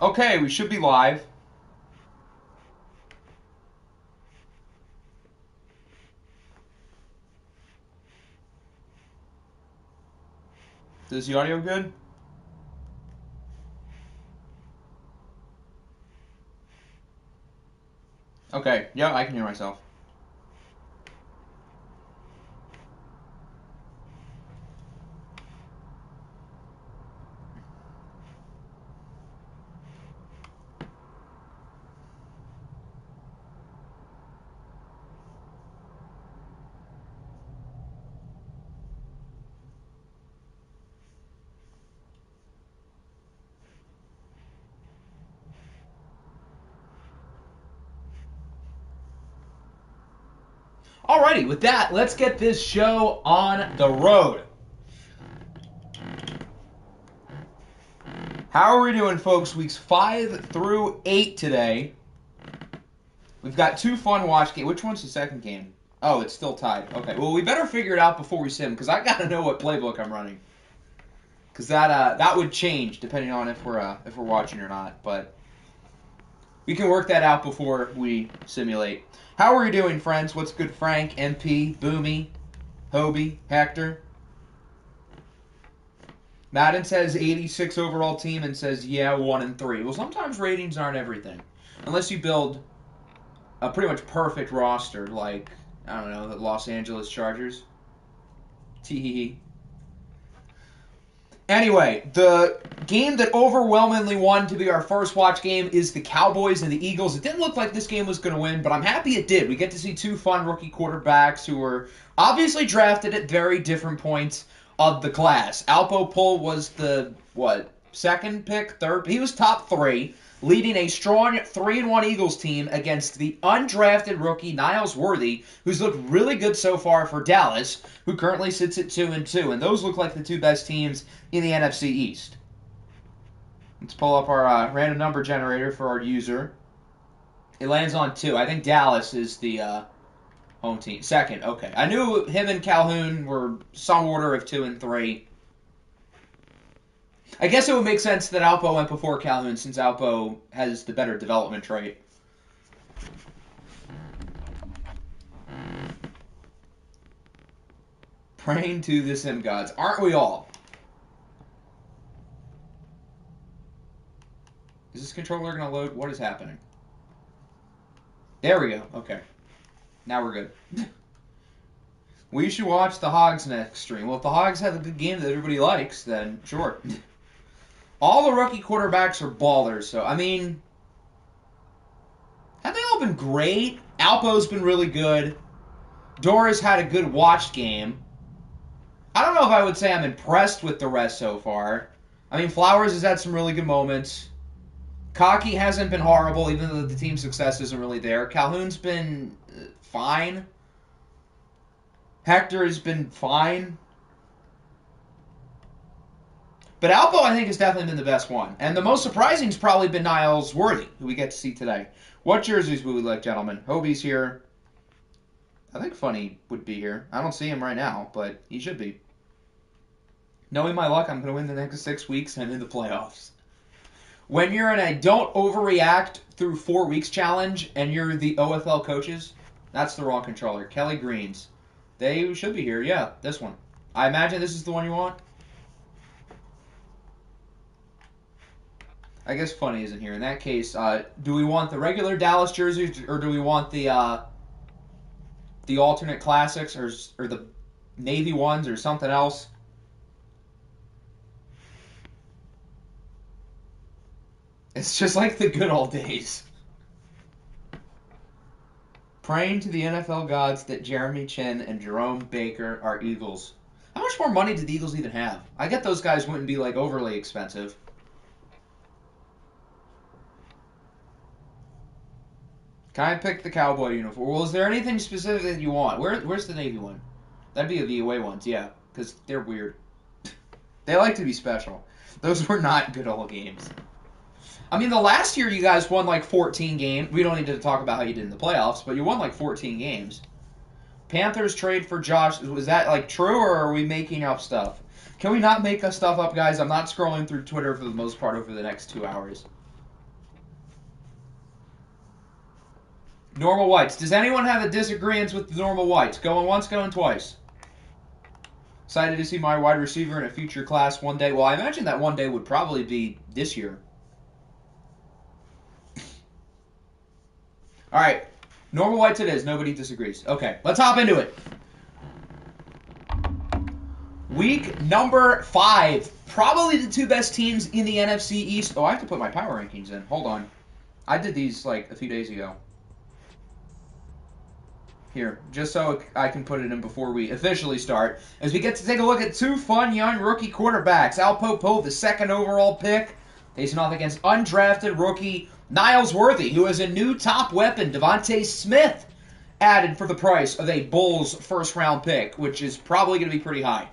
Okay, we should be live. Is the audio good? Okay, yeah, I can hear myself. Alrighty, with that, let's get this show on the road. How are we doing, folks? Weeks 5 through 8 today. We've got two fun watch games. Which one's the second game? Oh, it's still tied. Okay, well, we better figure it out before we sim, because I gotta know what playbook I'm running. Because that would change depending on if we're watching or not. But we can work that out before we simulate. How are you doing, friends? What's good, Frank, MP, Boomy, Hobie, Hector? Madden says 86 overall team and says, yeah, 1-3. Well, sometimes ratings aren't everything. Unless you build a pretty much perfect roster like, I don't know, the Los Angeles Chargers. Tee. Anyway, the game that overwhelmingly won to be our first watch game is the Cowboys and the Eagles. It didn't look like this game was going to win, but I'm happy it did. We get to see two fun rookie quarterbacks who were obviously drafted at very different points of the class. Alpo Pull was the, second pick, third? He was top 3, leading a strong 3-1 Eagles team against the undrafted rookie Niles Worthy, who's looked really good so far for Dallas, who currently sits at 2-2. And those look like the two best teams in the NFC East. Let's pull up our random number generator for our user. It lands on 2. I think Dallas is the home team. Second, okay. I knew him and Calhoun were some order of 2 and 3. I guess it would make sense that Alpo went before Calhoun since Alpo has the better development trait. Praying to the sim gods. Aren't we all? Is this controller going to load? What is happening? There we go. Okay. Now we're good. We should watch the Hogs next stream. Well, if the Hogs have a good game that everybody likes, then sure. All the rookie quarterbacks are ballers, so, I mean, have they all been great? Alpo's been really good. Dora's had a good watched game. I don't know if I would say I'm impressed with the rest so far. I mean, Flowers has had some really good moments. Cocky hasn't been horrible, even though the team's success isn't really there. Calhoun's been fine. Hector has been fine. But Alpo, I think, has definitely been the best one. And the most surprising has probably been Niles Worthy, who we get to see today. What jerseys would we like, gentlemen? Hobie's here. I think Funny would be here. I don't see him right now, but he should be. Knowing my luck, I'm going to win the next 6 weeks and in the playoffs. When you're in a don't overreact through 4 weeks challenge and you're the OFL coaches, that's the wrong controller. Kelly Greens. They should be here. Yeah, this one. I imagine this is the one you want. I guess Funny isn't here. In that case, do we want the regular Dallas jerseys or do we want the alternate classics or the Navy ones or something else? It's just like the good old days. Praying to the NFL gods that Jeremy Chin and Jerome Baker are Eagles. How much more money did the Eagles even have? I get those guys wouldn't be like overly expensive. Can I pick the Cowboy uniform? Well, is there anything specific that you want? Where's the Navy one? That'd be the away ones, yeah, because they're weird. They like to be special. Those were not good old games. I mean, the last year you guys won like 14 games. We don't need to talk about how you did in the playoffs, but you won like 14 games. Panthers trade for Josh. Was that like true, or are we making up stuff? Can we not make stuff up, guys? I'm not scrolling through Twitter for the most part over the next 2 hours. Normal whites. Does anyone have a disagreement with the normal whites? Going once, going twice. Excited to see my wide receiver in a future class one day. Well, I imagine that one day would probably be this year. All right. Normal whites it is. Nobody disagrees. Okay, let's hop into it. Week number 5. Probably the 2 best teams in the NFC East. Oh, I have to put my power rankings in. Hold on. I did these like a few days ago. Here, just so I can put it in before we officially start, as we get to take a look at 2 fun young rookie quarterbacks. Alpo Pope, the 2nd overall pick, facing off against undrafted rookie Niles Worthy, who has a new top weapon, Devontae Smith, added for the price of a Bulls first-round pick, which is probably going to be pretty high.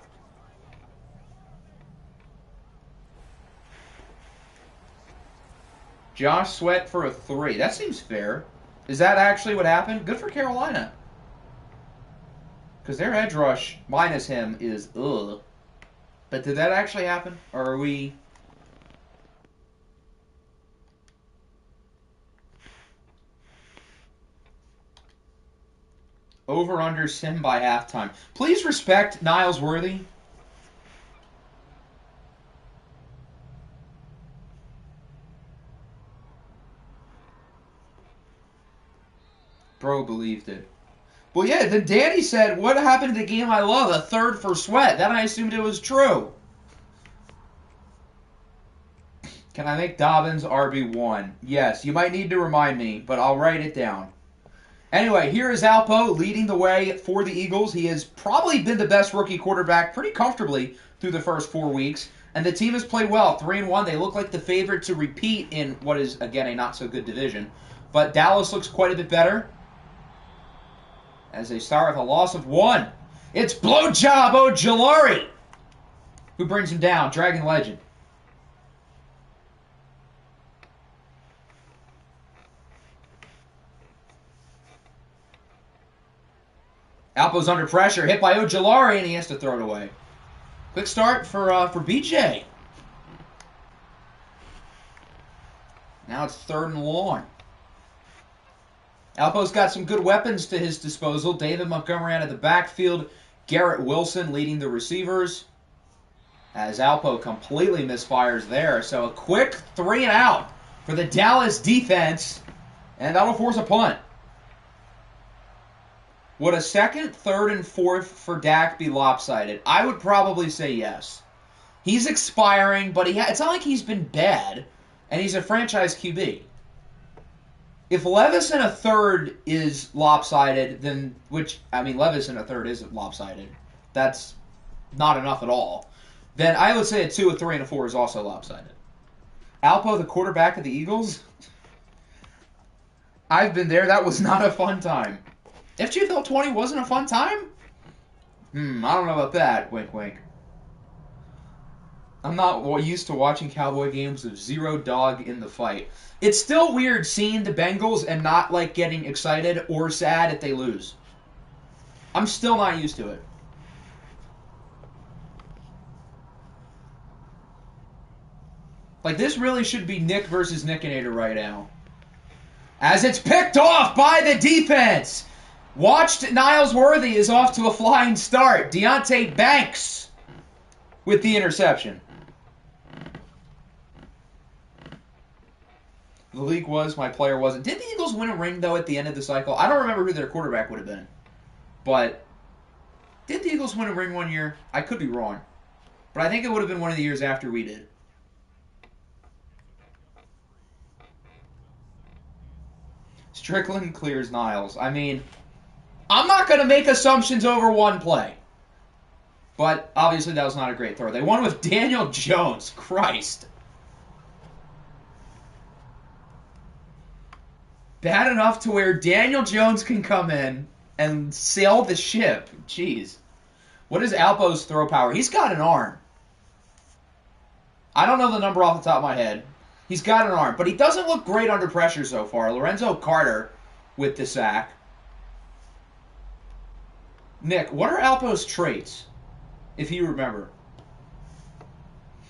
Josh Sweat for a 3. That seems fair. Is that actually what happened? Good for Carolina. Because their edge rush minus him is ugh. But did that actually happen? Or are we... Over under sim by halftime. Please respect Niles Worthy. Bro believed it. Well, yeah, then Danny said, what happened to the game I love? A 3rd for Sweat. Then I assumed it was true. Can I make Dobbins RB1? Yes, you might need to remind me, but I'll write it down. Anyway, here is Alpo leading the way for the Eagles. He has probably been the best rookie quarterback pretty comfortably through the first 4 weeks. And the team has played well. 3-1. They look like the favorite to repeat in what is, again, a not-so-good division. But Dallas looks quite a bit better as they start with a loss of 1. It's Blowjob Ojulari who brings him down, Dragon Legend. Alpo's under pressure, hit by Ojulari, and he has to throw it away. Quick start for BJ. Now it's 3rd and long. Alpo's got some good weapons to his disposal. David Montgomery out of the backfield. Garrett Wilson leading the receivers. As Alpo completely misfires there. So a quick 3 and out for the Dallas defense. And that'll force a punt. Would a 2nd, 3rd, and 4th for Dak be lopsided? I would probably say yes. He's expiring, but it's not like he's been bad. And he's a franchise QB. If Levis in a 3rd is lopsided, then, Levis in a 3rd isn't lopsided. That's not enough at all. Then I would say a 2, a 3, and a 4 is also lopsided. Alpo, the quarterback of the Eagles? I've been there. That was not a fun time. FGFL 20 wasn't a fun time? I don't know about that. Wink, wink. I'm not used to watching Cowboy games with 0 dog in the fight. It's still weird seeing the Bengals and not like getting excited or sad if they lose. I'm still not used to it. Like, this really should be Nick versus Nickinator right now. As it's picked off by the defense. Watched Niles Worthy is off to a flying start. Deonte Banks with the interception. The league was, my player wasn't. Did the Eagles win a ring, though, at the end of the cycle? I don't remember who their quarterback would have been. But did the Eagles win a ring one year? I could be wrong. But I think it would have been one of the years after we did. Strickland clears Niles. I mean, I'm not going to make assumptions over one play. But obviously that was not a great throw. They won with Daniel Jones. Christ. Bad enough to where Daniel Jones can come in and sail the ship. Jeez. What is Alpo's throw power? He's got an arm. I don't know the number off the top of my head. He's got an arm, but he doesn't look great under pressure so far. Lorenzo Carter with the sack. Nick, what are Alpo's traits, if you remember?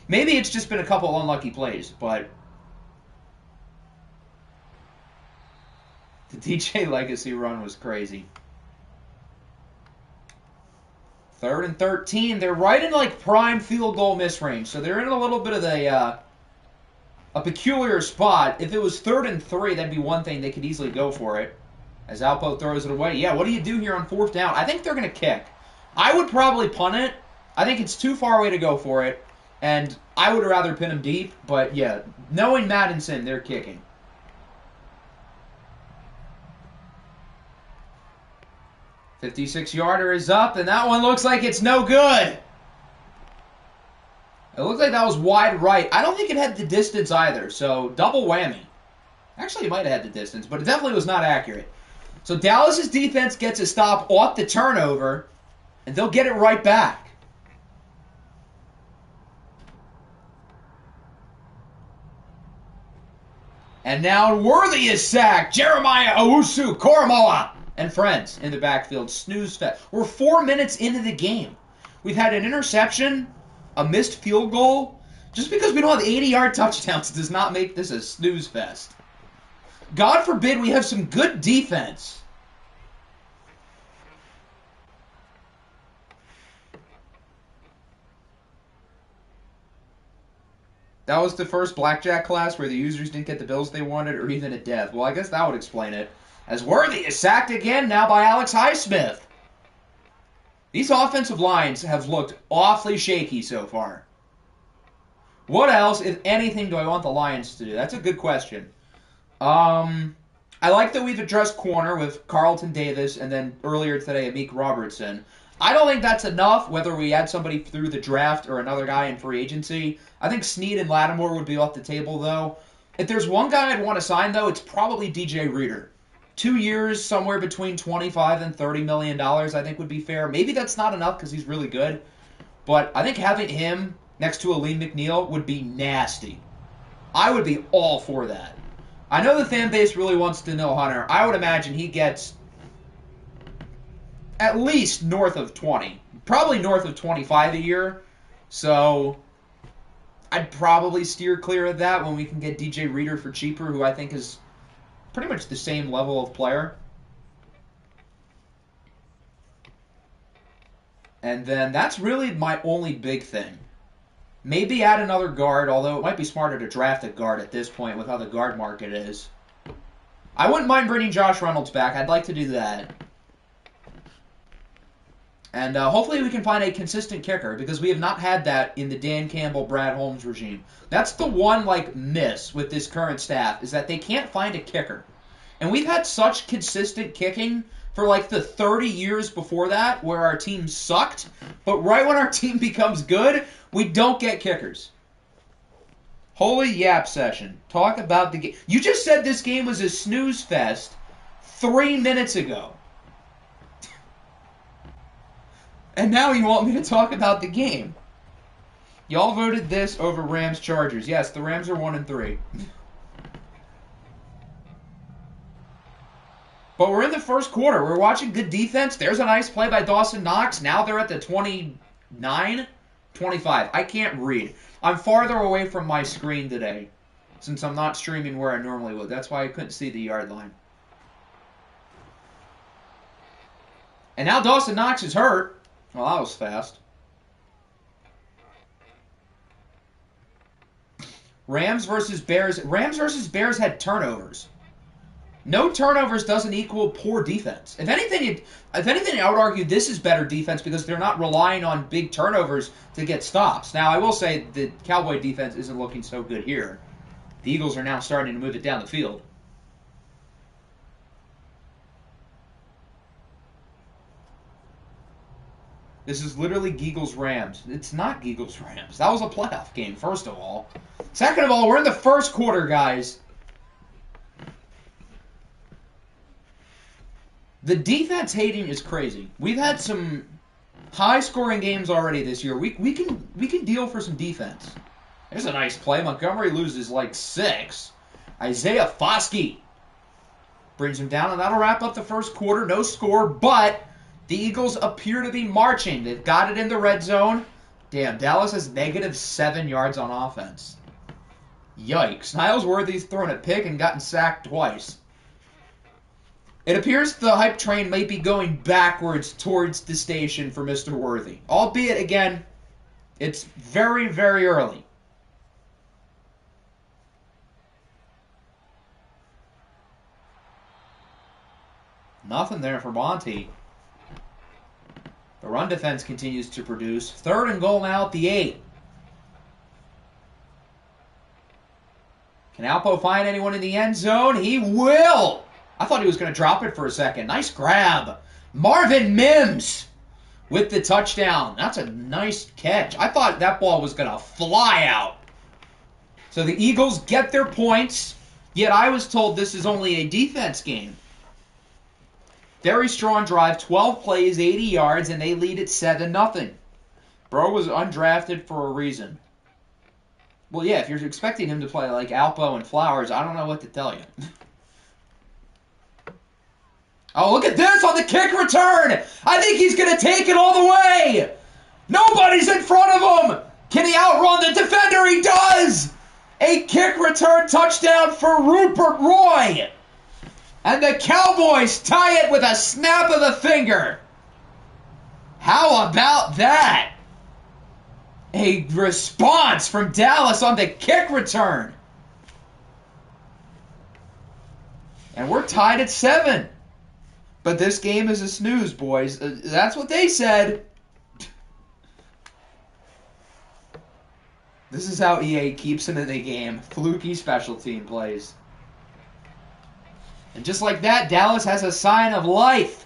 Maybe it's just been a couple unlucky plays, but The DJ Legacy run was crazy. 3rd and 13. They're right in like prime field goal miss range, so they're in a little bit of a peculiar spot. If it was 3rd and 3, that'd be one thing. They could easily go for it. As Alpo throws it away. Yeah, what do you do here on 4th down? I think they're going to kick. I would probably punt it. I think it's too far away to go for it. And I would rather pin him deep. But yeah, knowing Madison, they're kicking. "56-yarder is up, and that one looks like it's no good. It looked like that was wide right. I don't think it had the distance either, so double whammy. Actually, it might have had the distance, but it definitely was not accurate. So Dallas's defense gets a stop off the turnover, and they'll get it right back. And now Worthy is sacked. Jeremiah Owusu-Koramoah and friends in the backfield. Snooze fest. We're 4 minutes into the game. We've had an interception, a missed field goal. Just because we don't have 80-yard touchdowns does not make this a snooze fest. God forbid we have some good defense. That was the first blackjack class where the users didn't get the bills they wanted or even a death. Well, I guess that would explain it. As Worthy is sacked again now by Alex Highsmith. These offensive lines have looked awfully shaky so far. What else, if anything, do I want the Lions to do? That's a good question. I like that we've addressed corner with Carlton Davis and then earlier today, Amik Robertson. I don't think that's enough, whether we add somebody through the draft or another guy in free agency. I think Snead and Lattimore would be off the table, though. If there's one guy I'd want to sign, though, it's probably DJ Reader. 2 years, somewhere between $25 and $30 million, I think would be fair. Maybe that's not enough because he's really good. But I think having him next to Aleem McNeil would be nasty. I would be all for that. I know the fan base really wants to know Hunter. I would imagine he gets at least north of 20. Probably north of 25 a year. So I'd probably steer clear of that when we can get DJ Reader for cheaper, who I think is pretty much the same level of player. And then that's really my only big thing. Maybe add another guard, although it might be smarter to draft a guard at this point with how the guard market is. I wouldn't mind bringing Josh Reynolds back. I'd like to do that. And hopefully we can find a consistent kicker, because we have not had that in the Dan Campbell, Brad Holmes regime. That's the one miss with this current staff, is that they can't find a kicker. And we've had such consistent kicking for the 30 years before that, where our team sucked. But right when our team becomes good, we don't get kickers. Holy yap session. Talk about the game. You just said this game was a snooze fest 3 minutes ago. And now you want me to talk about the game. Y'all voted this over Rams-Chargers. Yes, the Rams are 1-3. But we're in the first quarter. We're watching good defense. There's a nice play by Dawson Knox. Now they're at the 29, 25. I can't read. I'm farther away from my screen today, since I'm not streaming where I normally would. That's why I couldn't see the yard line. And now Dawson Knox is hurt. Well, that was fast. Rams versus Bears. Rams versus Bears had turnovers. No turnovers doesn't equal poor defense. If anything, I would argue this is better defense because they're not relying on big turnovers to get stops. Now, I will say the Cowboy defense isn't looking so good here. The Eagles are now starting to move it down the field. This is literally Eagles-Rams. It's not Eagles-Rams. That was a playoff game, first of all. Second of all, we're in the first quarter, guys. The defense hating is crazy. We've had some high-scoring games already this year. We can deal for some defense. There's a nice play. Montgomery loses 6. Isaiah Foskey brings him down, and that'll wrap up the first quarter. No score, but the Eagles appear to be marching. They've got it in the red zone. Damn, Dallas has -7 yards on offense. Yikes. Niles Worthy's thrown a pick and gotten sacked twice. It appears the hype train might be going backwards towards the station for Mr. Worthy. Albeit, again, it's very, very early. Nothing there for Monty. The run defense continues to produce. 3rd and goal now at the 8. Can Alpo find anyone in the end zone? He will! I thought he was going to drop it for a second. Nice grab. Marvin Mims with the touchdown. That's a nice catch. I thought that ball was going to fly out. So the Eagles get their points, yet I was told this is only a defense game. Very strong drive, 12 plays, 80 yards, and they lead it 7-0. Bro was undrafted for a reason. Well, yeah, if you're expecting him to play like Alpo and Flowers, I don't know what to tell you. Oh, look at this on the kick return! I think he's going to take it all the way! Nobody's in front of him! Can he outrun the defender? He does! A kick return touchdown for Rupert Roy! And the Cowboys tie it with a snap of the finger. How about that? A response from Dallas on the kick return. And we're tied at 7. But this game is a snooze, boys. That's what they said. This is how EA keeps them in the game. Fluky special team plays. And just like that, Dallas has a sign of life.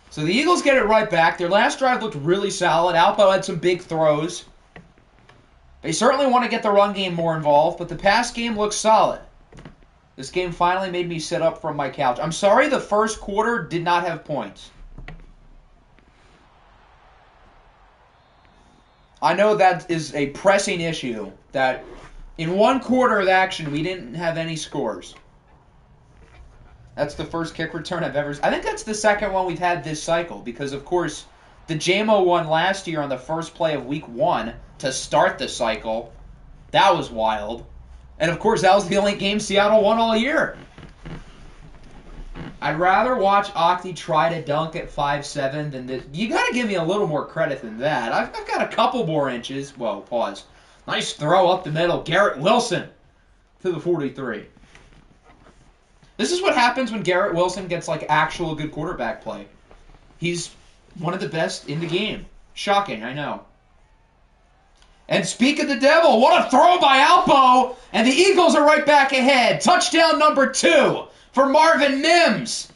So the Eagles get it right back. Their last drive looked really solid. Alpo had some big throws. They certainly want to get the run game more involved, but the pass game looks solid. This game finally made me sit up from my couch. I'm sorry the first quarter did not have points. I know that is a pressing issue, that in one quarter of action we didn't have any scores. That's the first kick return I've ever... I think that's the second one we've had this cycle, because, of course, the JMO one last year on the first play of week 1 to start the cycle, that was wild. And, of course, that was the only game Seattle won all year. I'd rather watch Octi try to dunk at 5'7" than this. You got to give me a little more credit than that. I've got a couple more inches. Whoa, pause. Nice throw up the middle. Garrett Wilson to the 43. This is what happens when Garrett Wilson gets, like, actual good quarterback play. He's one of the best in the game. Shocking, I know. And speak of the devil, what a throw by Alpo! And the Eagles are right back ahead. Touchdown number 2 for Marvin Mims.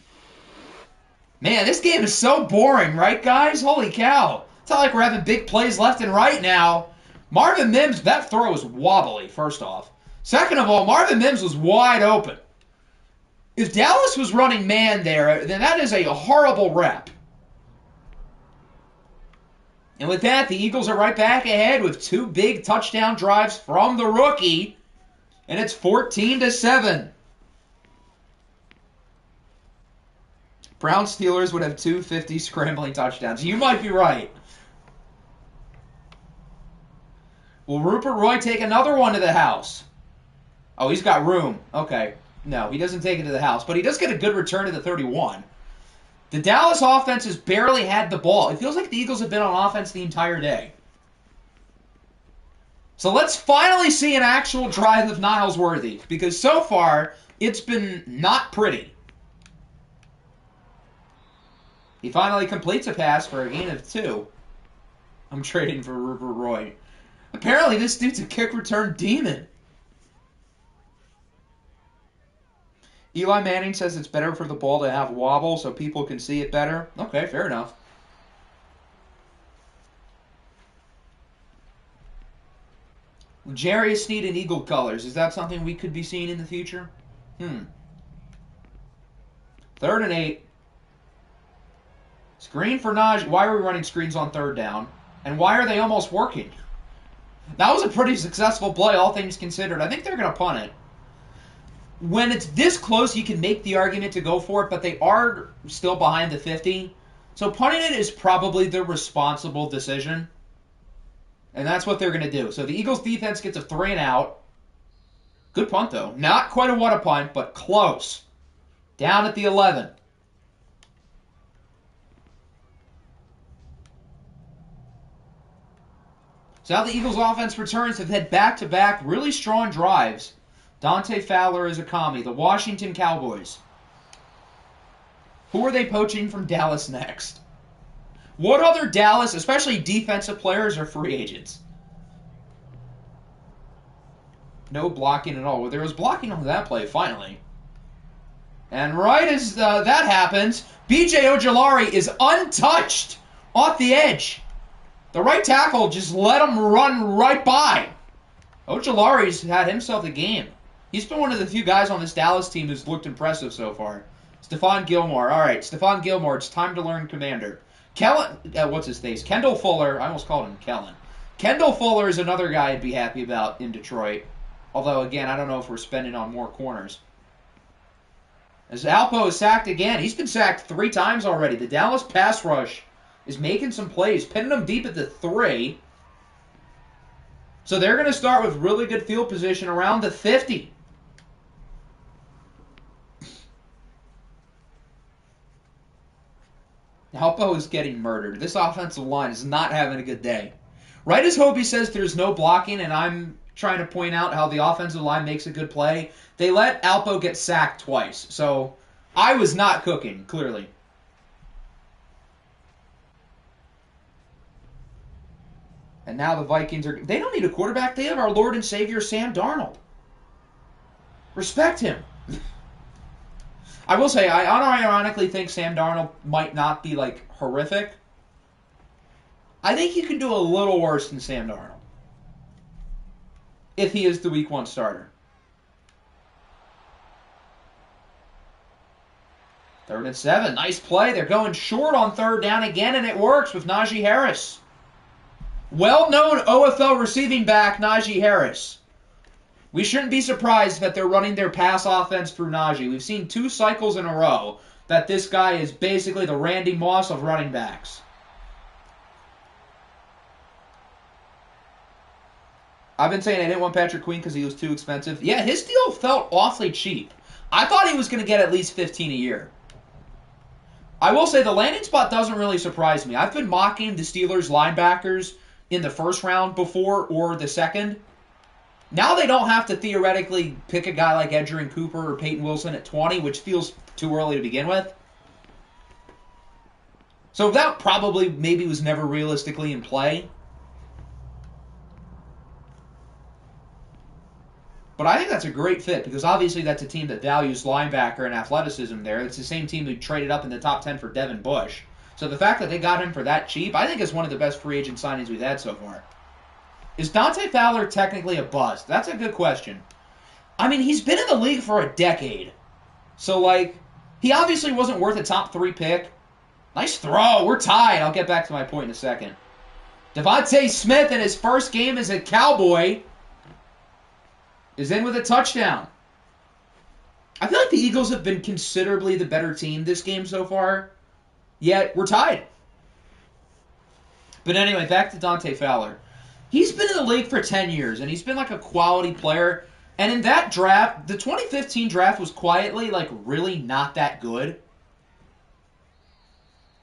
Man, this game is so boring, right, guys? Holy cow. It's not like we're having big plays left and right now. Marvin Mims, that throw was wobbly, first off. Second of all, Marvin Mims was wide open. If Dallas was running man there, then that is a horrible rep. And with that, the Eagles are right back ahead with 2 big touchdown drives from the rookie. And it's 14-7. Brown Steelers would have 250 scrambling touchdowns. You might be right. Will Rupert Roy take another one to the house? Oh, he's got room. Okay. No, he doesn't take it to the house. But he does get a good return to the 31. The Dallas offense has barely had the ball. It feels like the Eagles have been on offense the entire day. So let's finally see an actual drive of Niles Worthy. Because so far, it's been not pretty. He finally completes a pass for a gain of 2. I'm trading for Rupert Roy. Apparently, this dude's a kick return demon. Eli Manning says it's better for the ball to have wobble so people can see it better. Okay, fair enough. Jarius Sneed in Eagle colors. Is that something we could be seeing in the future? 3rd and 8. Screen for Najee. Why are we running screens on 3rd down? And why are they almost working? That was a pretty successful play, all things considered. I think they're going to punt it. When it's this close, you can make the argument to go for it, but they are still behind the 50. So punting it is probably the responsible decision. And that's what they're going to do. So the Eagles defense gets a 3 and out. Good punt, though. Not quite a what a punt, but close. Down at the 11. So now the Eagles offense returns. Have had back-to-back really strong drives. Dante Fowler is a commie. The Washington Cowboys. Who are they poaching from Dallas next? What other Dallas, especially defensive players, are free agents? No blocking at all. Well, there was blocking on that play, finally. And right as that happens, B.J. Ojulari is untouched off the edge. The right tackle just let him run right by. Ojulari's had himself a game. He's been one of the few guys on this Dallas team who's looked impressive so far. Stephon Gilmore. All right, Stephon Gilmore, it's time to learn Commander. What's his face? Kendall Fuller. I almost called him Kellen. Kendall Fuller is another guy I'd be happy about in Detroit. Although, again, I don't know if we're spending on more corners. As Alpo is sacked again. He's been sacked 3 times already. The Dallas pass rush is making some plays, pinning them deep at the 3. So they're going to start with really good field position around the 50. Alpo is getting murdered. This offensive line is not having a good day. Right as Hobie says there's no blocking, and I'm trying to point out how the offensive line makes a good play, they let Alpo get sacked twice. So I was not cooking, clearly. And now the Vikings are... They don't need a quarterback. They have our Lord and Savior, Sam Darnold. Respect him. I will say, I unironically think Sam Darnold might not be, horrific. I think he could do a little worse than Sam Darnold. If he is the Week 1 starter. 3rd and 7. Nice play. They're going short on 3rd down again, and it works with Najee Harris. Well-known OFL receiving back, Najee Harris. We shouldn't be surprised that they're running their pass offense through Najee. We've seen 2 cycles in a row that this guy is basically the Randy Moss of running backs. I've been saying I didn't want Patrick Queen because he was too expensive. Yeah, his deal felt awfully cheap. I thought he was going to get at least $15 a year. I will say the landing spot doesn't really surprise me. I've been mocking the Steelers linebackers in the 1st round before or the 2nd. Now they don't have to theoretically pick a guy like Edgerrin Cooper or Peyton Wilson at 20, which feels too early to begin with. So that probably maybe was never realistically in play. But I think that's a great fit because obviously that's a team that values linebacker and athleticism there. It's the same team who traded up in the top 10 for Devin Bush. So the fact that they got him for that cheap, I think is one of the best free agent signings we've had so far. Is Dante Fowler technically a bust? That's a good question. I mean, he's been in the league for a decade. So, he obviously wasn't worth a top 3 pick. Nice throw. We're tied. I'll get back to my point in a second. Devontae Smith in his first game as a Cowboy is in with a touchdown. I feel like the Eagles have been considerably the better team this game so far, yet we're tied. But anyway, back to Dante Fowler. He's been in the league for 10 years, and he's been a quality player. And in that draft, the 2015 draft was quietly, really not that good.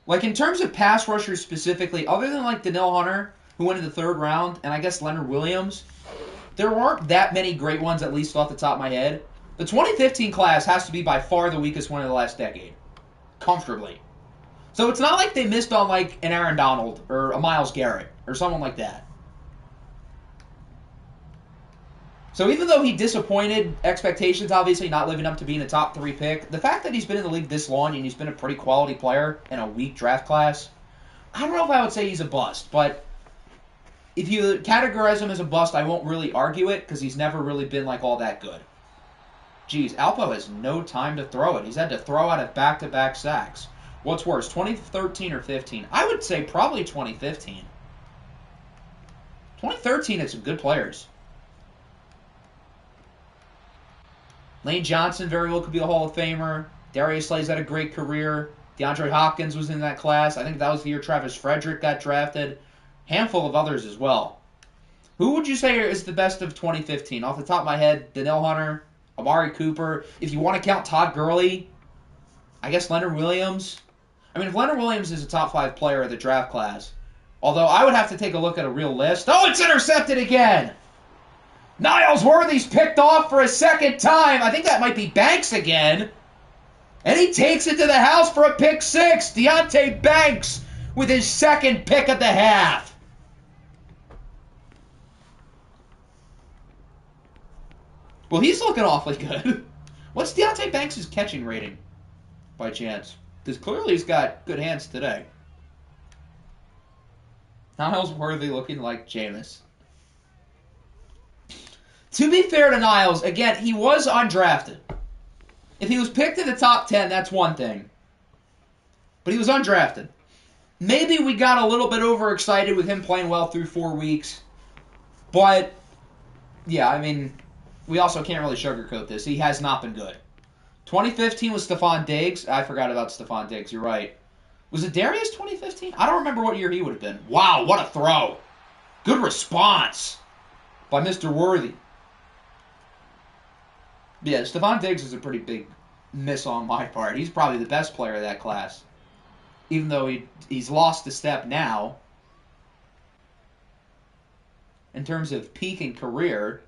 In terms of pass rushers specifically, other than, Danielle Hunter, who went in the 3rd round, and I guess Leonard Williams, there weren't that many great ones, at least off the top of my head. The 2015 class has to be by far the weakest one of the last decade. Comfortably. So it's not like they missed on, an Aaron Donald or a Myles Garrett or someone like that. So even though he disappointed expectations, obviously not living up to being a top 3 pick, the fact that he's been in the league this long and he's been a pretty quality player in a weak draft class, I don't know if I would say he's a bust, but if you categorize him as a bust, I won't really argue it because he's never really been all that good. Geez, Alpo has no time to throw it. He's had to throw out of back-to-back sacks. What's worse, 2013 or 15? I would say probably 2015. 2013 had some good players. Lane Johnson very well could be a Hall of Famer. Darius Slay's had a great career. DeAndre Hopkins was in that class. I think that was the year Travis Frederick got drafted. Handful of others as well. Who would you say is the best of 2015? Off the top of my head, Danielle Hunter, Amari Cooper. If you want to count Todd Gurley, I guess Leonard Williams. I mean, if Leonard Williams is a top 5 player of the draft class, although I would have to take a look at a real list. Oh, it's intercepted again! Niles Worthy's picked off for a second time. I think that might be Banks again. And he takes it to the house for a pick 6. Deonte Banks with his second pick of the half. Well, he's looking awfully good. What's Deonte Banks' catching rating, by chance? Because clearly he's got good hands today. Niles Worthy looking like Jameis. To be fair to Niles, again, he was undrafted. If he was picked in the top 10, that's one thing. But he was undrafted. Maybe we got a little bit overexcited with him playing well through 4 weeks. But, yeah, I mean, we also can't really sugarcoat this. He has not been good. 2015 was Stephon Diggs. I forgot about Stephon Diggs. You're right. Was it Darius 2015? I don't remember what year he would have been. Wow, what a throw. Good response by Mr. Worthy. Yeah, Stephon Diggs is a pretty big miss on my part. He's probably the best player of that class. Even though he's lost a step now. In terms of peak and career,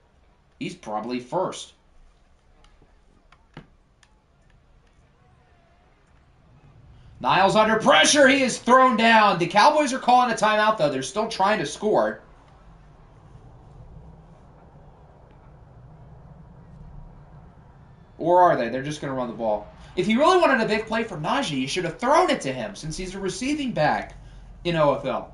he's probably first. Niles under pressure. He is thrown down. The Cowboys are calling a timeout, though. They're still trying to score. Or are they? They're just going to run the ball. If you really wanted a big play from Najee, you should have thrown it to him since he's a receiving back in OFL.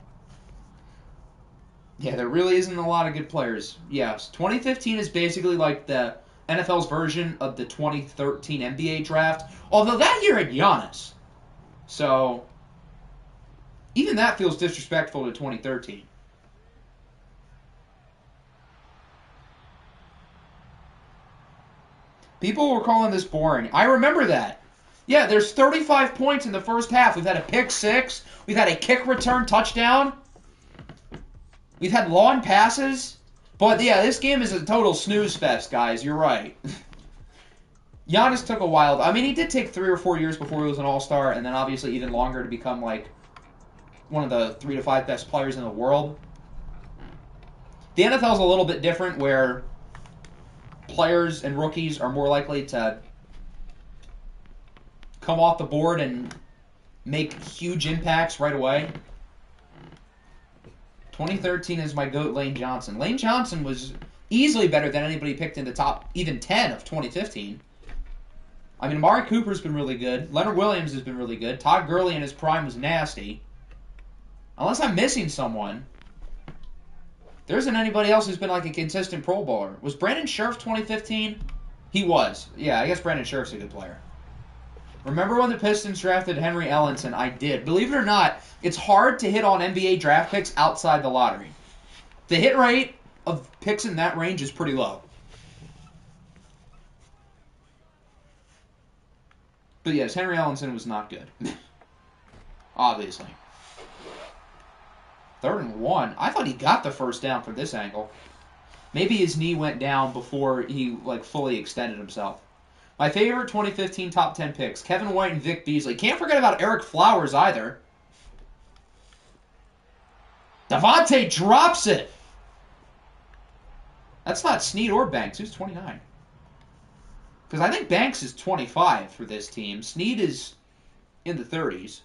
Yeah, there really isn't a lot of good players. Yes, 2015 is basically like the NFL's version of the 2013 NBA draft. Although that year had Giannis. So, even that feels disrespectful to 2013. People were calling this boring. I remember that. Yeah, there's 35 points in the first half. We've had a pick 6. We've had a kick return touchdown. We've had long passes. But, yeah, this game is a total snooze fest, guys. You're right. Giannis took a while. I mean, he did take 3 or 4 years before he was an all-star, and then obviously even longer to become, like, one of the 3 to 5 best players in the world. The NFL's a little bit different, where players and rookies are more likely to come off the board and make huge impacts right away. 2013 is my GOAT, Lane Johnson. Lane Johnson was easily better than anybody picked in the top even 10 of 2015. I mean, Amari Cooper's been really good. Leonard Williams has been really good. Todd Gurley in his prime was nasty. Unless I'm missing someone, there isn't anybody else who's been like a consistent Pro Bowler. Was Brandon Scherff 2015? He was. Yeah, I guess Brandon Scherff's a good player. Remember when the Pistons drafted Henry Ellenson? I did. Believe it or not, it's hard to hit on NBA draft picks outside the lottery. The hit rate of picks in that range is pretty low. But yes, Henry Ellenson was not good. Obviously. 3rd and 1. I thought he got the first down from this angle. Maybe his knee went down before he fully extended himself. My favorite 2015 top 10 picks. Kevin White and Vic Beasley. Can't forget about Eric Flowers either. Devontae drops it. That's not Snead or Banks. Who's 29? Because I think Banks is 25 for this team. Snead is in the 30s.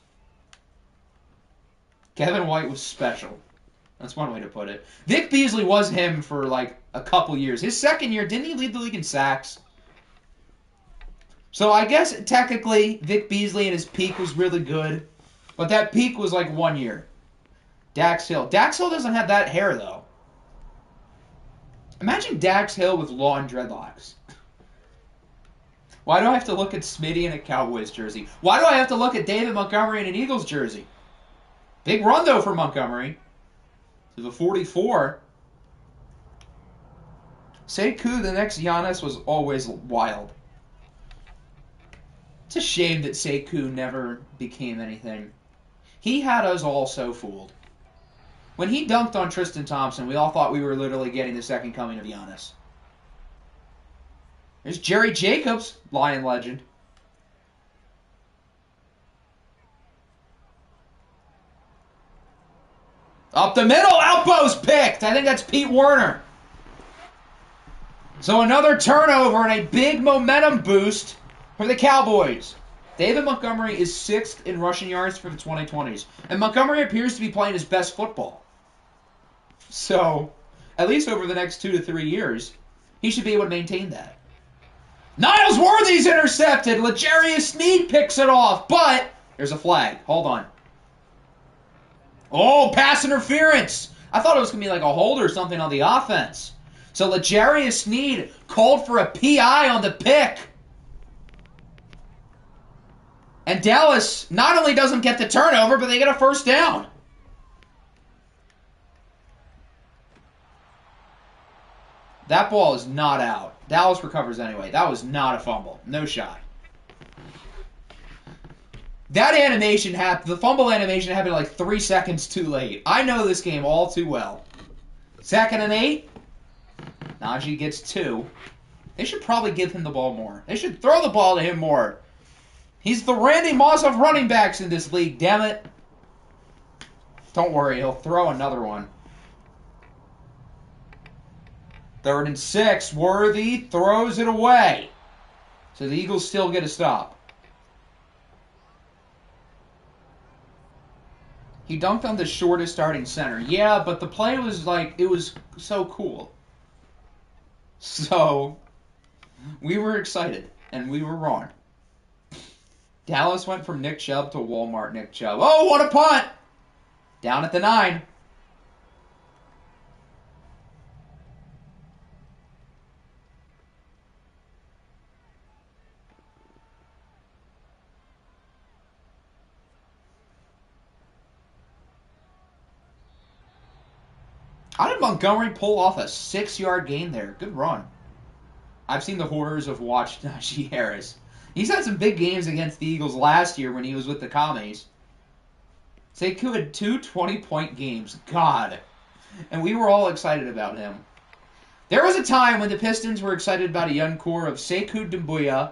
Kevin White was special. That's one way to put it. Vic Beasley was him for a couple years. His second year, didn't he lead the league in sacks? So I guess technically Vic Beasley in his peak was really good. But that peak was 1 year. Dax Hill. Dax Hill doesn't have that hair, though. Imagine Dax Hill with long dreadlocks. Why do I have to look at Smitty in a Cowboys jersey? Why do I have to look at David Montgomery in an Eagles jersey? Big run, though, for Montgomery. To the 44. Sekou, the next Giannis, was always wild. It's a shame that Sekou never became anything. He had us all so fooled. When he dunked on Tristan Thompson, we all thought we were literally getting the second coming of Giannis. There's Jerry Jacobs, Lion legend. Up the middle, Outpost picked. I think that's Pete Werner. So another turnover and a big momentum boost for the Cowboys. David Montgomery is 6th in rushing yards for the 2020s. And Montgomery appears to be playing his best football. So, at least over the next 2 to 3 years, he should be able to maintain that. Niles Worthy's intercepted. L'Jarius Sneed picks it off, but there's a flag. Hold on. Oh, pass interference. I thought it was going to be like a hold or something on the offense. So L'Jarius Sneed called for a PI on the pick. And Dallas not only doesn't get the turnover, but they get a first down. That ball is not out. Dallas recovers anyway. That was not a fumble. No shot. That animation happened, the fumble animation happened like 3 seconds too late. I know this game all too well. 2nd and 8. Najee gets 2. They should probably give him the ball more. They should throw the ball to him more. He's the Randy Moss of running backs in this league, damn it. Don't worry, he'll throw another one. 3rd and 6. Worthy throws it away. So the Eagles still get a stop. He dunked on the shortest starting center. Yeah, but the play was like, it was so cool. So, we were excited, and we were wrong. Dallas went from Nick Chubb to Walmart Nick Chubb. Oh, what a punt! Down at the 9. How did Montgomery pull off a 6-yard gain there? Good run. I've seen the horrors of watched Najee Harris. He's had some big games against the Eagles last year when he was with the Commies. Sekou had 2 20-point games. God. And we were all excited about him. There was a time when the Pistons were excited about a young core of Sekou Doumbouya,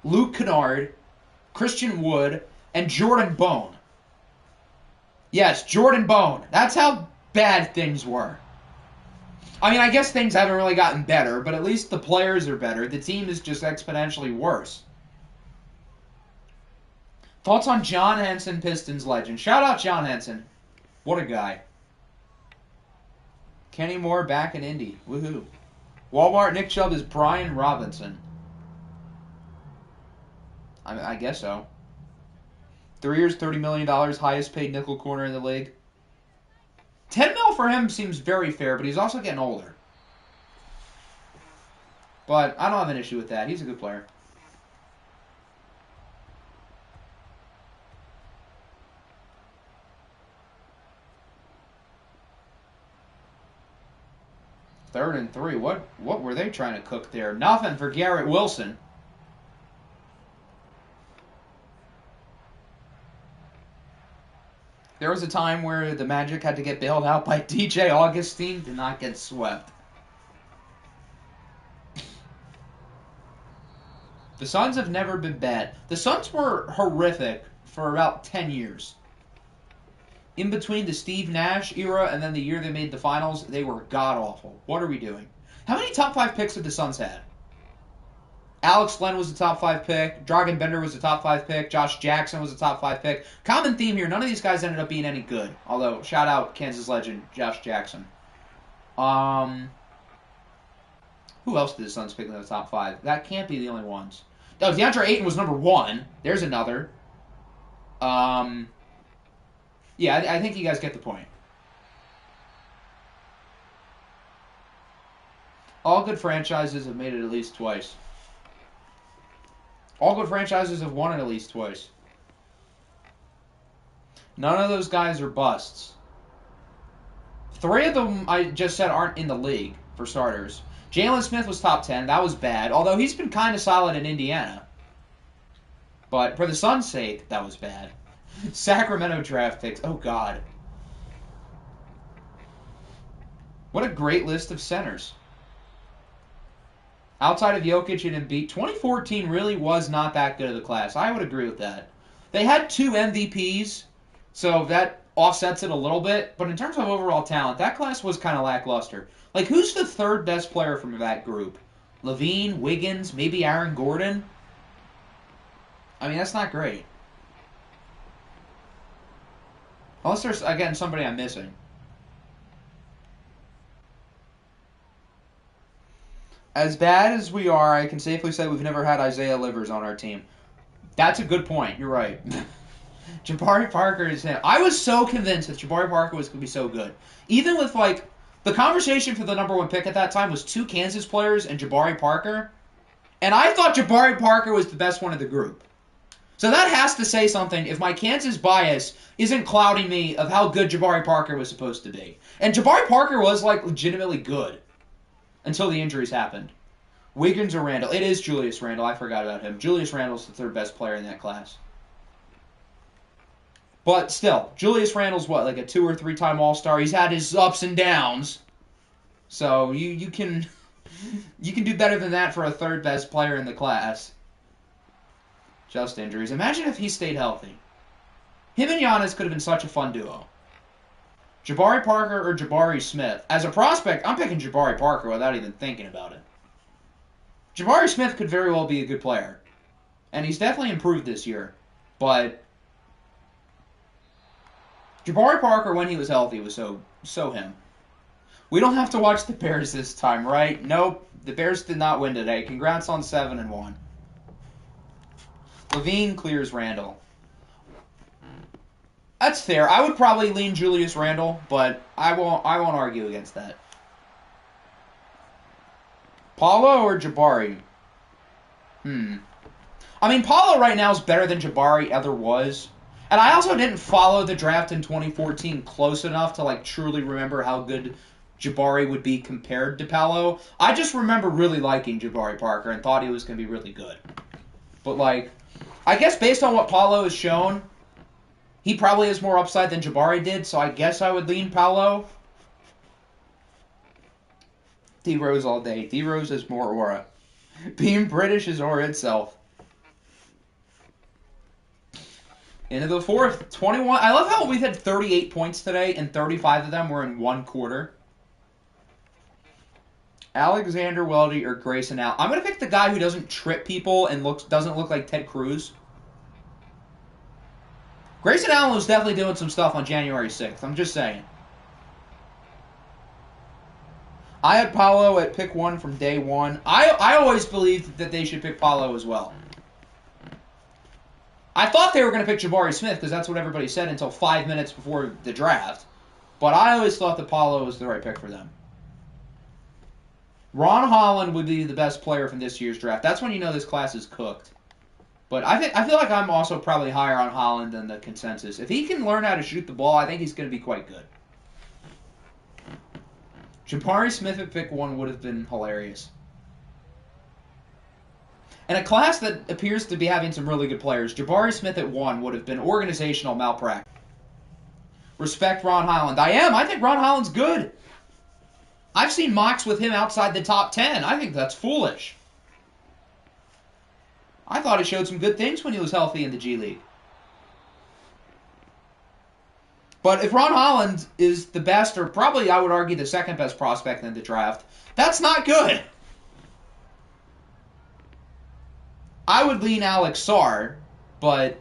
Luke Kennard, Christian Wood, and Jordan Bone. Yes, Jordan Bone. That's how bad things were. I mean, I guess things haven't really gotten better, but at least the players are better. The team is just exponentially worse. Thoughts on John Henson, Pistons legend? Shout out John Henson. What a guy. Kenny Moore back in Indy. Woohoo. Walmart Nick Chubb is Brian Robinson. I guess so. 3 years, $30 million, highest paid nickel corner in the league. 10 mil for him seems very fair, but he's also getting older. But I don't have an issue with that. He's a good player. Third and 3. What were they trying to cook there? Nothing for Garrett Wilson. There was a time where the Magic had to get bailed out by DJ Augustine. Did not get swept. The Suns have never been bad. The Suns were horrific for about 10 years. In between the Steve Nash era and then the year they made the finals, they were god-awful. What are we doing? How many top 5 picks have the Suns had? Alex Len was the top 5 pick. Dragan Bender was the top 5 pick. Josh Jackson was the top 5 pick. Common theme here, none of these guys ended up being any good. Although, shout out Kansas legend Josh Jackson. Who else did the Suns pick in the top 5? That can't be the only ones. Oh, DeAndre Ayton was number 1. There's another. Yeah, I think you guys get the point. All good franchises have made it at least twice. All good franchises have won it at least twice. None of those guys are busts. 3 of them I just said aren't in the league, for starters. Jalen Smith was top 10. That was bad, although he's been kind of solid in Indiana. But for the Suns' sake, that was bad. Sacramento draft picks. Oh, God. What a great list of centers. Outside of Jokic and Embiid, 2014 really was not that good of a class. I would agree with that. They had 2 MVPs, so that offsets it a little bit. But in terms of overall talent, that class was kind of lackluster. Like, who's the third best player from that group? Levine, Wiggins, maybe Aaron Gordon? I mean, that's not great. Unless there's, again, somebody I'm missing. As bad as we are, I can safely say we've never had Isaiah Livers on our team. That's a good point. You're right. Jabari Parker is him. I was so convinced that Jabari Parker was going to be so good. Even with, like, the conversation for the number 1 pick at that time was 2 Kansas players and Jabari Parker. And I thought Jabari Parker was the best one of the group. So that has to say something if my Kansas bias isn't clouding me of how good Jabari Parker was supposed to be. And Jabari Parker was, like, legitimately good until the injuries happened. Wiggins or Randall? It is Julius Randall. I forgot about him. Julius Randall's the 3rd best player in that class. But still, Julius Randall's what, like a 2 or 3 time All-Star? He's had his ups and downs. So you can do better than that for a 3rd best player in the class. Just injuries. Imagine if he stayed healthy. Him and Giannis could have been such a fun duo. Jabari Parker or Jabari Smith. As a prospect, I'm picking Jabari Parker without even thinking about it. Jabari Smith could very well be a good player. And he's definitely improved this year. But Jabari Parker, when he was healthy, was so him. We don't have to watch the Bears this time, right? Nope. The Bears did not win today. Congrats on 7-1. Levine clears Randall. That's fair. I would probably lean Julius Randall, but I won't argue against that. Paulo or Jabari? I mean, Paulo right now is better than Jabari ever was. And I also didn't follow the draft in 2014 close enough to, like, truly remember how good Jabari would be compared to Paulo. I just remember really liking Jabari Parker and thought he was going to be really good. But, like, I guess based on what Paulo has shown, he probably has more upside than Jabari did, so I guess I would lean Paulo. D-Rose all day. D-Rose has more aura. Being British is aura itself. Into the 4th, 21. I love how we've had 38 points today, and 35 of them were in 1 quarter. Alexander Weldy or Grayson Allen. I'm going to pick the guy who doesn't trip people and doesn't look like Ted Cruz. Grayson Allen was definitely doing some stuff on January 6th. I'm just saying. I had Paulo at pick 1 from day 1. I always believed that they should pick Paulo as well. I thought they were going to pick Jabari Smith because that's what everybody said until 5 minutes before the draft. But I always thought that Paulo was the right pick for them. Ron Holland would be the best player from this year's draft. That's when you know this class is cooked. But I feel like I'm also probably higher on Holland than the consensus. If he can learn how to shoot the ball, I think he's going to be quite good. Jabari Smith at pick 1 would have been hilarious. And a class that appears to be having some really good players, Jabari Smith at 1 would have been organizational malpractice. Respect Ron Holland. I think Ron Holland's good. I've seen mocks with him outside the top 10. I think that's foolish. I thought he showed some good things when he was healthy in the G League. But if Ron Holland is the best, or probably I would argue the 2nd best prospect in the draft, that's not good. I would lean Alex Sarr, but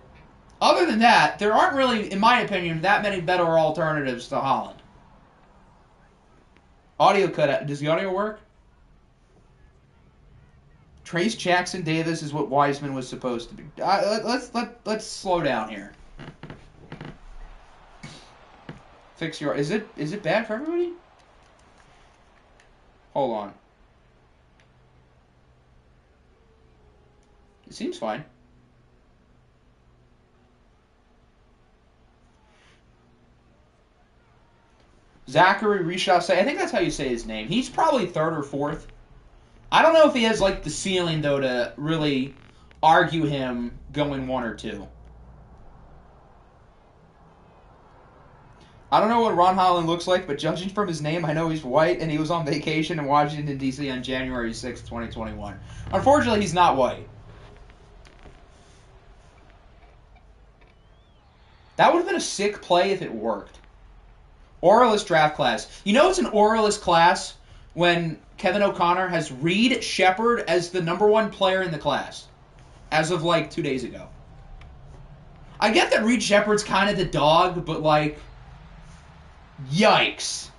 other than that, there aren't really, in my opinion, that many better alternatives to Holland. Audio cut out. Does the audio work? Trace Jackson Davis is what Wiseman was supposed to be. Let's slow down here. Fix your. Is it bad for everybody? Hold on. It seems fine. Zachary Rishasse, I think that's how you say his name. He's probably 3rd or 4th. I don't know if he has, like, the ceiling, though, to really argue him going 1 or 2. I don't know what Ron Holland looks like, but judging from his name, I know he's white, and he was on vacation in Washington, D.C. on January 6, 2021. Unfortunately, he's not white. That would have been a sick play if it worked. Orioles draft class. You know it's an Orioles class when Kevin O'Connor has Reed Shepherd as the #1 player in the class as of like 2 days ago. I get that Reed Shepherd's kind of the dog, but like, yikes.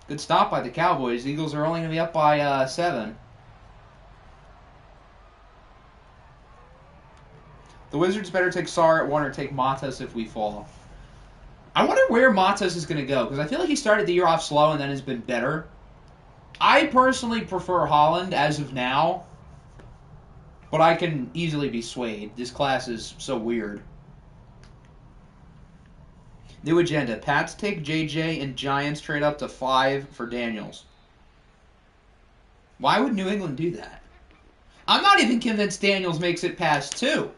Good stop by the Cowboys. Eagles are only going to be up by 7. The Wizards better take Sarr at 1 or take Matas if we fall. I wonder where Matas is going to go, because I feel like he started the year off slow and then has been better. I personally prefer Holland as of now, but I can easily be swayed. This class is so weird. New agenda. Pats take JJ and Giants trade up to 5 for Daniels. Why would New England do that? I'm not even convinced Daniels makes it past 2.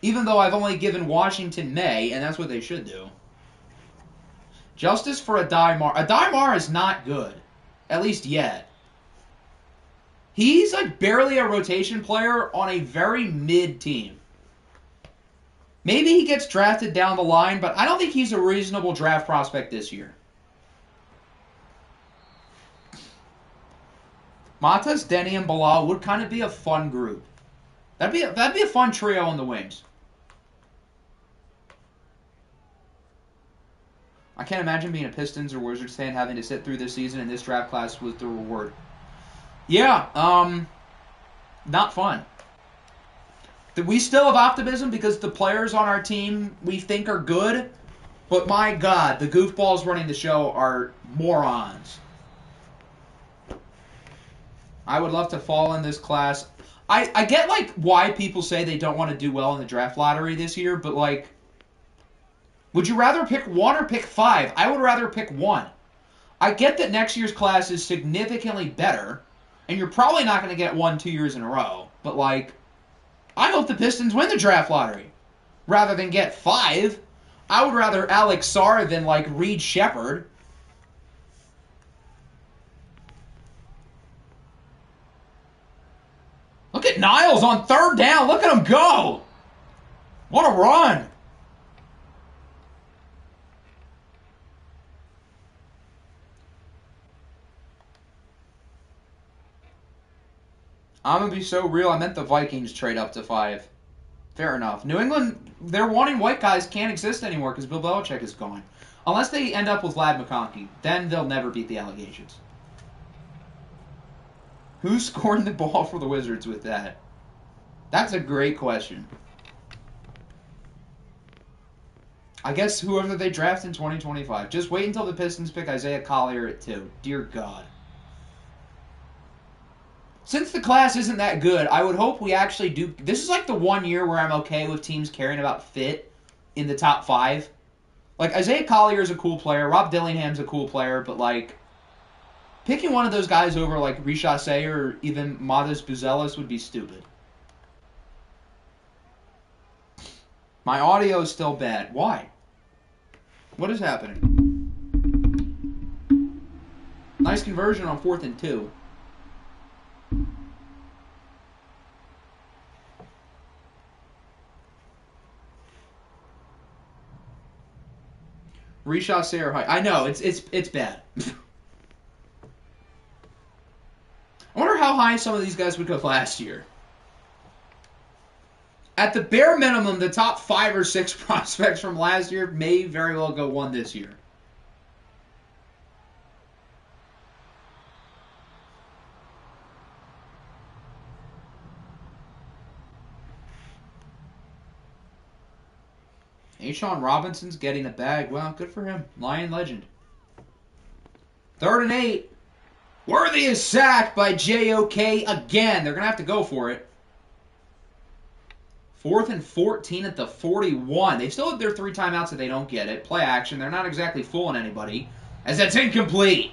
Even though I've only given Washington May, and that's what they should do. Justice for Adai-Mar. Adai-Mar is not good. At least yet. He's like barely a rotation player on a very mid team. Maybe he gets drafted down the line, but I don't think he's a reasonable draft prospect this year. Matas, Denny, and Bilal would kind of be a fun group. That'd be a fun trio in the wings. I can't imagine being a Pistons or Wizards fan having to sit through this season, and this draft class was the reward. Yeah, not fun. We still have optimism because the players on our team we think are good, but my God, the goofballs running the show are morons. I would love to fall in this class. I get like why people say they don't want to do well in the draft lottery this year, but like, would you rather pick 1 or pick 5? I would rather pick 1. I get that next year's class is significantly better, and you're probably not going to get 1 2 years in a row, but like, I hope the Pistons win the draft lottery rather than get 5. I would rather Alex Sarr than like Reed Shepherd. Look at Niles on 3rd down. Look at him go. What a run. I'm going to be so real. I meant the Vikings trade up to 5. Fair enough. New England, they're wanting white guys can't exist anymore because Bill Belichick is gone. Unless they end up with Lad McConkey. Then they'll never beat the allegations. Who's scoring the ball for the Wizards with that? That's a great question. I guess whoever they draft in 2025. Just wait until the Pistons pick Isaiah Collier at 2. Dear God. Since the class isn't that good, I would hope we actually do... This is like the one year where I'm okay with teams caring about fit in the top 5. Like, Isaiah Collier is a cool player. Rob Dillingham's a cool player, but like, picking one of those guys over like Richase or even Matas Buzelis would be stupid. My audio is still bad. Why? What is happening? Nice conversion on 4th and 2. Richase or High. I know, it's bad. I wonder how high some of these guys would go last year. At the bare minimum, the top 5 or 6 prospects from last year may very well go 1 this year. A'Shawn Robinson's getting a bag. Well, good for him. Lion legend. 3rd and 8. Worthy is sacked by JOK again. They're going to have to go for it. 4th and 14 at the 41. They still have their 3 timeouts if they don't get it. Play action. They're not exactly fooling anybody, as that's incomplete.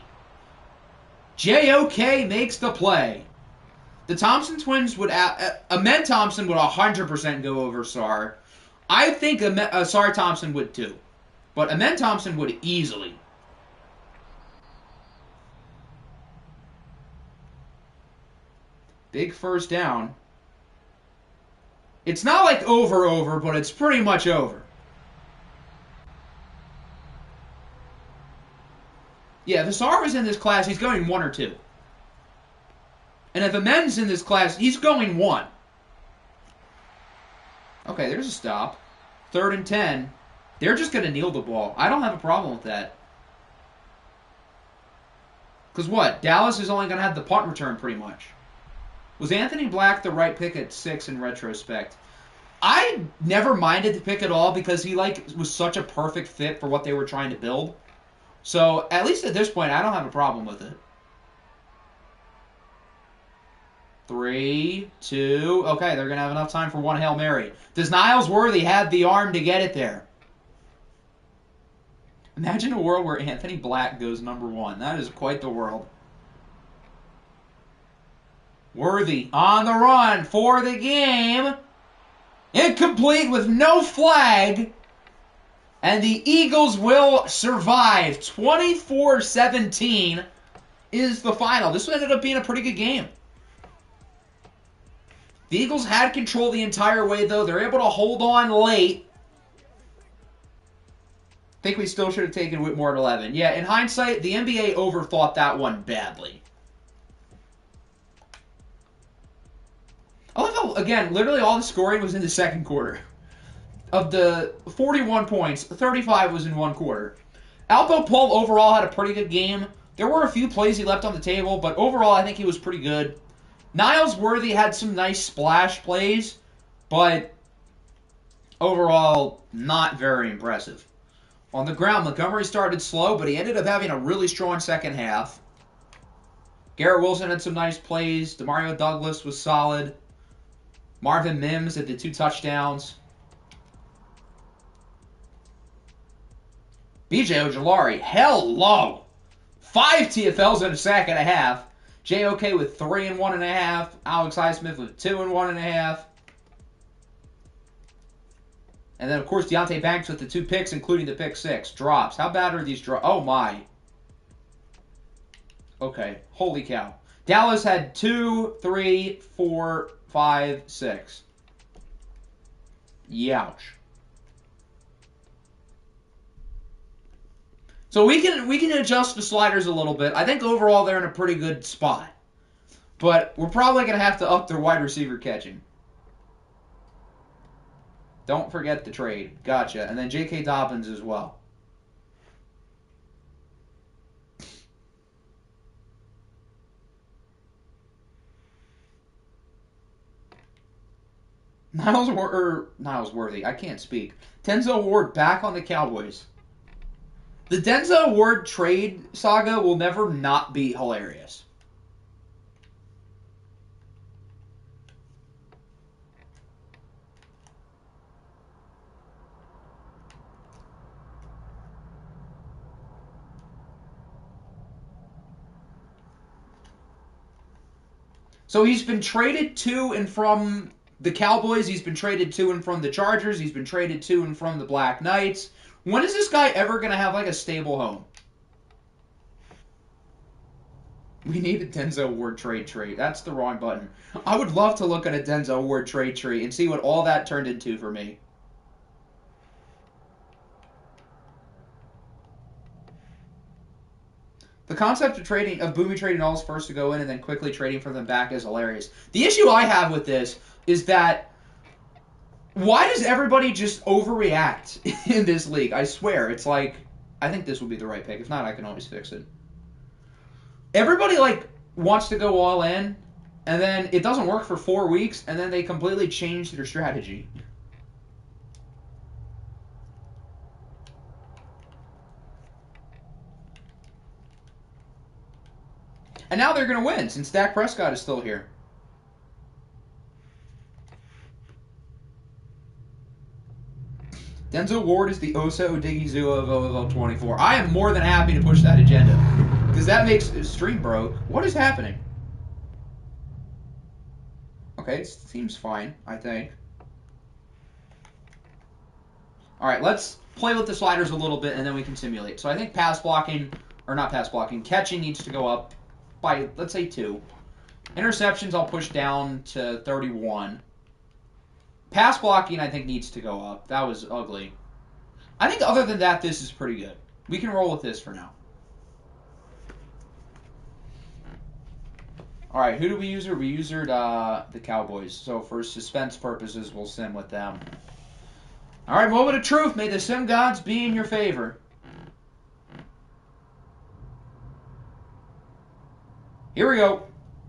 JOK makes the play. The Thompson twins would... Ahmed Thompson would 100% go over Sar. I think Sar Thompson would too. But Ahmed Thompson would easily. Big first down. It's not like over, but it's pretty much over. Yeah, if Asar was in this class, he's going 1 or 2. And if Ahmed's in this class, he's going 1. Okay, there's a stop. 3rd and 10. They're just going to kneel the ball. I don't have a problem with that. Because what? Dallas is only going to have the punt return pretty much. Was Anthony Black the right pick at 6 in retrospect? I never minded the pick at all because he was such a perfect fit for what they were trying to build. So, at least at this point, I don't have a problem with it. 3, 2, okay, they're going to have enough time for one Hail Mary. Does Niles Worthy have the arm to get it there? Imagine a world where Anthony Black goes number 1. That is quite the world. Worthy on the run for the game. Incomplete with no flag. And the Eagles will survive. 24-17 is the final. This ended up being a pretty good game. The Eagles had control the entire way, though. They're able to hold on late. I think we still should have taken Whitmore at 11. Yeah, in hindsight, the NBA overthought that one badly. I love how, again, literally all the scoring was in the second quarter. Of the 41 points, 35 was in one quarter. Alpo Pull overall had a pretty good game. There were a few plays he left on the table, but overall I think he was pretty good. Niles Worthy had some nice splash plays, but overall not very impressive. On the ground, Montgomery started slow, but he ended up having a really strong second half. Garrett Wilson had some nice plays. Demario Douglas was solid. Marvin Mims had the 2 touchdowns. BJ Ojolari, hello! 5 TFLs in a sack and a half. JOK with 3 and 1.5. Alex Highsmith with 2 and 1.5. And then, of course, Deonte Banks with the 2 picks, including the pick 6. Drops. How bad are these drops? Oh, my. Okay. Holy cow. Dallas had 2, 3, 4, 5, 6. Youch. So we can adjust the sliders a little bit. I think overall they're in a pretty good spot. But we're probably going to have to up their wide receiver catching. Don't forget the trade. Gotcha. And then J.K. Dobbins as well. Niles Worthy. I can't speak. Denzel Ward back on the Cowboys. The Denzel Ward trade saga will never not be hilarious. So he's been traded to and from the Cowboys. He's been traded to and from the Chargers. He's been traded to and from the Black Knights. When is this guy ever going to have, like, a stable home? We need a Denzel Ward trade. That's the wrong button. I would love to look at a Denzel Ward trade tree and see what all that turned into for me. The concept of Boomy trading all his first to go in and then quickly trading for them back is hilarious. The issue I have with this is that why does everybody just overreact in this league? I swear, it's like, I think this would be the right pick. If not, I can always fix it. Everybody, like, wants to go all in, and then it doesn't work for 4 weeks, and then they completely change their strategy. And now they're going to win, since Dak Prescott is still here. Denzel Ward is the Osa Odigizua of OFL 24. I am more than happy to push that agenda. Because that makes stream broke. What is happening? Okay, it seems fine, I think. All right, let's play with the sliders a little bit, and then we can simulate. So I think pass blocking, or not pass blocking, catching needs to go up by, let's say, 2. Interceptions I'll push down to 31. Pass blocking I think needs to go up. That was ugly. I think other than that, this is pretty good. We can roll with this for now. All right, who do we use? We used the Cowboys. So for suspense purposes, we'll sim with them. All right, moment of truth. May the sim gods be in your favor. Here we go.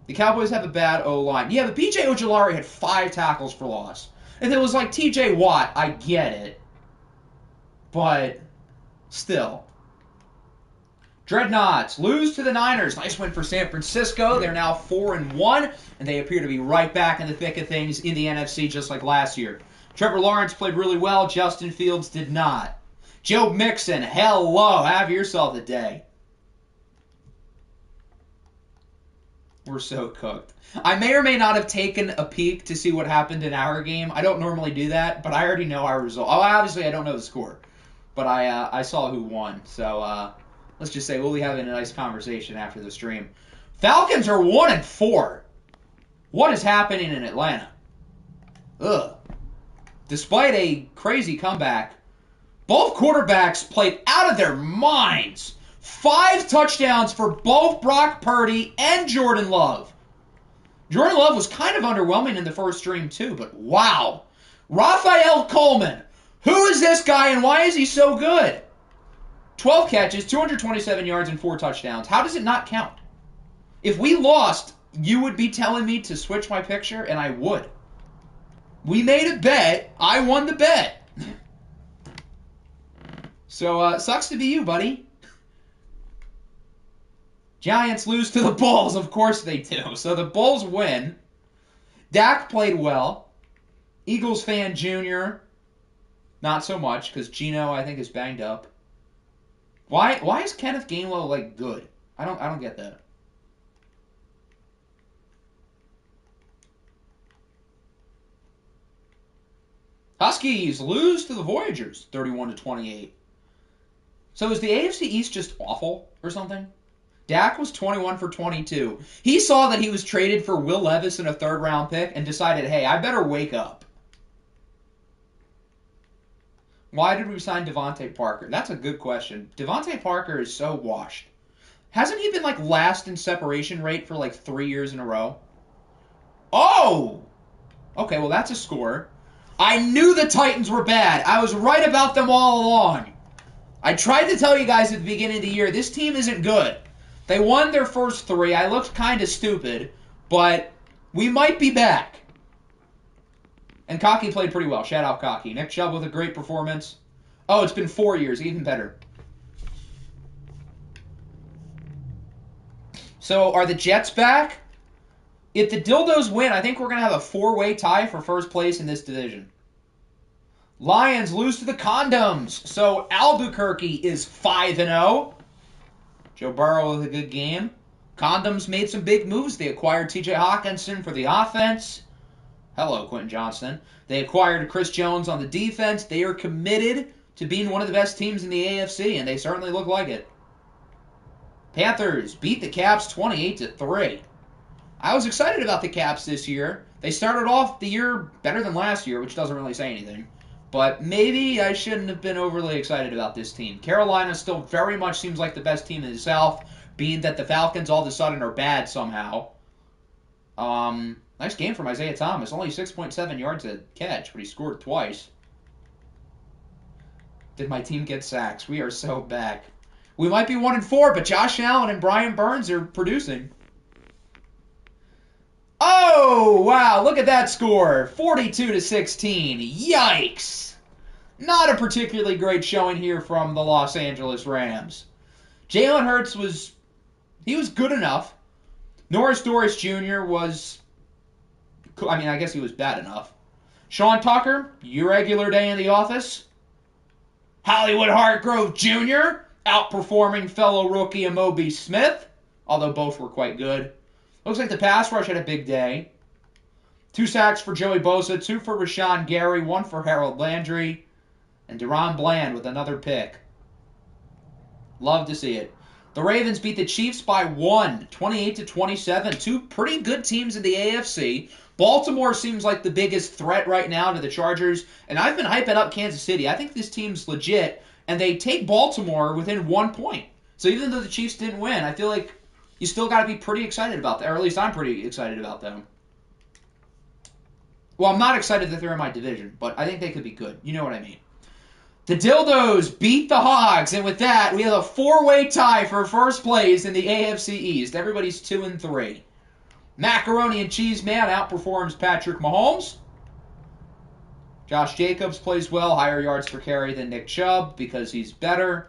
The Cowboys have a bad O-line. Yeah, but B.J. Ojulari had 5 tackles for loss. If it was like T.J. Watt, I get it. But still. Dreadnoughts lose to the Niners. Nice win for San Francisco. They're now 4-1, and they appear to be right back in the thick of things in the NFC just like last year. Trevor Lawrence played really well. Justin Fields did not. Joe Mixon, hello. Have yourself a day. We're so cooked. I may or may not have taken a peek to see what happened in our game. I don't normally do that, but I already know our result. Oh, obviously I don't know the score, but I saw who won. So let's just say we'll be having a nice conversation after the stream. Falcons are 1-4. What is happening in Atlanta? Ugh. Despite a crazy comeback, both quarterbacks played out of their minds. 5 touchdowns for both Brock Purdy and Jordan Love. Jordan Love was kind of underwhelming in the first stream too, but wow. Raphael Coleman. Who is this guy and why is he so good? 12 catches, 227 yards, and 4 touchdowns. How does it not count? If we lost, you would be telling me to switch my picture, and I would. We made a bet. I won the bet. So, sucks to be you, buddy. Giants lose to the Bulls. Of course they do. So the Bulls win. Dak played well. Eagles fan Jr. Not so much, because Gino, I think, is banged up. Why is Kenneth Gainwell, like, good? I don't get that. Huskies lose to the Voyagers, 31-28. So is the AFC East just awful or something? Dak was 21 for 22. He saw that he was traded for Will Levis in a 3rd-round pick and decided, hey, I better wake up. Why did we sign Devontae Parker? That's a good question. Devontae Parker is so washed. Hasn't he been, like, last in separation rate for, like, 3 years in a row? Oh! Okay, well, that's a score. I knew the Titans were bad. I was right about them all along. I tried to tell you guys at the beginning of the year, this team isn't good. They won their first 3. I looked kind of stupid, but we might be back. And Cocky played pretty well. Shout out Cocky. Nick Chubb with a great performance. Oh, it's been 4 years. Even better. So, are the Jets back? If the Dildos win, I think we're going to have a 4-way tie for first place in this division. Lions lose to the Condoms. So, Albuquerque is 5-0. Joe Burrow with a good game. Condoms made some big moves. They acquired T.J. Hawkinson for the offense. Hello, Quentin Johnston. They acquired Chris Jones on the defense. They are committed to being one of the best teams in the AFC, and they certainly look like it. Panthers beat the Caps 28-3. I was excited about the Caps this year. They started off the year better than last year, which doesn't really say anything. But maybe I shouldn't have been overly excited about this team. Carolina still very much seems like the best team in the South, being that the Falcons all of a sudden are bad somehow. Nice game from Isaiah Thomas. Only 6.7 yards a catch, but he scored twice. Did my team get sacks? We are so back. We might be 1-4, but Josh Allen and Brian Burns are producing. Oh, wow, look at that score. 42-16. Yikes. Not a particularly great showing here from the Los Angeles Rams. Jalen Hurts was good enough. Norris Doris Jr. I guess he was bad enough. Sean Tucker, your regular day in the office. Hollywood Hartgrove Jr., outperforming fellow rookie Amobi Smith, although both were quite good. Looks like the pass rush had a big day. 2 sacks for Joey Bosa, 2 for Rashawn Gary, 1 for Harold Landry, and Deron Bland with another pick. Love to see it. The Ravens beat the Chiefs by 1, 28-27. 2 pretty good teams in the AFC. Baltimore seems like the biggest threat right now to the Chargers, and I've been hyping up Kansas City. I think this team's legit, and they take Baltimore within 1 point. So even though the Chiefs didn't win, I feel like you still got to be pretty excited about that, or at least I'm pretty excited about them. Well, I'm not excited that they're in my division, but I think they could be good. You know what I mean. The Dildos beat the Hogs, and with that, we have a 4-way tie for first place in the AFC East. Everybody's 2-3. Macaroni and Cheese Man outperforms Patrick Mahomes. Josh Jacobs plays well, higher yards per carry than Nick Chubb because he's better.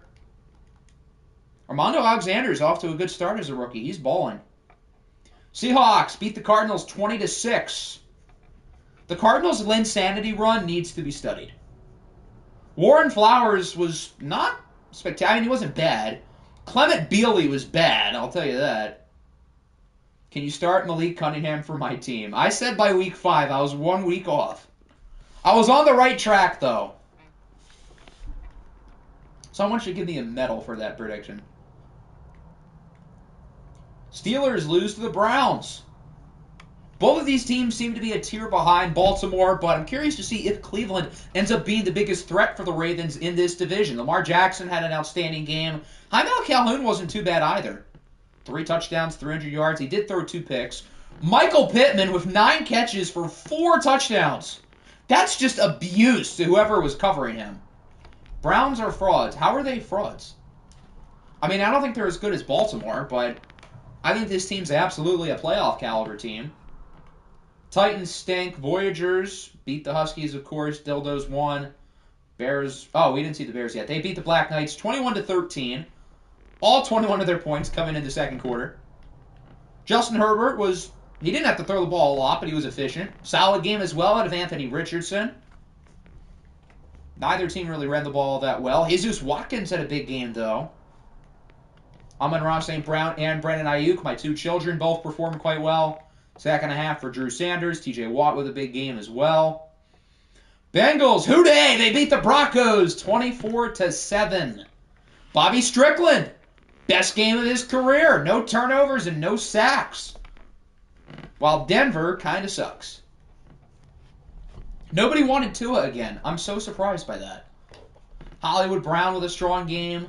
Armando Alexander's off to a good start as a rookie. He's balling. Seahawks beat the Cardinals 20-6. The Cardinals' Linsanity run needs to be studied. Warren Flowers was not spectacular. I mean, he wasn't bad. Clement Bealey was bad, I'll tell you that. Can you start Malik Cunningham for my team? I said by week 5. I was 1 week off. I was on the right track, though. Someone should give me a medal for that prediction. Steelers lose to the Browns. Both of these teams seem to be a tier behind Baltimore, but I'm curious to see if Cleveland ends up being the biggest threat for the Ravens in this division. Lamar Jackson had an outstanding game. Jaimel Calhoun wasn't too bad either. 3 touchdowns, 300 yards. He did throw 2 picks. Michael Pittman with 9 catches for 4 touchdowns. That's just abuse to whoever was covering him. Browns are frauds. How are they frauds? I mean, I don't think they're as good as Baltimore, but I think this team's absolutely a playoff caliber team. Titans stink. Voyagers beat the Huskies, of course. Dildos won. Bears. Oh, we didn't see the Bears yet. They beat the Black Knights 21-13. All 21 of their points coming in the second quarter. Justin Herbert he didn't have to throw the ball a lot, but he was efficient. Solid game as well out of Anthony Richardson. Neither team really ran the ball that well. Jesus Watkins had a big game, though. Amon-Ra St. Brown and Brandon Ayuk, my 2 children, both performed quite well. Sack and a half for Drew Sanders. TJ Watt with a big game as well. Bengals, hoo-day! They beat the Broncos 24-7. Bobby Strickland, best game of his career. No turnovers and no sacks. While Denver kind of sucks. Nobody wanted Tua again. I'm so surprised by that. Hollywood Brown with a strong game.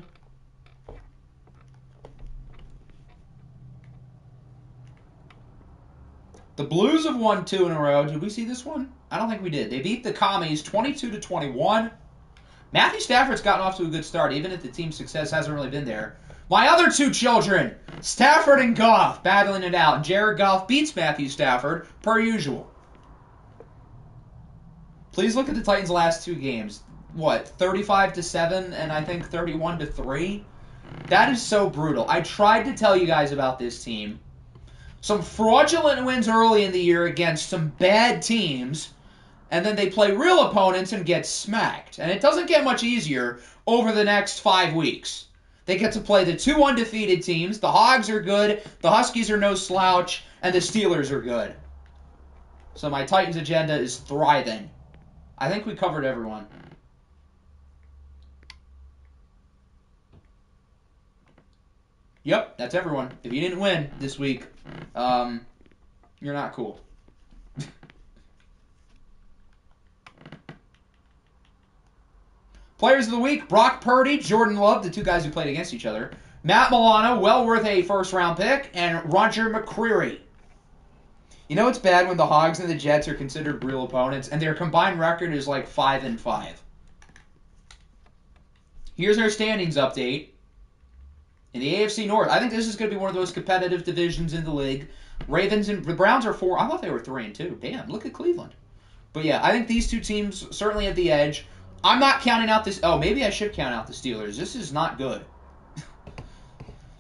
The Blues have won 2 in a row. Did we see this one? I don't think we did. They beat the Commies 22-21. Matthew Stafford's gotten off to a good start, even if the team's success hasn't really been there. My other 2 children, Stafford and Goff, battling it out. Jared Goff beats Matthew Stafford, per usual. Please look at the Titans' last 2 games. What, 35-7 and I think 31-3? That is so brutal. I tried to tell you guys about this team. Some fraudulent wins early in the year against some bad teams, and then they play real opponents and get smacked. And it doesn't get much easier over the next 5 weeks. They get to play the 2 undefeated teams. The Hogs are good, the Huskies are no slouch, and the Steelers are good. So my Titans agenda is thriving. I think we covered everyone. Yep, that's everyone. If you didn't win this week, you're not cool. Players of the week, Brock Purdy, Jordan Love, the 2 guys who played against each other. Matt Milano, well worth a first-round pick. And Roger McCreary. You know it's bad when the Hogs and the Jets are considered real opponents, and their combined record is like 5-5. Here's our standings update. In the AFC North, I think this is going to be one of those competitive divisions in the league. Ravens and the Browns are 4. I thought they were 3-2. Damn, look at Cleveland. But yeah, I think these 2 teams certainly have the edge. I'm not counting out this. Oh, maybe I should count out the Steelers. This is not good.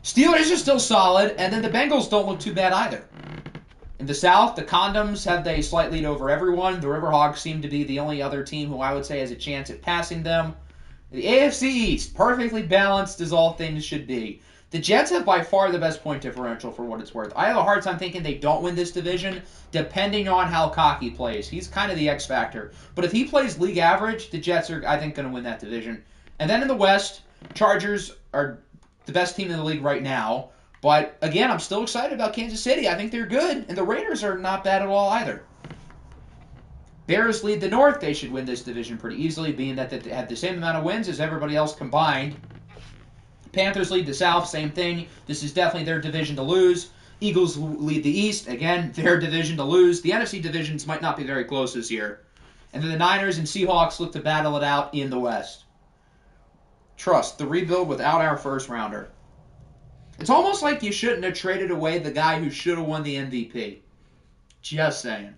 Steelers are still solid, and then the Bengals don't look too bad either. In the South, the Condoms have a slight lead over everyone. The Riverhawks seem to be the only other team who I would say has a chance at passing them. The AFC East, perfectly balanced as all things should be. The Jets have by far the best point differential for what it's worth. I have a hard time thinking they don't win this division, depending on how Cocky plays. He's kind of the X factor. But if he plays league average, the Jets are, I think, going to win that division. And then in the West, Chargers are the best team in the league right now. But again, I'm still excited about Kansas City. I think they're good. And the Raiders are not bad at all either. Bears lead the North. They should win this division pretty easily, being that they have the same amount of wins as everybody else combined. Panthers lead the South. Same thing. This is definitely their division to lose. Eagles lead the East. Again, their division to lose. The NFC divisions might not be very close this year. And then the Niners and Seahawks look to battle it out in the West. Trust the rebuild without our first rounder. It's almost like you shouldn't have traded away the guy who should have won the MVP. Just saying.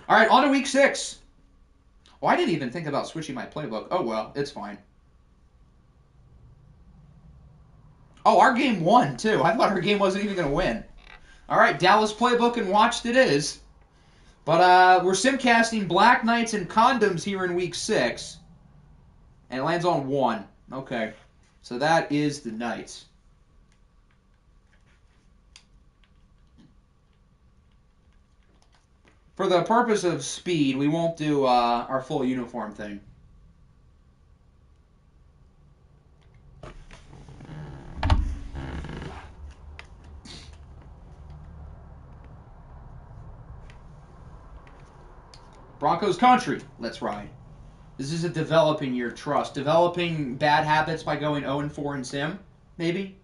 All right, on to week 6. Oh, I didn't even think about switching my playbook. Oh, well, it's fine. Oh, our game won, too. I thought our game wasn't even going to win. All right, Dallas playbook and watched it is. But we're simcasting Black Knights and Condoms here in week 6. And it lands on 1. Okay, so that is the Knights. For the purpose of speed, we won't do our full uniform thing. Broncos country, let's ride. This is a developing year, trust. Developing bad habits by going 0-4 in sim, maybe?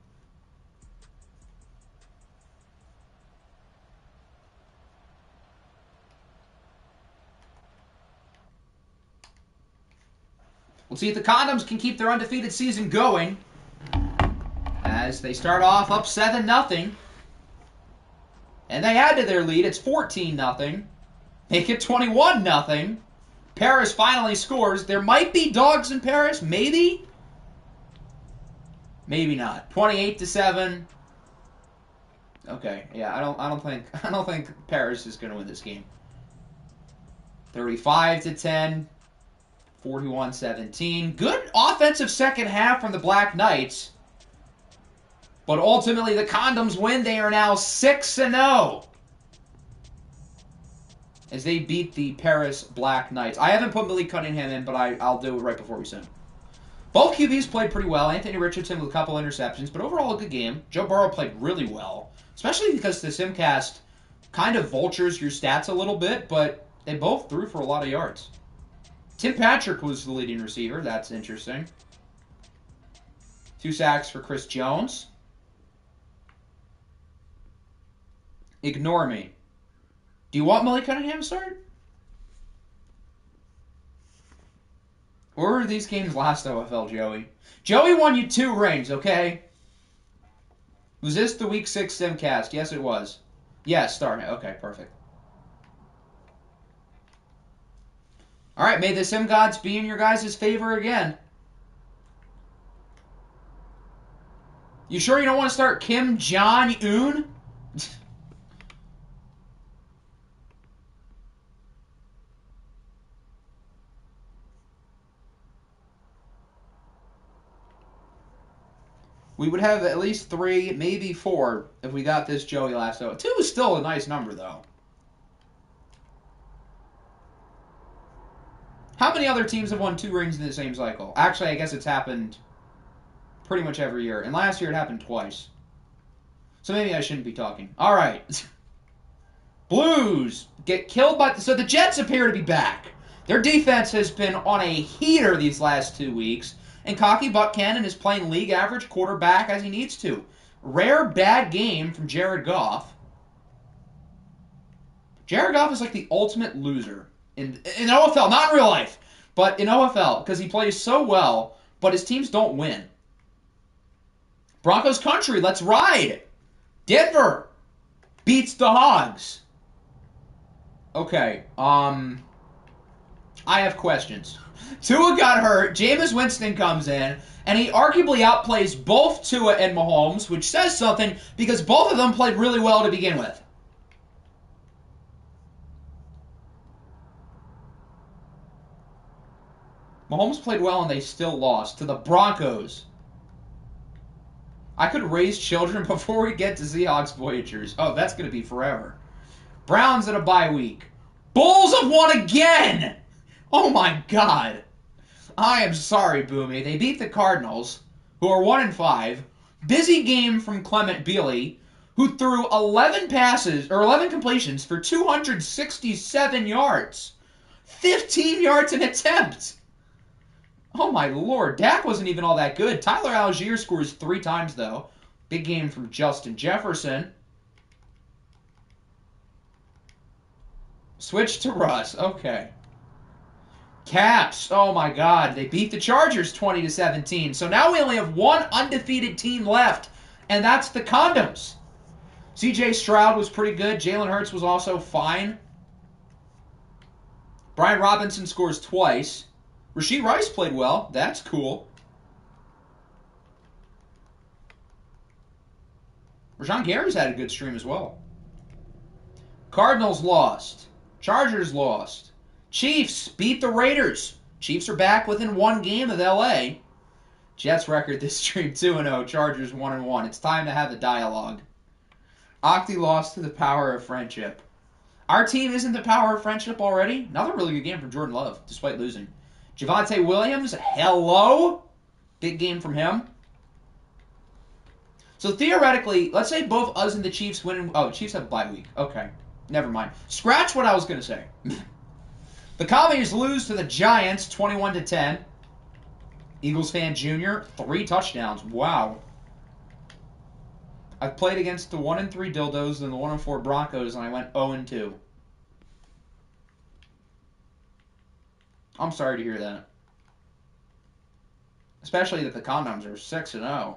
We'll see if the Condoms can keep their undefeated season going. As they start off up 7-0. And they add to their lead. It's 14-0. Make it 21-0. Paris finally scores. There might be dogs in Paris, maybe. Maybe not. 28-7. Okay, yeah, I don't think Paris is going to win this game. 35-10. 41-17. Good offensive second half from the Black Knights. But ultimately, the Condoms win. They are now 6-0. As they beat the Paris Black Knights. I haven't put Malik Cunningham in, but I'll do it right before we sing. Both QBs played pretty well. Anthony Richardson with a couple interceptions, but overall a good game. Joe Burrow played really well, especially because the Simcast kind of vultures your stats a little bit, but they both threw for a lot of yards. Tim Patrick was the leading receiver. That's interesting. 2 sacks for Chris Jones. Ignore me. Do you want Malik Cunningham to start? Or were these games last OFL, Joey? Joey won you 2 rings, okay? Was this the Week 6 Simcast? Yes, it was. Yes, start it. Okay, perfect. All right, may the Sim Gods be in your guys' favor again. You sure you don't want to start Kim Jong-un? We would have at least 3, maybe 4, if we got this Joey Lasso. 2 is still a nice number, though. How many other teams have won 2 rings in the same cycle? Actually, I guess it's happened pretty much every year. And last year it happened twice. So maybe I shouldn't be talking. All right. Blues get killed by... So the Jets appear to be back. Their defense has been on a heater these last 2 weeks. And Cocky Buchanan is playing league average quarterback as he needs to. Rare bad game from Jared Goff. Jared Goff is like the ultimate loser. In OFL, not in real life, but in OFL, because he plays so well, but his teams don't win. Broncos country, let's ride. Denver beats the Hogs. Okay, I have questions. Tua got hurt, Jameis Winston comes in, and he arguably outplays both Tua and Mahomes, which says something because both of them played really well to begin with. Mahomes played well and they still lost to the Broncos. I could raise children before we get to Seahawks Voyagers. Oh, that's going to be forever. Browns in a bye week. Bulls have won again! Oh my god. I am sorry, Boomy. They beat the Cardinals, who are 1-5. Busy game from Clement Bealey, who threw 11 completions for 267 yards. 15 yards an attempt. Oh my lord. Dak wasn't even all that good. Tyler Algier scores 3 times, though. Big game from Justin Jefferson. Switch to Russ. Okay. Caps. Oh my god. They beat the Chargers 20-17. So now we only have one undefeated team left, and that's the Condoms. CJ Stroud was pretty good. Jalen Hurts was also fine. Brian Robinson scores twice. Rashee Rice played well. That's cool. Rashawn Gary's had a good stream as well. Cardinals lost. Chargers lost. Chiefs beat the Raiders. Chiefs are back within one game of L.A. Jets record this stream 2-0. Chargers 1-1. It's time to have the dialogue. Octi lost to the power of friendship. Our team isn't the power of friendship already? Another really good game from Jordan Love, despite losing. Javonte Williams, hello? Big game from him. So theoretically, let's say both us and the Chiefs win. Oh, Chiefs have a bye week. Okay, never mind. Scratch what I was going to say. The Commies lose to the Giants 21-10. Eagles fan Jr., 3 touchdowns. Wow. I've played against the 1-3 Dildos and the 1-4 Broncos, and I went 0-2. I'm sorry to hear that. Especially that the Condoms are 6-0.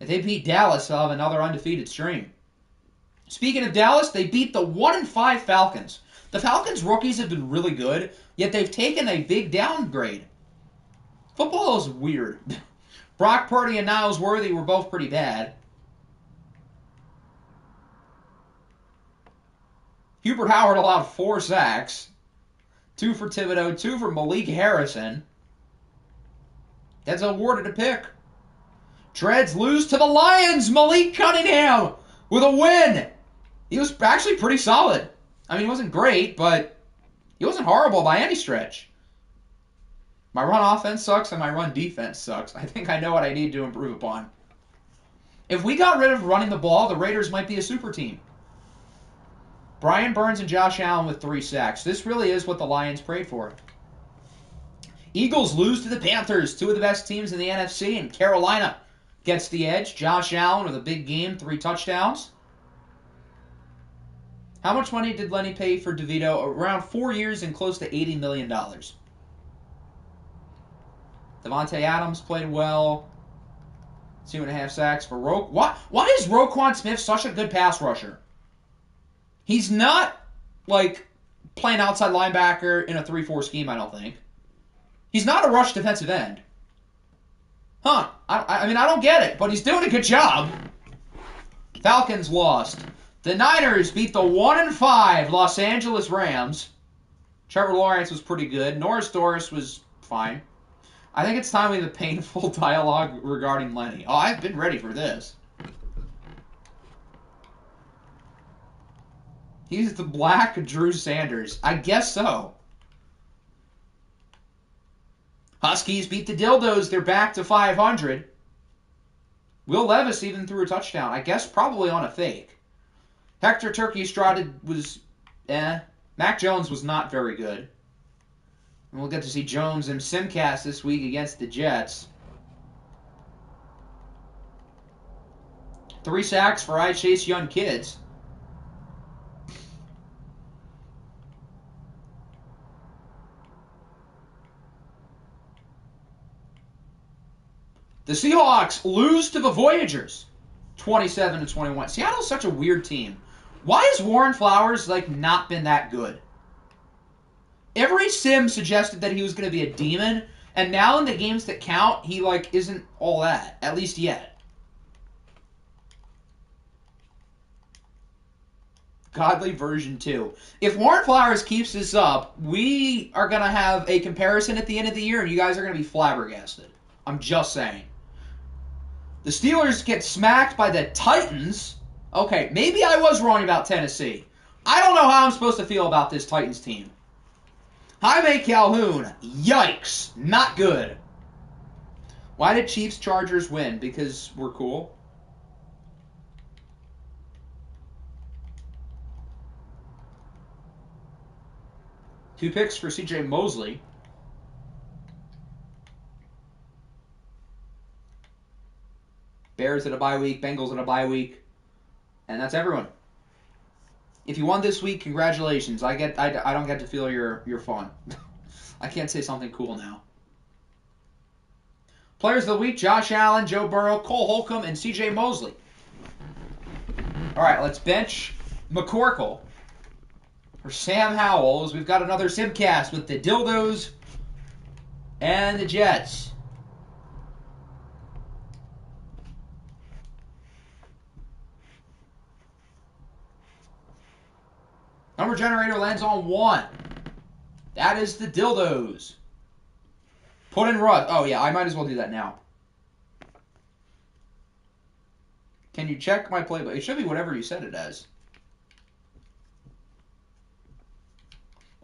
If they beat Dallas, they'll have another undefeated stream. Speaking of Dallas, they beat the 1-5 Falcons. The Falcons' rookies have been really good, yet they've taken a big downgrade. Football is weird. Brock Purdy and Niles Worthy were both pretty bad. Hubert Howard allowed 4 sacks. 2 for Thibodeau, 2 for Malik Harrison. Denzel Ward at a pick. Treads lose to the Lions. Malik Cunningham with a win. He was actually pretty solid. I mean, he wasn't great, but he wasn't horrible by any stretch. My run offense sucks and my run defense sucks. I think I know what I need to improve upon. If we got rid of running the ball, the Raiders might be a super team. Brian Burns and Josh Allen with 3 sacks. This really is what the Lions prayed for. Eagles lose to the Panthers, 2 of the best teams in the NFC, and Carolina gets the edge. Josh Allen with a big game, 3 touchdowns. How much money did Lenny pay for DeVito? Around 4 years and close to $80 million. Devontae Adams played well. 2.5 sacks for Why is Roquan Smith such a good pass rusher? He's not, like, playing outside linebacker in a 3-4 scheme, I don't think. He's not a rush defensive end. Huh. I mean, I don't get it, but he's doing a good job. Falcons lost. The Niners beat the 1-5 Los Angeles Rams. Trevor Lawrence was pretty good. Norris Doris was fine. I think it's time we have a painful dialogue regarding Lenny. Oh, I've been ready for this. He's the black Drew Sanders. I guess so. Huskies beat the Dildos. They're back to 500. Will Levis even threw a touchdown. I guess probably on a fake. Hector Turkey Estrada was Mac Jones was not very good. And we'll get to see Jones in Simcast this week against the Jets. 3 sacks for I Chase Young Kids. The Seahawks lose to the Voyagers, 27-21. Seattle's such a weird team. Why has Warren Flowers not been that good? Every sim suggested that he was going to be a demon, and now in the games that count, he isn't all that, at least yet. Godly version 2. If Warren Flowers keeps this up, we are going to have a comparison at the end of the year, and you guys are going to be flabbergasted. I'm just saying. The Steelers get smacked by the Titans. Okay, maybe I was wrong about Tennessee. I don't know how I'm supposed to feel about this Titans team. Jaime Calhoun, yikes, not good. Why did Chiefs-Chargers win? Because we're cool? Two picks for C.J. Mosley. Bears at a bye week, Bengals at a bye week, and that's everyone. If you won this week, congratulations. I don't get to feel your fun. I can't say something cool now. Players of the week: Josh Allen, Joe Burrow, Cole Holcomb, and C.J. Mosley. All right, let's bench McCorkle for Sam Howell as we've got another Simcast with the Dildos and the Jets. Number generator lands on 1. That is the Dildos. Put in Russ. Oh, yeah, I might as well do that now. Can you check my playbook? It should be whatever you said it as.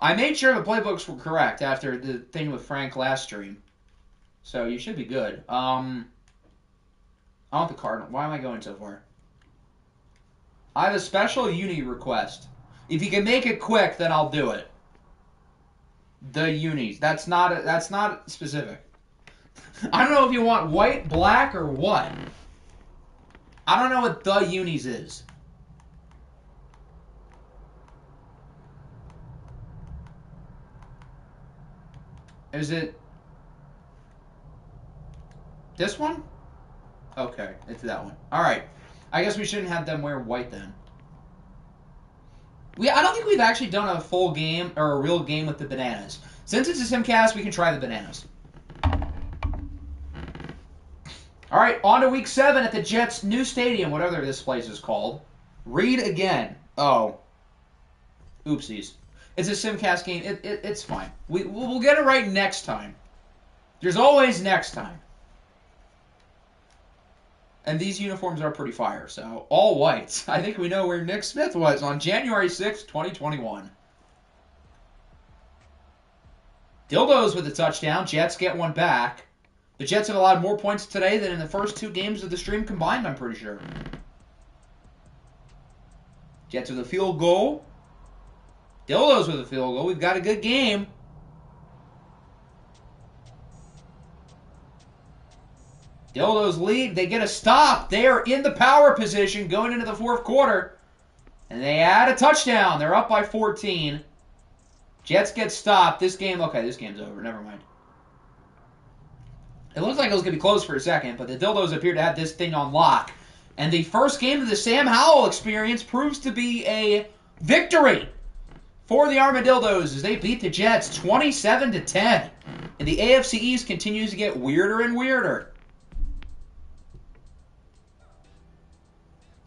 I made sure the playbooks were correct after the thing with Frank last stream. So you should be good. I want the Cardinal. Why am I going so far? I have a special uni request. If you can make it quick, then I'll do it. The unis. That's not specific. I don't know if you want white, black, or what. I don't know what the unis is. Is it this one? Okay, it's that one. All right. I guess we shouldn't have them wear white then. I don't think we've actually done a full game or a real game with the bananas. Since it's a Simcast, we can try the bananas. All right, on to Week 7 at the Jets' new stadium, whatever this place is called. Read again. Oh. Oopsies. It's a Simcast game. It's fine. We'll get it right next time. There's always next time. And these uniforms are pretty fire, so all whites. I think we know where Nick Smith was on January 6th, 2021. Dildos with a touchdown. Jets get one back. The Jets have allowed more points today than in the first 2 games of the stream combined, I'm pretty sure. Jets with a field goal. Dildos with a field goal. We've got a good game. Dildos lead. They get a stop. They are in the power position going into the 4th quarter. And they add a touchdown. They're up by 14. Jets get stopped. This game's over. Never mind. It looks like it was going to be close for a second, but the Dildos appear to have this thing on lock. And the first game of the Sam Howell experience proves to be a victory for the Armadillos as they beat the Jets 27-10. And the AFC East continues to get weirder and weirder.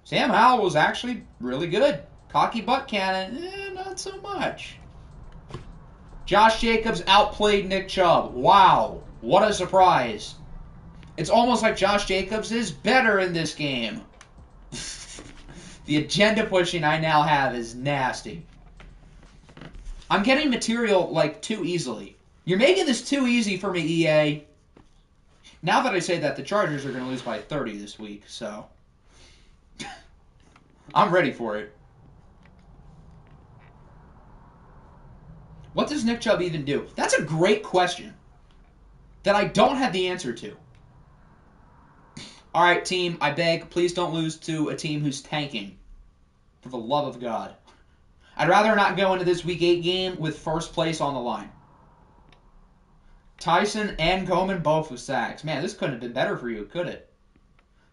Sam Howell was actually really good. Cocky butt cannon, not so much. Josh Jacobs outplayed Nick Chubb. Wow, what a surprise. It's almost like Josh Jacobs is better in this game. The agenda pushing I now have is nasty. I'm getting material, too easily. You're making this too easy for me, EA. Now that I say that, the Chargers are going to lose by 30 this week, so I'm ready for it. What does Nick Chubb even do? That's a great question that I don't have the answer to. All right, team, I beg, please don't lose to a team who's tanking. For the love of God. I'd rather not go into this Week 8 game with first place on the line. Tyson and Goman both with sacks. Man, this couldn't have been better for you, could it?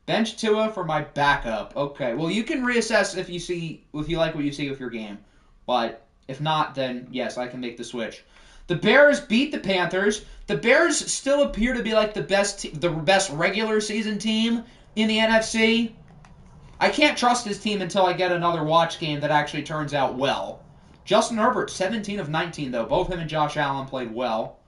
Bench Tua for my backup. Okay, well, you can reassess if you like what you see with your game. But if not, then yes, I can make the switch. The Bears beat the Panthers. The Bears still appear to be like the best regular season team in the NFC. I can't trust this team until I get another watch game that actually turns out well. Justin Herbert, 17 of 19, though. Both him and Josh Allen played well.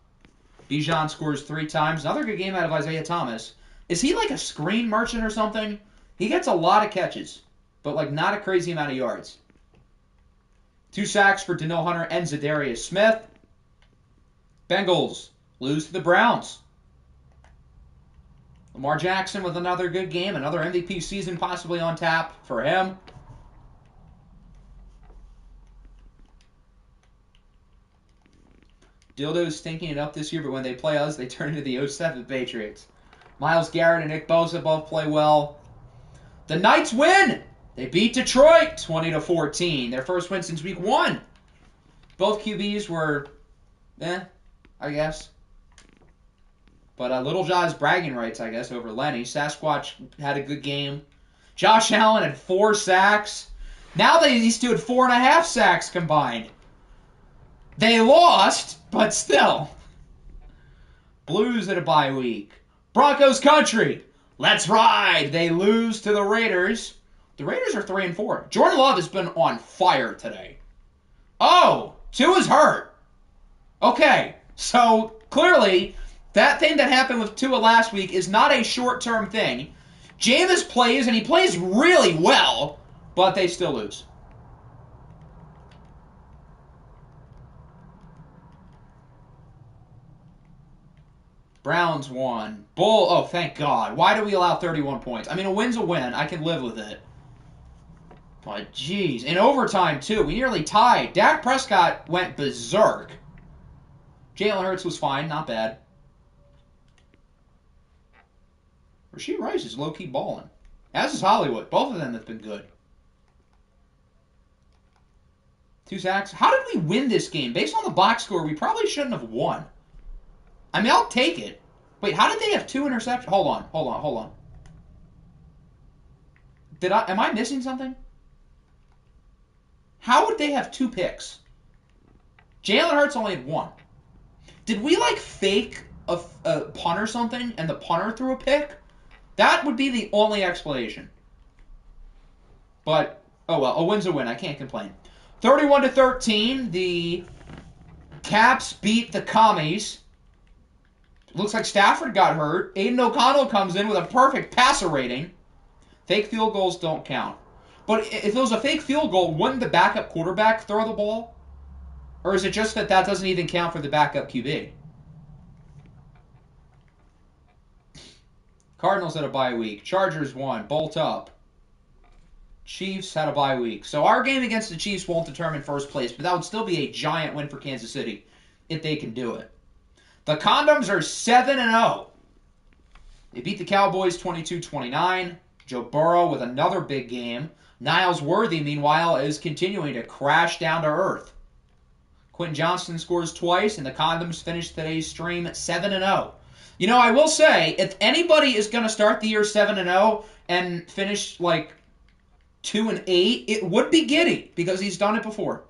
Bijan scores 3 times. Another good game out of Isaiah Thomas. Is he like a screen merchant or something? He gets a lot of catches, but like not a crazy amount of yards. 2 sacks for Danielle Hunter and Zadarius Smith. Bengals lose to the Browns. Lamar Jackson with another good game, another MVP season possibly on tap for him. Dildo's stinking it up this year, but when they play us, they turn into the 07 Patriots. Myles Garrett and Nick Bosa both play well. The Knights win! They beat Detroit 20-14. Their first win since week 1. Both QBs were, I guess. But Little Jaw's bragging rights, I guess, over Lenny. Sasquatch had a good game. Josh Allen had 4 sacks. Now these two had 4.5 sacks combined. They lost, but still. Blues at a bye week. Broncos country. Let's ride. They lose to the Raiders. The Raiders are 3-4. Jordan Love has been on fire today. Oh, Tua's hurt. Okay, so clearly that thing that happened with Tua last week is not a short-term thing. Jameis plays, and he plays really well, but they still lose. Browns won. Oh, thank God. Why do we allow 31 points? I mean, a win's a win. I can live with it. But, jeez. In overtime, too. We nearly tied. Dak Prescott went berserk. Jalen Hurts was fine. Not bad. Rashee Rice is low-key balling. As is Hollywood. Both of them have been good. 2 sacks. How did we win this game? Based on the box score, we probably shouldn't have won. I mean, I'll take it. Wait, how did they have 2 interceptions? Hold on. Am I missing something? How would they have 2 picks? Jalen Hurts only had 1. Did we, fake a punt or something, and the punter threw a pick? That would be the only explanation. But, oh well, a win's a win. I can't complain. 31-13, the Caps beat the Commies. Looks like Stafford got hurt. Aiden O'Connell comes in with a perfect passer rating. Fake field goals don't count. But if it was a fake field goal, wouldn't the backup quarterback throw the ball? Or is it just that doesn't even count for the backup QB? Cardinals had a bye week. Chargers won. Bolt up. Chiefs had a bye week. So our game against the Chiefs won't determine first place, but that would still be a giant win for Kansas City if they can do it. The Condoms are 7-0. They beat the Cowboys 22-29. Joe Burrow with another big game. Niles Worthy, meanwhile, is continuing to crash down to earth. Quentin Johnston scores twice, and the Condoms finish today's stream 7-0. You know, I will say, if anybody is going to start the year 7-0 and finish 2-8, it would be Giddy, because he's done it before.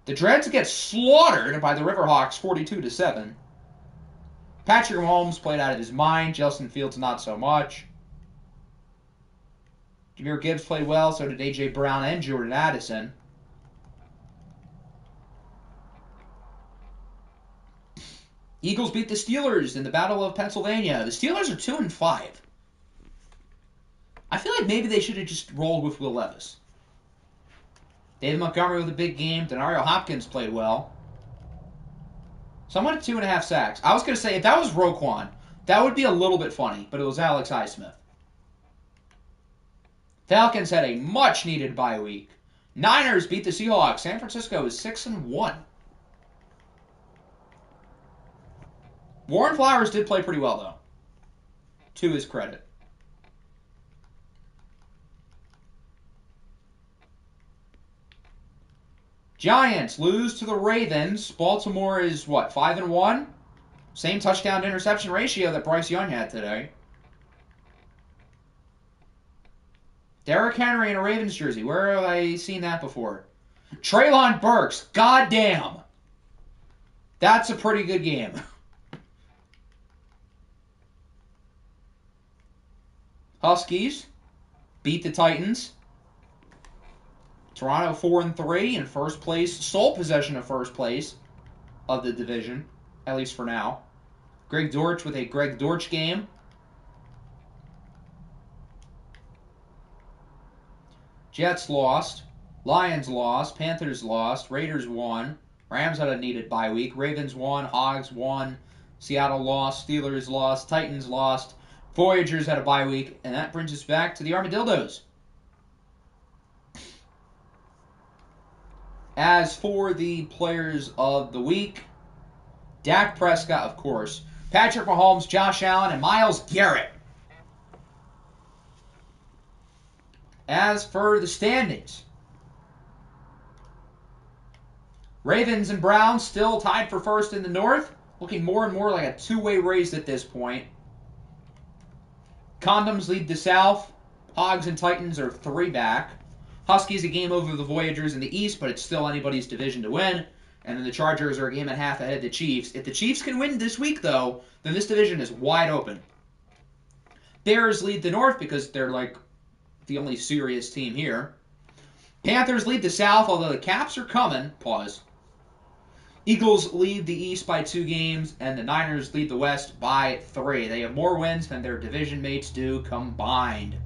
The Dreads get slaughtered by the Riverhawks 42-7. Patrick Mahomes played out of his mind. Justin Fields not so much. Jahmyr Gibbs played well, so did A.J. Brown and Jordan Addison. Eagles beat the Steelers in the Battle of Pennsylvania. The Steelers are 2-5. I feel like maybe they should have just rolled with Will Levis. David Montgomery with a big game. Denario Hopkins played well. Someone at 2.5 sacks. I was going to say, if that was Roquan, that would be a little bit funny, but it was Alex Highsmith. Falcons had a much-needed bye week. Niners beat the Seahawks. San Francisco is 6-1. Warren Flowers did play pretty well, though, to his credit. Giants lose to the Ravens. Baltimore is, 5-1? Same touchdown-to-interception ratio that Bryce Young had today. Derrick Henry in a Ravens jersey. Where have I seen that before? Treylon Burks. Goddamn. That's a pretty good game. Huskies beat the Titans. Toronto 4-3 in first place. Sole possession of first place of the division, at least for now. Greg Dortch with a Greg Dortch game. Jets lost. Lions lost. Panthers lost. Raiders won. Rams had a needed bye week. Ravens won. Hogs won. Seattle lost. Steelers lost. Titans lost. Voyagers had a bye week. And that brings us back to the Armadillos. As for the players of the week, Dak Prescott, of course, Patrick Mahomes, Josh Allen, and Myles Garrett. As for the standings, Ravens and Browns still tied for first in the North, looking more and more like a two-way race at this point. Condoms lead the South. Hogs and Titans are 3 back. Huskies a game over the Voyagers in the East, but it's still anybody's division to win. And then the Chargers are a game and a half ahead of the Chiefs. If the Chiefs can win this week, though, then this division is wide open. Bears lead the North because they're like the only serious team here. Panthers lead the South, although the Caps are coming. Pause. Eagles lead the East by 2 games, and the Niners lead the West by 3. They have more wins than their division mates do combined.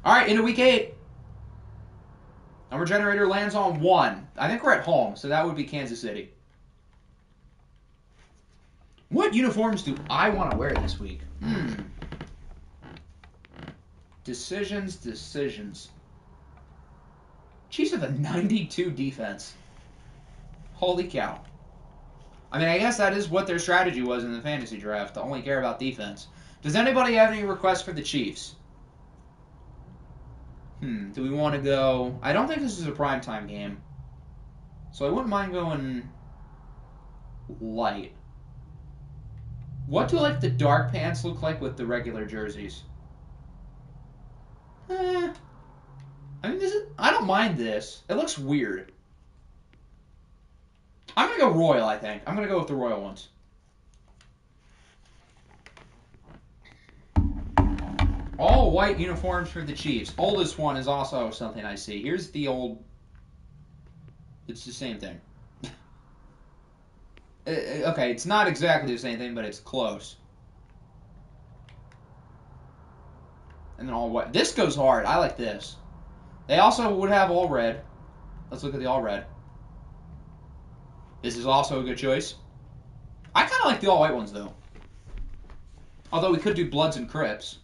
All right, into Week 8. Number generator lands on 1. I think we're at home, so that would be Kansas City. What uniforms do I want to wear this week? Decisions. Chiefs have a 92 defense. Holy cow. I mean, I guess that is what their strategy was in the fantasy draft, to only care about defense. Does anybody have any requests for the Chiefs? Do we want to go... I don't think this is a primetime game. So I wouldn't mind going light. What do, like, the dark pants look like with the regular jerseys? I mean, I don't mind this. It looks weird. I'm going to go royal, I think. I'm going to go with the royal ones. All white uniforms for the Chiefs. Oldest one is also something I see. Here's the old... It's the same thing. Okay, it's not exactly the same thing, but it's close. And then all white. This goes hard. I like this. They also would have all red. Let's look at the all red. This is also a good choice. I kind of like the all white ones, though. Although we could do Bloods and Crips.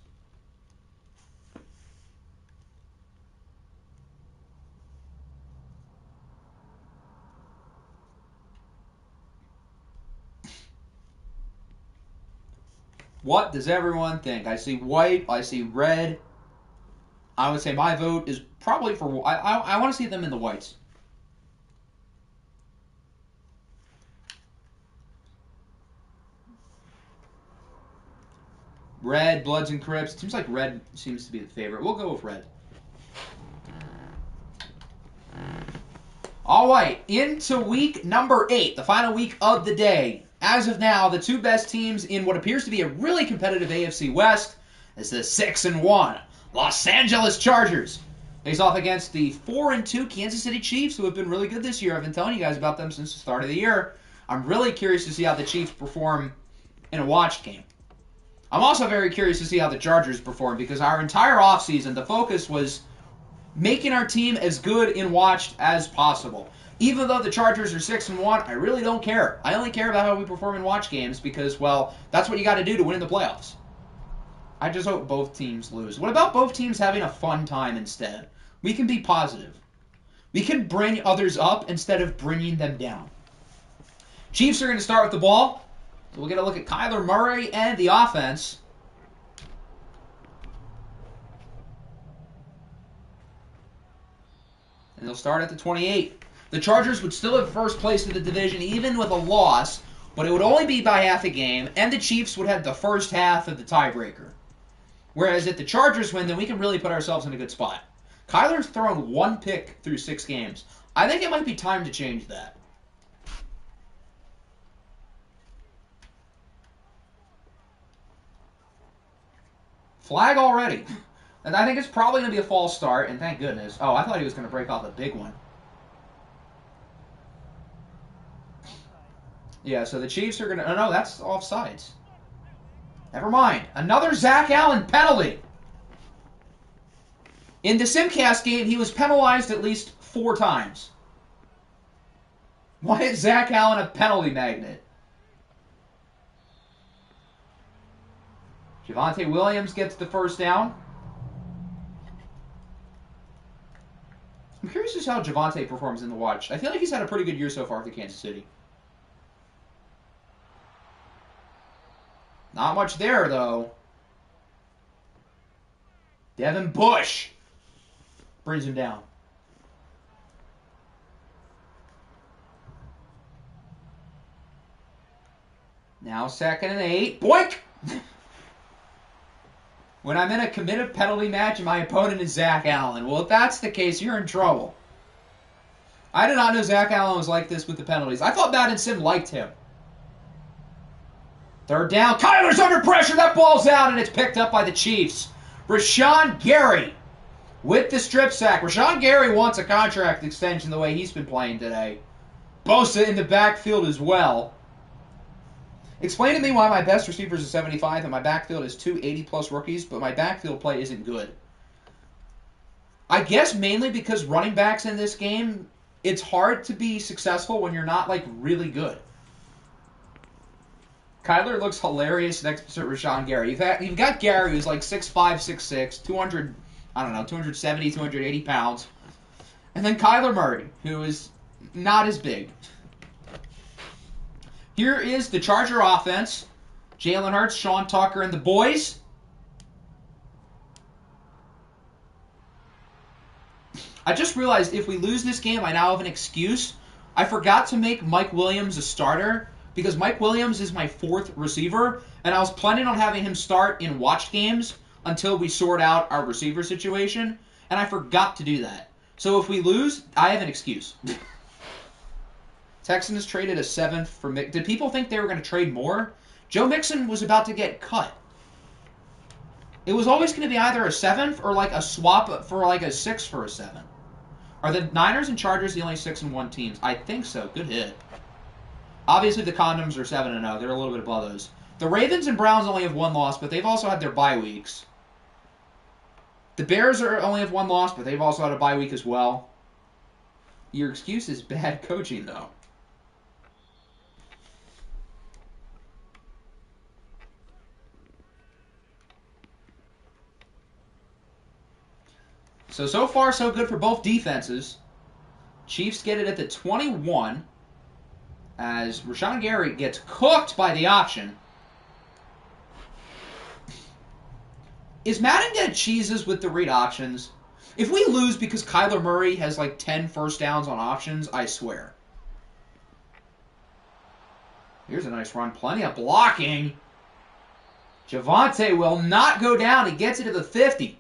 What does everyone think? I see white. I see red. I would say my vote is probably for... I want to see them in the whites. Red, Bloods, and Crips. It seems like red seems to be the favorite. We'll go with red. All right, into week number 8, the final week of the day. As of now, the 2 best teams in what appears to be a really competitive AFC West is the 6-1 Los Angeles Chargers. Face off against the 4-2 Kansas City Chiefs, who have been really good this year. I've been telling you guys about them since the start of the year. I'm really curious to see how the Chiefs perform in a watched game. I'm also very curious to see how the Chargers perform, because our entire offseason, the focus was making our team as good in watched as possible. Even though the Chargers are 6-1, I really don't care. I only care about how we perform in watch games because, well, that's what you got to do to win in the playoffs. I just hope both teams lose. What about both teams having a fun time instead? We can be positive. We can bring others up instead of bringing them down. Chiefs are going to start with the ball. So we'll get a look at Kyler Murray and the offense. And they'll start at the 28. The Chargers would still have first place in the division even with a loss, but it would only be by half a game, and the Chiefs would have the first half of the tiebreaker. Whereas if the Chargers win, then we can really put ourselves in a good spot. Kyler's thrown 1 pick through 6 games. I think it might be time to change that. Flag already. And I think it's probably going to be a false start, and thank goodness. Oh, I thought he was going to break off a big one. Yeah, so the Chiefs are going to... Oh, no, that's offsides. Never mind. Another Zach Allen penalty. In the Simcast game, he was penalized at least 4 times. Why is Zach Allen a penalty magnet? Javonte Williams gets the first down. I'm curious as to how Javonte performs in the watch. I feel like he's had a pretty good year so far with Kansas City. Not much there, though. Devin Bush brings him down. Now 2nd and 8. Boink! When I'm in a committed penalty match and my opponent is Zach Allen. Well, if that's the case, you're in trouble. I did not know Zach Allen was like this with the penalties. I thought Madden Sim liked him. 3rd down. Kyler's under pressure. That ball's out, and it's picked up by the Chiefs. Rashawn Gary with the strip sack. Rashawn Gary wants a contract extension the way he's been playing today. Bosa in the backfield as well. Explain to me why my best receivers are 75 and my backfield is 2 80-plus rookies, but my backfield play isn't good. I guess mainly because running backs in this game, it's hard to be successful when you're not, like, really good. Kyler looks hilarious next to Rashawn Gary. You've got Gary, who's like 6'5", 6'6", 200, I don't know, 270, 280 pounds. And then Kyler Murray, who is not as big. Here is the Charger offense. Jalen Hurts, Sean Tucker, and the boys. I just realized if we lose this game, I now have an excuse. I forgot to make Mike Williams a starter because Mike Williams is my 4th receiver, and I was planning on having him start in watched games until we sort out our receiver situation, and I forgot to do that. So if we lose, I have an excuse. Texans traded a 7th for Mixon. Did people think they were going to trade more? Joe Mixon was about to get cut. It was always going to be either a 7th or like a swap for like a 6 for a 7. Are the Niners and Chargers the only 6-1 teams? I think so. Good hit. Obviously, the Condoms are 7-0. They're a little bit above those. The Ravens and Browns only have 1 loss, but they've also had their bye weeks. The Bears only have 1 loss, but they've also had a bye week as well. Your excuse is bad coaching, though. So far, so good for both defenses. Chiefs get it at the 21 as Rashawn Gary gets cooked by the option. Is Madden going to cheese us with the read options? If we lose because Kyler Murray has like 10 first downs on options, I swear. Here's a nice run. Plenty of blocking. Javonte will not go down. He gets it to the 50.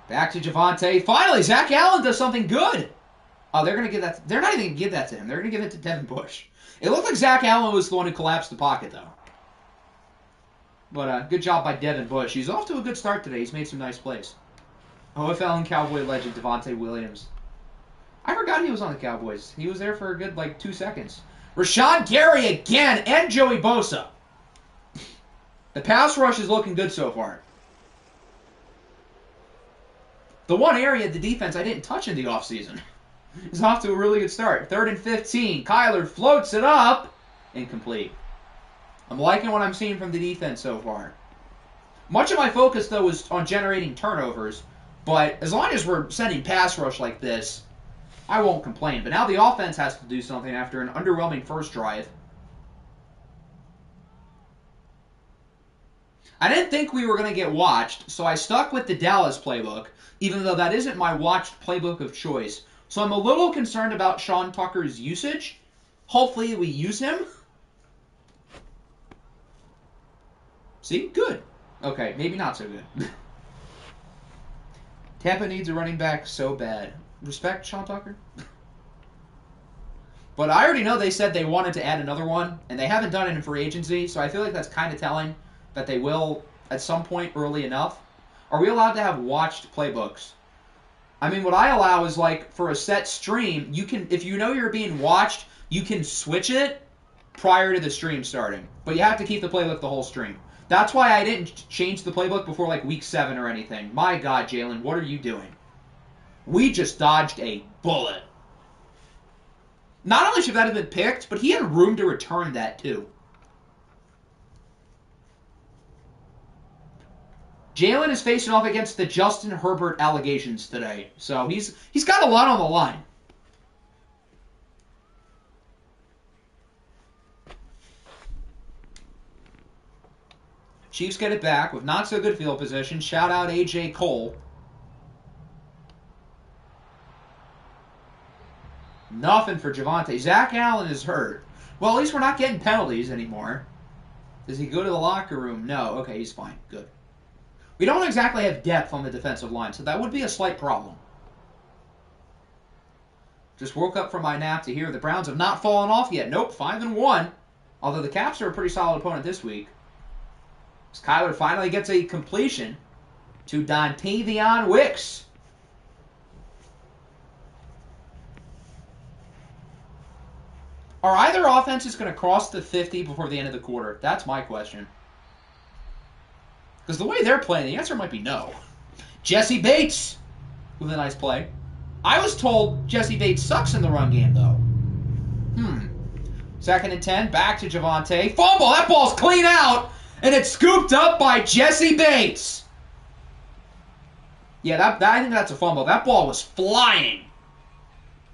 Back to Javonte. Finally, Zach Allen does something good. Oh, they're going to give that. They're not even going to give that to him. They're going to give it to Devin Bush. It looked like Zach Allen was the one who collapsed the pocket, though. But good job by Devin Bush. He's off to a good start today. He's made some nice plays. OFL and Cowboy legend Devontae Williams. I forgot he was on the Cowboys. He was there for a good, 2 seconds. Rashawn Gary again and Joey Bosa. The pass rush is looking good so far. The one area of the defense I didn't touch in the offseason is off to a really good start. 3rd and 15. Kyler floats it up. Incomplete. I'm liking what I'm seeing from the defense so far. Much of my focus, though, is on generating turnovers. But as long as we're sending pass rush like this, I won't complain. But now the offense has to do something after an underwhelming first drive. I didn't think we were going to get watched, so I stuck with the Dallas playbook, even though that isn't my watched playbook of choice. So I'm a little concerned about Sean Tucker's usage. Hopefully we use him. See? Good. Okay, maybe not so good. Tampa needs a running back so bad. Respect Sean Tucker? But I already know they said they wanted to add another one, and they haven't done it in free agency, so I feel like that's kind of telling that they will at some point early enough? Are we allowed to have watched playbooks? I mean, what I allow is like for a set stream, you can, if you know you're being watched, you can switch it prior to the stream starting. But you have to keep the playbook the whole stream. That's why I didn't change the playbook before like week 7 or anything. My God, Jalen, what are you doing? We just dodged a bullet. Not only should that have been picked, but he had room to return that too. Jalen is facing off against the Justin Herbert allegations today. So he's got a lot on the line. Chiefs get it back with not so good field position. Shout out A.J. Cole. Nothing for Javonte. Zach Allen is hurt. Well, at least we're not getting penalties anymore. Does he go to the locker room? No. Okay, he's fine. Good. We don't exactly have depth on the defensive line, so that would be a slight problem. Just woke up from my nap to hear the Browns have not fallen off yet. Nope, 5-1. Although the Caps are a pretty solid opponent this week. As Kyler finally gets a completion to Dontavion Wicks. Are either offenses going to cross the 50 before the end of the quarter? That's my question. Because the way they're playing, the answer might be no. Jesse Bates with a nice play. I was told Jesse Bates sucks in the run game, though. 2nd and 10, back to Javonte. Fumble! That ball's clean out, and it's scooped up by Jesse Bates. Yeah, I think that's a fumble. That ball was flying.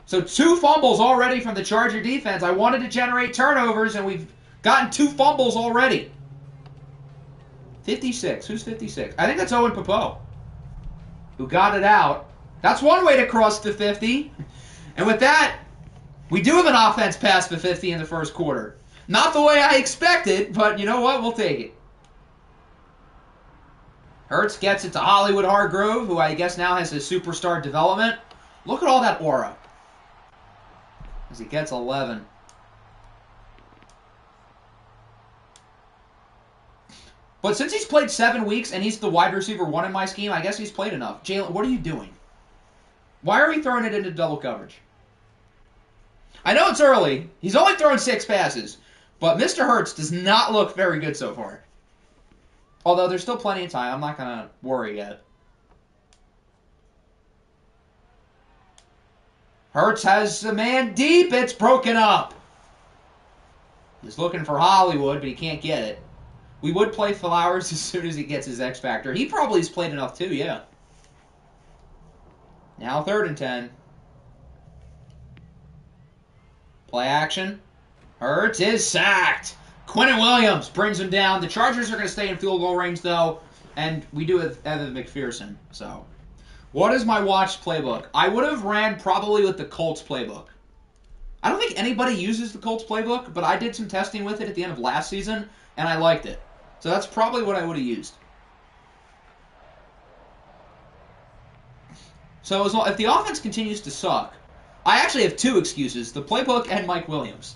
So 2 fumbles already from the Charger defense. I wanted to generate turnovers, and we've gotten 2 fumbles already. 56. Who's 56? I think that's Owen Popo, who got it out. That's one way to cross the 50. And with that, we do have an offense past the 50 in the first quarter. Not the way I expected, but you know what? We'll take it. Hurts gets it to Hollywood Hargrove, who I guess now has his superstar development. Look at all that aura. As he gets 11. But since he's played 7 weeks and he's the wide receiver 1 in my scheme, I guess he's played enough. Jalen, what are you doing? Why are we throwing it into double coverage? I know it's early. He's only thrown 6 passes. But Mr. Hurts does not look very good so far. Although there's still plenty of time. I'm not going to worry yet. Hurts has a man deep. It's broken up. He's looking for Hollywood, but he can't get it. We would play Flowers as soon as he gets his X Factor. He probably has played enough too, yeah. Now 3rd and 10. Play action. Hurts is sacked. Quinnen Williams brings him down. The Chargers are going to stay in field goal range, though, and we do have Evan McPherson. So, what is my watched playbook? I would have ran probably with the Colts playbook. I don't think anybody uses the Colts playbook, but I did some testing with it at the end of last season, and I liked it. So that's probably what I would have used. So if the offense continues to suck, I actually have 2 excuses, the playbook and Mike Williams.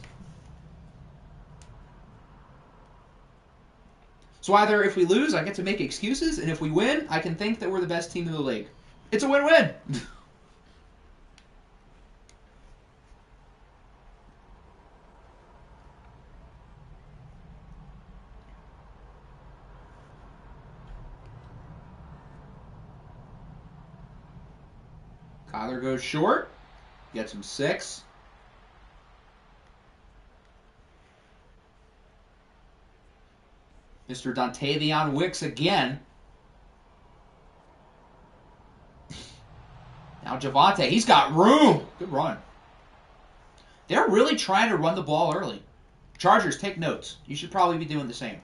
So either if we lose, I get to make excuses, and if we win, I can think that we're the best team in the league. It's a win-win. Kyler goes short. Gets him 6. Mr. Dontavion Wicks again. Now Javonte, he's got room. Good run. They're really trying to run the ball early. Chargers, take notes. You should probably be doing the same.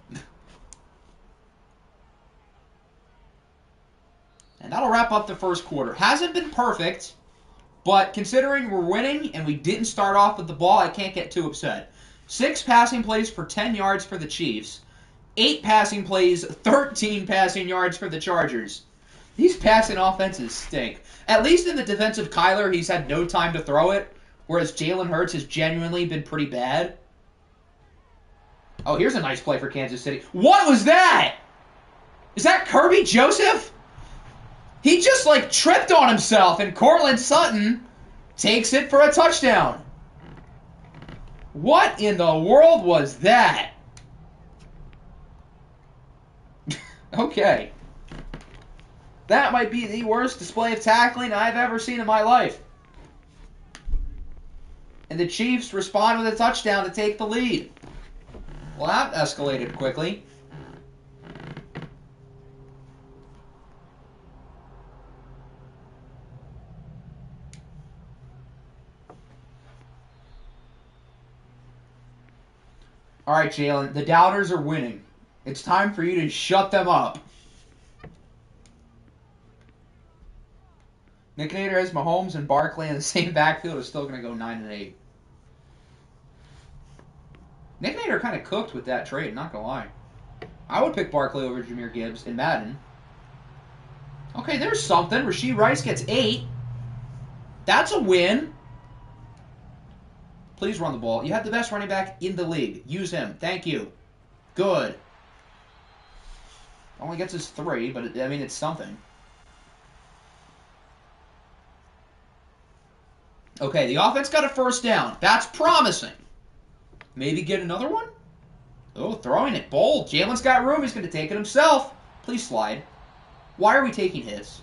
And that'll wrap up the first quarter. Hasn't been perfect, but considering we're winning and we didn't start off with the ball, I can't get too upset. 6 passing plays for 10 yards for the Chiefs. 8 passing plays, 13 passing yards for the Chargers. These passing offenses stink. At least in the defensive Kyler, he's had no time to throw it, whereas Jalen Hurts has genuinely been pretty bad. Oh, here's a nice play for Kansas City. What was that? Is that Kirby Joseph? He just, like, tripped on himself, and Cortland Sutton takes it for a touchdown. What in the world was that? Okay. That might be the worst display of tackling I've ever seen in my life. And the Chiefs respond with a touchdown to take the lead. Well, that escalated quickly. All right, Jalen, the doubters are winning. It's time for you to shut them up. Nick Nader has Mahomes and Barkley in the same backfield is still going to go 9-8. Nick Nader kind of cooked with that trade, not going to lie. I would pick Barkley over Jahmyr Gibbs in Madden. Okay, there's something. Rashee Rice gets 8. That's a win. Please run the ball. You have the best running back in the league. Use him. Thank you. Good. Only gets us 3, but I mean, it's something. Okay, the offense got a first down. That's promising. Maybe get another one? Oh, throwing it. Bold. Jalen's got room. He's going to take it himself. Please slide. Why are we taking his?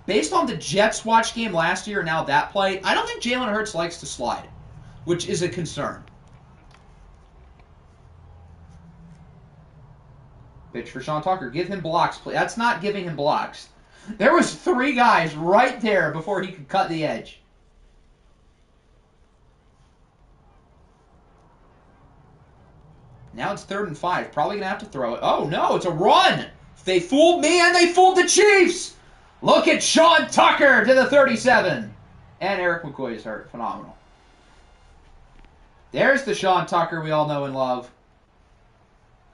Based on the Jets watch game last year and now that play, I don't think Jalen Hurts likes to slide, which is a concern. Pitch for Sean Tucker. Give him blocks, please. That's not giving him blocks. There was 3 guys right there before he could cut the edge. Now it's 3rd and 5. Probably going to have to throw it. Oh, no, it's a run. They fooled me and they fooled the Chiefs. Look at Sean Tucker to the 37. And Eric McCoy is hurt. Phenomenal. There's the Sean Tucker we all know and love.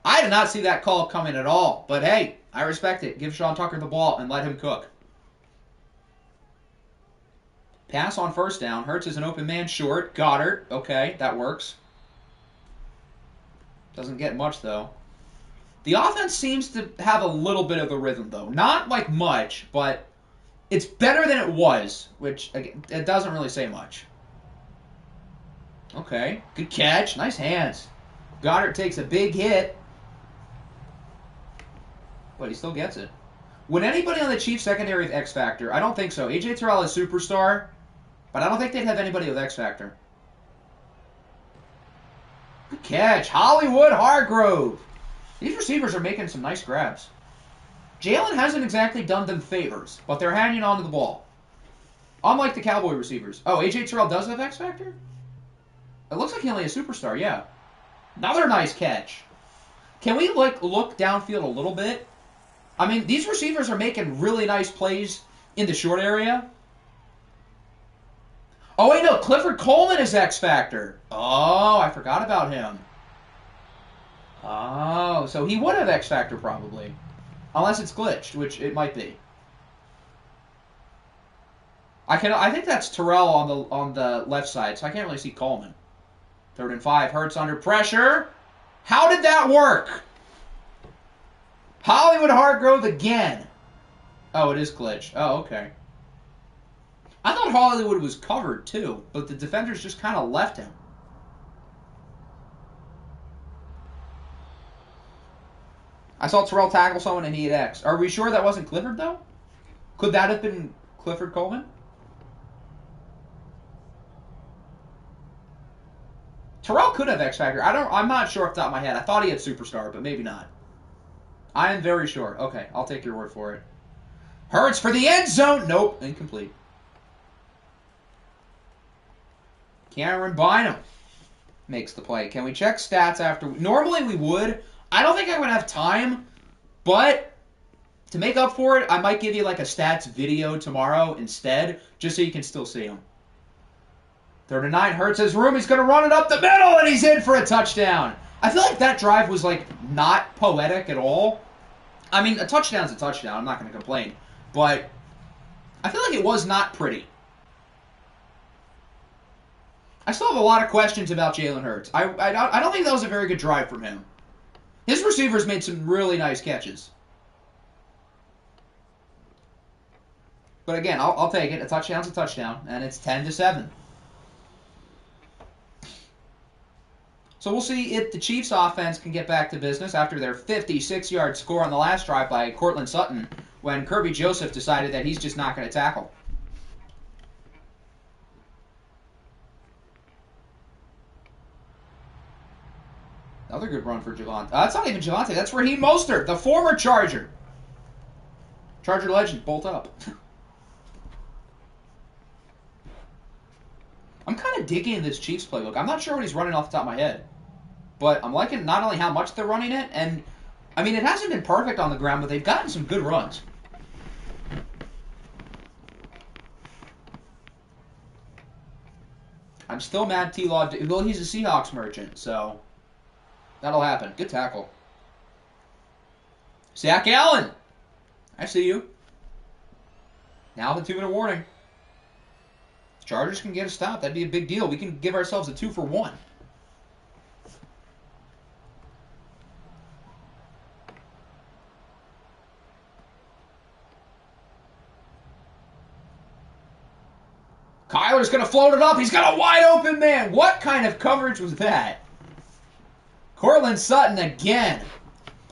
I did not see that call coming at all. But hey, I respect it. Give Sean Tucker the ball and let him cook. Pass on first down. Hurts is an open man short. Goddard. Okay, that works. Doesn't get much, though. The offense seems to have a little bit of a rhythm, though. Not like much, but it's better than it was, which again, it doesn't really say much. Okay, good catch. Nice hands. Goddard takes a big hit, but he still gets it. Would anybody on the Chiefs secondary with X Factor? I don't think so. A.J. Terrell is superstar, but I don't think they'd have anybody with X Factor. Good catch. Hollywood Hargrove. These receivers are making some nice grabs. Jalen hasn't exactly done them favors, but they're hanging on to the ball. Unlike the Cowboy receivers. Oh, A.J. Terrell does have X Factor? It looks like he only has superstar, yeah. Another nice catch. Can we look downfield a little bit? I mean, these receivers are making really nice plays in the short area. Oh, wait, no. Clifford Coleman is X Factor. Oh, I forgot about him. Oh, so he would have X Factor probably. Unless it's glitched, which it might be. I think that's Terrell on the left side, so I can't really see Coleman. 3rd and 5. Hurts under pressure. How did that work? Hollywood Hargrove again. Oh, it is glitched. Oh, okay. I thought Hollywood was covered too, but the defenders just kind of left him. I saw Terrell tackle someone and he had X. Are we sure that wasn't Clifford, though? Could that have been Clifford Coleman? Terrell could have X Factor. I'm not sure off the top of my head. I thought he had Superstar, but maybe not. I am very sure. Okay, I'll take your word for it. Hurts for the end zone. Nope, incomplete. Cameron Bynum makes the play. Can we check stats after? Normally we would. I don't think I would have time, but to make up for it, I might give you like a stats video tomorrow instead, just so you can still see them. 3rd and 9, Hurts has room. He's going to run it up the middle, and he's in for a touchdown. I feel like that drive was like not poetic at all. I mean, a touchdown's a touchdown. I'm not going to complain, but I feel like it was not pretty. I still have a lot of questions about Jalen Hurts. I don't think that was a very good drive from him. His receivers made some really nice catches. But again, I'll take it. A touchdown's a touchdown, and it's 10-7. So we'll see if the Chiefs' offense can get back to business after their 56-yard score on the last drive by Cortland Sutton when Kirby Joseph decided that he's just not going to tackle. Another good run for Javonte. That's not even Javonte. That's Raheem Mostert, the former Charger. Charger legend, bolt up. I'm kind of digging this Chiefs playbook. I'm not sure what he's running off the top of my head. But I'm liking not only how much they're running it, and, I mean, it hasn't been perfect on the ground, but they've gotten some good runs. I'm still mad T-Law. Well, he's a Seahawks merchant, so that'll happen. Good tackle. Zach Allen. I see you. Now the 2-minute warning. Chargers can get a stop. That'd be a big deal. We can give ourselves a 2-for-1. Kyler's going to float it up. He's got a wide open man. What kind of coverage was that? Cortland Sutton again.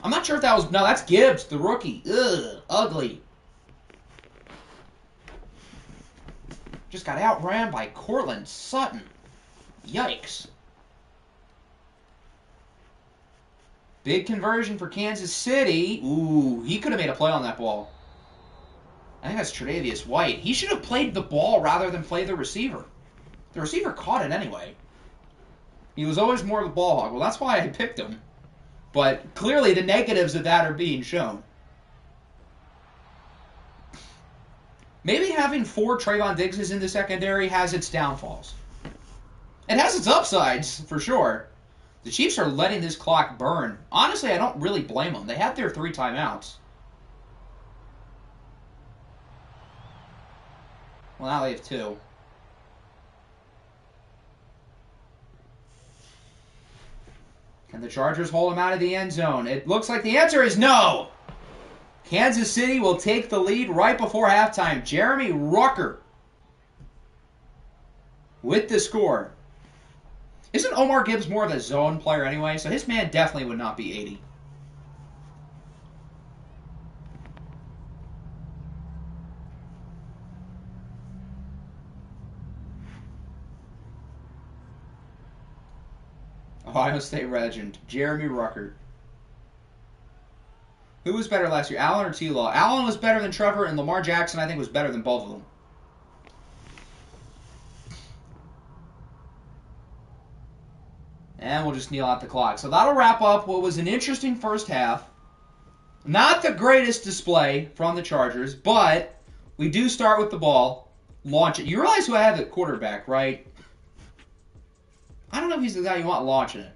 I'm not sure if that was... No, that's Gibbs, the rookie. Ugh, ugly. Just got outran by Cortland Sutton. Yikes. Big conversion for Kansas City. Ooh, he could have made a play on that ball. I think that's Tre'Davious White. He should have played the ball rather than play the receiver. The receiver caught it anyway. He was always more of the ball hog. Well, that's why I picked him. But clearly the negatives of that are being shown. Maybe having 4 Trayvon Diggses in the secondary has its downfalls. It has its upsides, for sure. The Chiefs are letting this clock burn. Honestly, I don't really blame them. They had their 3 timeouts. Well, now they have 2. Can the Chargers hold him out of the end zone? It looks like the answer is no. Kansas City will take the lead right before halftime. Jeremy Rucker with the score. Isn't Omar Gibbs more of a zone player anyway? So his man definitely would not be 80. Ohio State legend, Jeremy Rucker. Who was better last year, Allen or T-Law? Allen was better than Trevor, and Lamar Jackson, I think, was better than both of them. And we'll just kneel out the clock. So that'll wrap up what was an interesting first half. Not the greatest display from the Chargers, but we do start with the ball. Launch it. You realize who I have at quarterback, right? I don't know if he's the guy you want launching it.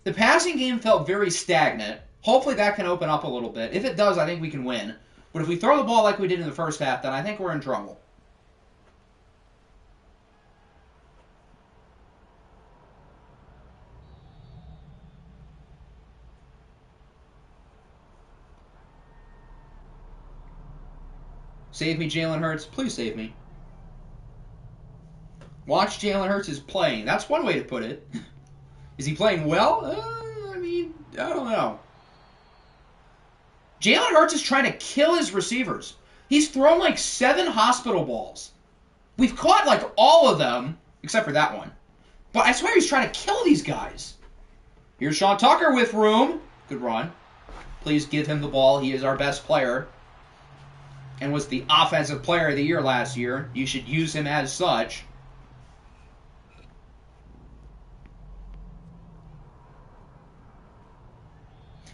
The passing game felt very stagnant. Hopefully that can open up a little bit. If it does, I think we can win. But if we throw the ball like we did in the first half, then I think we're in trouble. Save me, Jalen Hurts. Please save me. Watch Jalen Hurts is playing. That's one way to put it. Is he playing well? I mean, I don't know. Jalen Hurts is trying to kill his receivers. He's thrown like 7 hospital balls. We've caught like all of them, except for that one. But I swear he's trying to kill these guys. Here's Sean Tucker with room. Good run. Please give him the ball. He is our best player. And was the offensive player of the year last year. You should use him as such.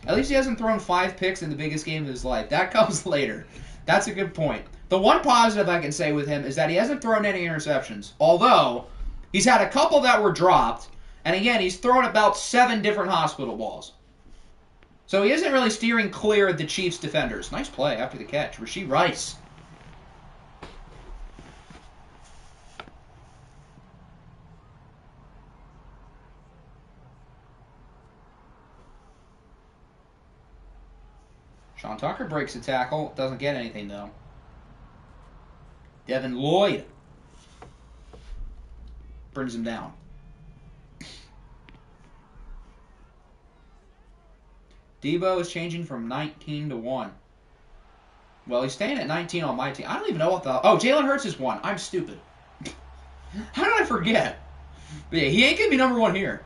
At least he hasn't thrown 5 picks in the biggest game of his life. That comes later. That's a good point. The one positive I can say with him is that he hasn't thrown any interceptions. Although, he's had a couple that were dropped. And again, he's thrown about 7 different hospital balls. So he isn't really steering clear of the Chiefs' defenders. Nice play after the catch. Rashee Rice. Sean Tucker breaks a tackle. Doesn't get anything, though. Devin Lloyd brings him down. Debo is changing from 19 to 1. Well, he's staying at 19 on my team. I don't even know what the... Oh, Jalen Hurts is 1. I'm stupid. How did I forget? But yeah, he ain't going to be number 1 here.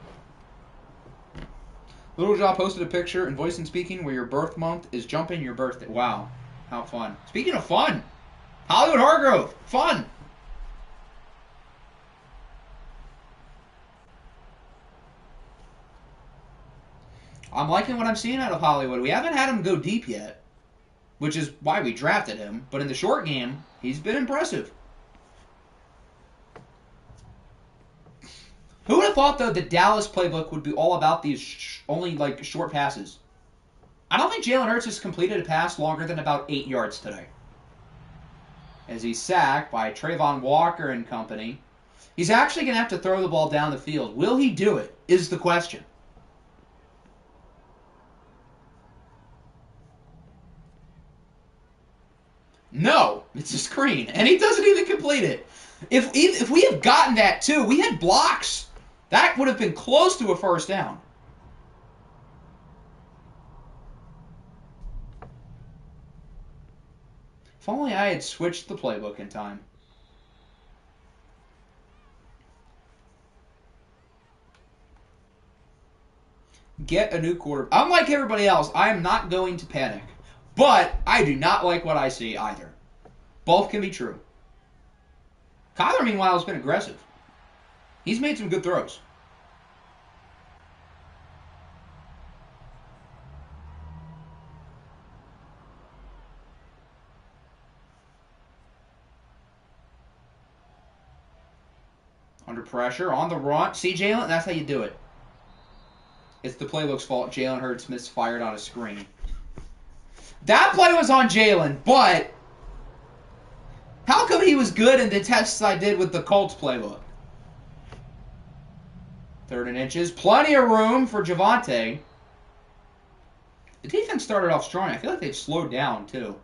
Little Jaw posted a picture in Voice and Speaking where your birth month is jumping your birthday. Wow. How fun. Speaking of fun, Hollywood Hargrove. Fun. I'm liking what I'm seeing out of Hollywood. We haven't had him go deep yet, which is why we drafted him. But in the short game, he's been impressive. Who would have thought, though, the Dallas playbook would be all about these only, like, short passes? I don't think Jalen Hurts has completed a pass longer than about 8 yards today. As he's sacked by Trayvon Walker and company. He's actually going to have to throw the ball down the field. Will he do it, is the question. No, it's a screen, and he doesn't even complete it. If we had gotten that, too, we had blocks. That would have been close to a first down. If only I had switched the playbook in time. Get a new quarterback. Unlike everybody else, I am not going to panic. But I do not like what I see either. Both can be true. Kyler, meanwhile, has been aggressive. He's made some good throws. Under pressure, on the run. See, Jalen? That's how you do it. It's the playbook's fault. Jalen Hurts misfired on a screen. That play was on Jalen, but how come he was good in the tests I did with the Colts playbook? 3rd and inches. Plenty of room for Javonte. The defense started off strong. I feel like they've slowed down, too.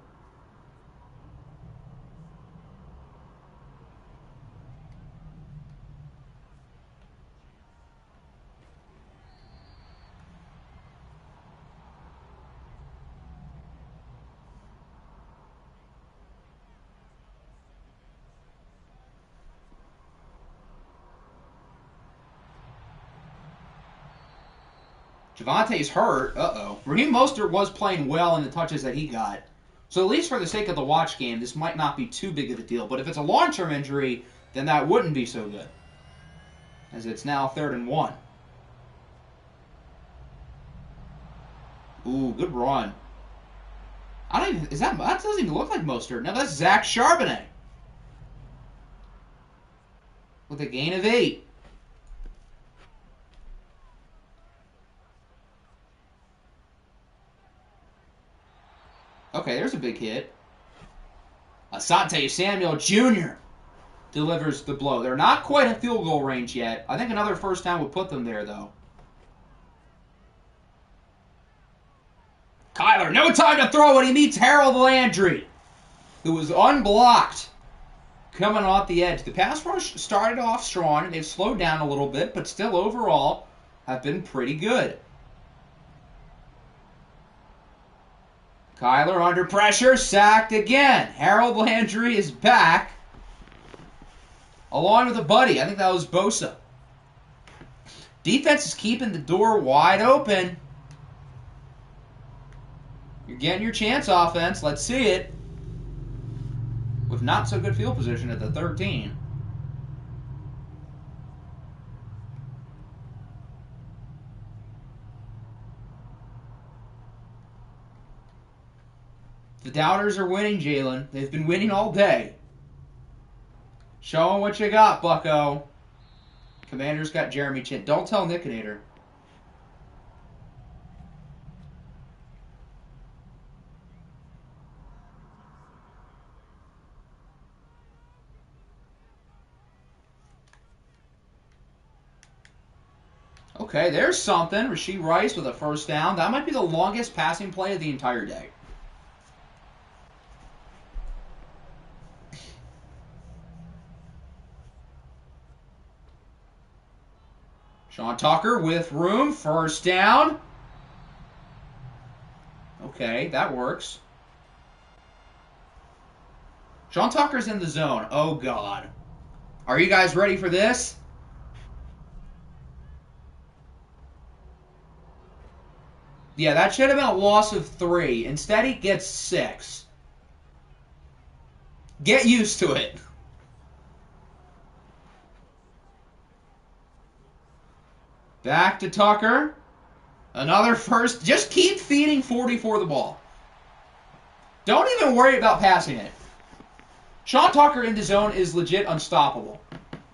Javonte's hurt. Uh-oh. Raheem Mostert was playing well in the touches that he got. So at least for the sake of the watch game, this might not be too big of a deal. But if it's a long-term injury, then that wouldn't be so good. As it's now 3rd and 1. Ooh, good run. I don't even... that doesn't even look like Mostert. No, that's Zach Charbonnet. With a gain of 8. Okay, there's a big hit. Asante Samuel Jr. delivers the blow. They're not quite in field goal range yet. I think another first down would put them there, though. Kyler, no time to throw when he meets Harold Landry, who was unblocked coming off the edge. The pass rush started off strong. They've slowed down a little bit, but still overall have been pretty good. Kyler under pressure, sacked again. Harold Landry is back, along with a buddy. I think that was Bosa. Defense is keeping the door wide open. You're getting your chance, offense. Let's see it. With not so good field position at the 13. The doubters are winning, Jalen. They've been winning all day. Show them what you got, bucko. Commanders got Jeremy Chin. Don't tell Nickinator. Okay, there's something. Rashee Rice with a first down. That might be the longest passing play of the entire day. Sean Tucker with room. First down. Okay, that works. Sean Tucker's in the zone. Oh, God. Are you guys ready for this? Yeah, that should have been a loss of 3. Instead, he gets 6. Get used to it. Back to Tucker. Another first. Just keep feeding 44 the ball. Don't even worry about passing it. Sean Tucker in the zone is legit unstoppable.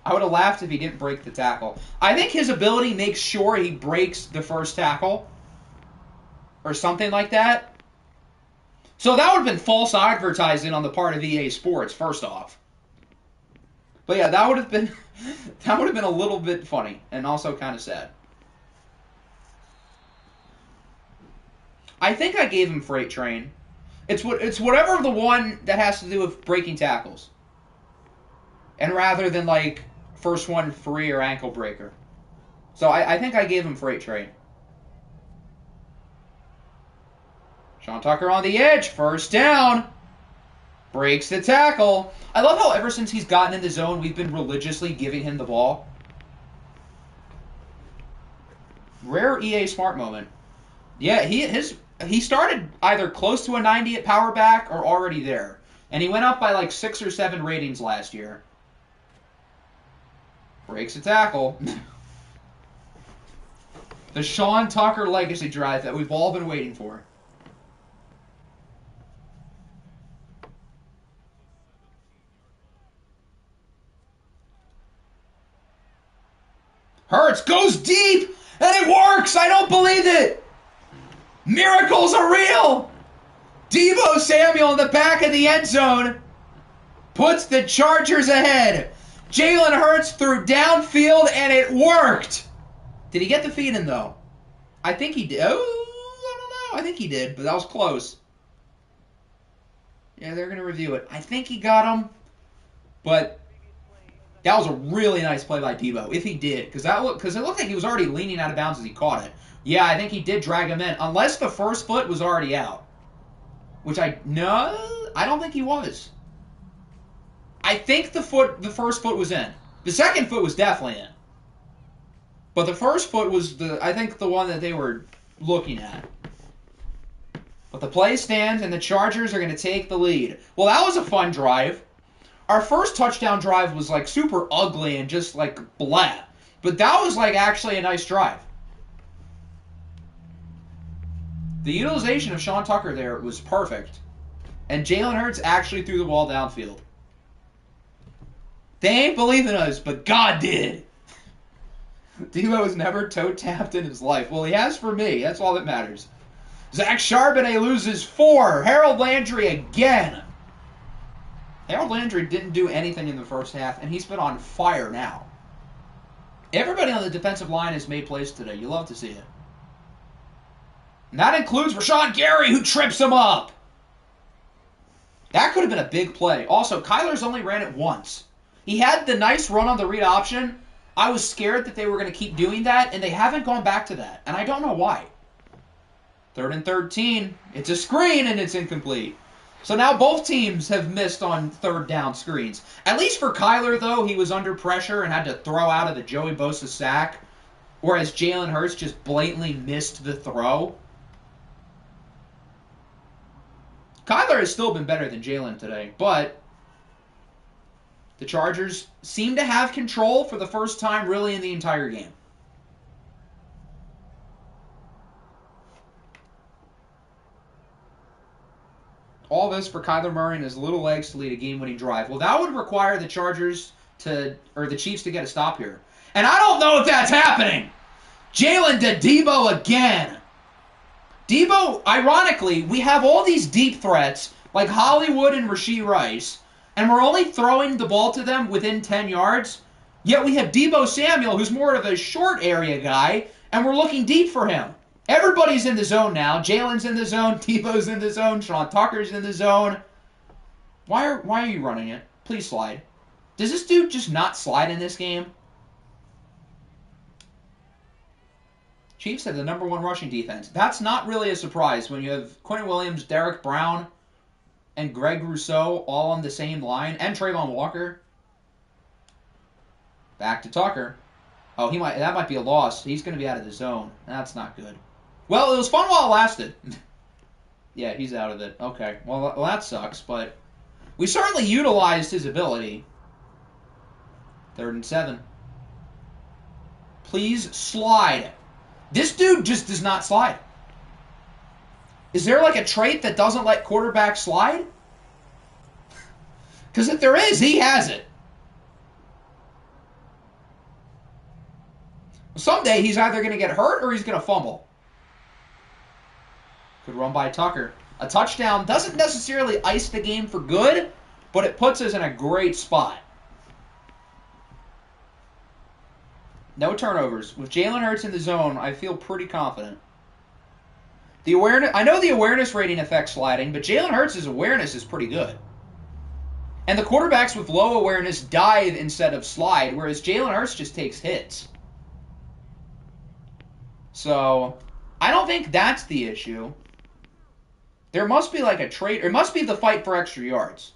I would have laughed if he didn't break the tackle. I think his ability makes sure he breaks the first tackle. Or something like that. So that would have been false advertising on the part of EA Sports, first off. But yeah, that would have been a little bit funny and also kind of sad. I think I gave him Freight Train. It's whatever the one that has to do with breaking tackles. And rather than like first one free or ankle breaker. So I think I gave him Freight Train. Sean Tucker on the edge, first down. Breaks the tackle. I love how ever since he's gotten in the zone, we've been religiously giving him the ball. Rare EA Smart moment. Yeah, he started either close to a 90 at power back or already there. And he went up by like 6 or 7 ratings last year. Breaks a tackle. The Sean Tucker legacy drive that we've all been waiting for. Hurts goes deep, and it works! I don't believe it! Miracles are real! Deebo Samuel in the back of the end zone puts the Chargers ahead. Jalen Hurts threw downfield, and it worked! Did he get the feed in, though? I think he did. Oh, I don't know. I think he did, but that was close. Yeah, they're going to review it. I think he got him, but that was a really nice play by Deebo, if he did, because it looked like he was already leaning out of bounds as he caught it. Yeah, I think he did drag him in, unless the first foot was already out, which I don't think he was. I think the first foot was in. The second foot was definitely in, but the first foot was I think the one that they were looking at. But the play stands, and the Chargers are going to take the lead. Well, that was a fun drive. Our first touchdown drive was like super ugly and just like blah. But that was like actually a nice drive. The utilization of Sean Tucker there was perfect. And Jalen Hurts actually threw the ball downfield. They ain't believing us, but God did. Deebo has never toe-tapped in his life. Well, he has for me. That's all that matters. Zach Charbonnet loses 4. Harold Landry again. Harold Landry didn't do anything in the first half, and he's been on fire now. Everybody on the defensive line has made plays today. You love to see it. And that includes Rashawn Gary, who trips him up. That could have been a big play. Also, Kyler's only ran it once. He had the nice run on the read option. I was scared that they were going to keep doing that, and they haven't gone back to that. And I don't know why. 3rd and 13. It's a screen, and it's incomplete. So now both teams have missed on 3rd down screens. At least for Kyler, though, he was under pressure and had to throw out of the Joey Bosa sack, whereas Jalen Hurts just blatantly missed the throw. Kyler has still been better than Jalen today, but the Chargers seem to have control for the first time really in the entire game. All this for Kyler Murray and his little legs to lead a game-winning drive. Well, that would require the the Chiefs to get a stop here. And I don't know if that's happening. Jalen to Deebo again. Deebo, ironically, we have all these deep threats like Hollywood and Rashee Rice, and we're only throwing the ball to them within 10 yards. Yet we have Deebo Samuel, who's more of a short area guy, and we're looking deep for him. Everybody's in the zone now. Jalen's in the zone. Deebo's in the zone. Sean Tucker's in the zone. Why are you running it? Please slide. Does this dude just not slide in this game? Chiefs have the #1 rushing defense. That's not really a surprise when you have Quentin Williams, Derek Brown, and Greg Rousseau all on the same line, and Trayvon Walker. Back to Tucker. Oh, that might be a loss. He's going to be out of the zone. That's not good. Well, it was fun while it lasted. Yeah, he's out of it. Okay. Well, that sucks, but we certainly utilized his ability. 3rd and 7. Please slide. This dude just does not slide. Is there like a trait that doesn't let quarterbacks slide? Because if there is, he has it. Someday he's either going to get hurt or he's going to fumble. Good run by Tucker. A touchdown doesn't necessarily ice the game for good, but it puts us in a great spot. No turnovers. With Jalen Hurts in the zone, I feel pretty confident. I know the awareness rating affects sliding, but Jalen Hurts' awareness is pretty good. And the quarterbacks with low awareness dive instead of slide, whereas Jalen Hurts just takes hits. So, I don't think that's the issue. There must be like a trait, or it must be the fight for extra yards.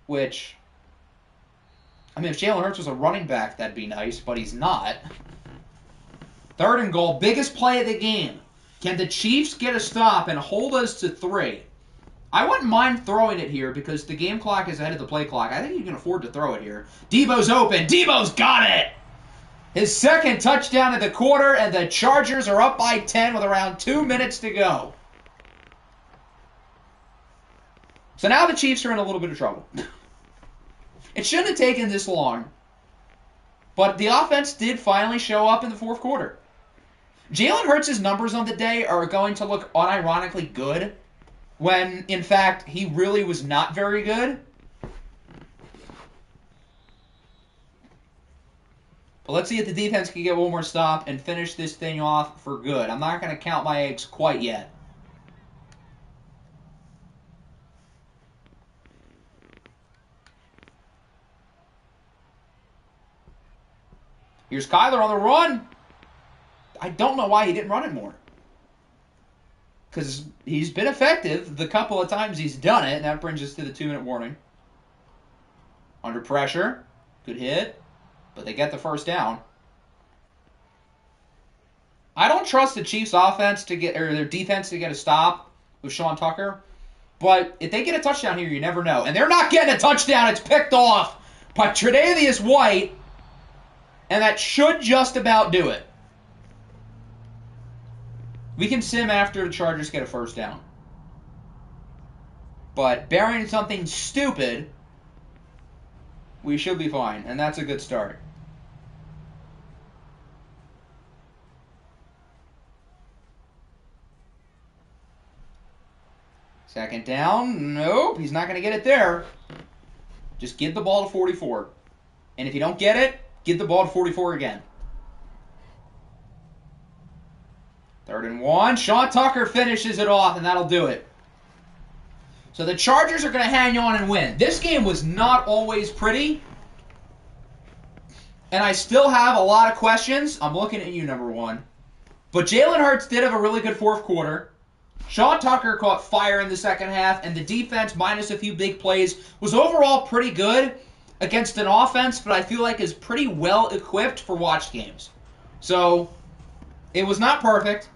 Which, I mean, if Jalen Hurts was a running back, that'd be nice, but he's not. 3rd and goal, biggest play of the game. Can the Chiefs get a stop and hold us to 3? I wouldn't mind throwing it here because the game clock is ahead of the play clock. I think you can afford to throw it here. Debo's open. Debo's got it! His 2nd touchdown of the quarter, and the Chargers are up by 10 with around 2 minutes to go. So now the Chiefs are in a little bit of trouble. It shouldn't have taken this long, but the offense did finally show up in the 4th quarter. Jalen Hurts' numbers on the day are going to look unironically good when, in fact, he really was not very good. But let's see if the defense can get one more stop and finish this thing off for good. I'm not going to count my eggs quite yet. Here's Kyler on the run. I don't know why he didn't run it more. Because he's been effective the couple of times he's done it, and that brings us to the 2-minute warning. Under pressure. Good hit. But they get the 1st down. I don't trust the Chiefs' offense to get, or their defense to get a stop with Sean Tucker. But if they get a touchdown here, you never know. And they're not getting a touchdown. It's picked off by Tre'Davious White. And that should just about do it. We can sim after the Chargers get a 1st down. But barring something stupid, we should be fine. And that's a good start. Second down. Nope, he's not going to get it there. Just give the ball to 44. And if you don't get it, give the ball to 44 again. 3rd and 1. Sean Tucker finishes it off, and that'll do it. So the Chargers are going to hang on and win. This game was not always pretty. And I still have a lot of questions. I'm looking at you, #1. But Jalen Hurts did have a really good 4th quarter. Sean Tucker caught fire in the 2nd half, and the defense, minus a few big plays, was overall pretty good against an offense that I feel like is pretty well equipped for watch games. So, it was not perfect,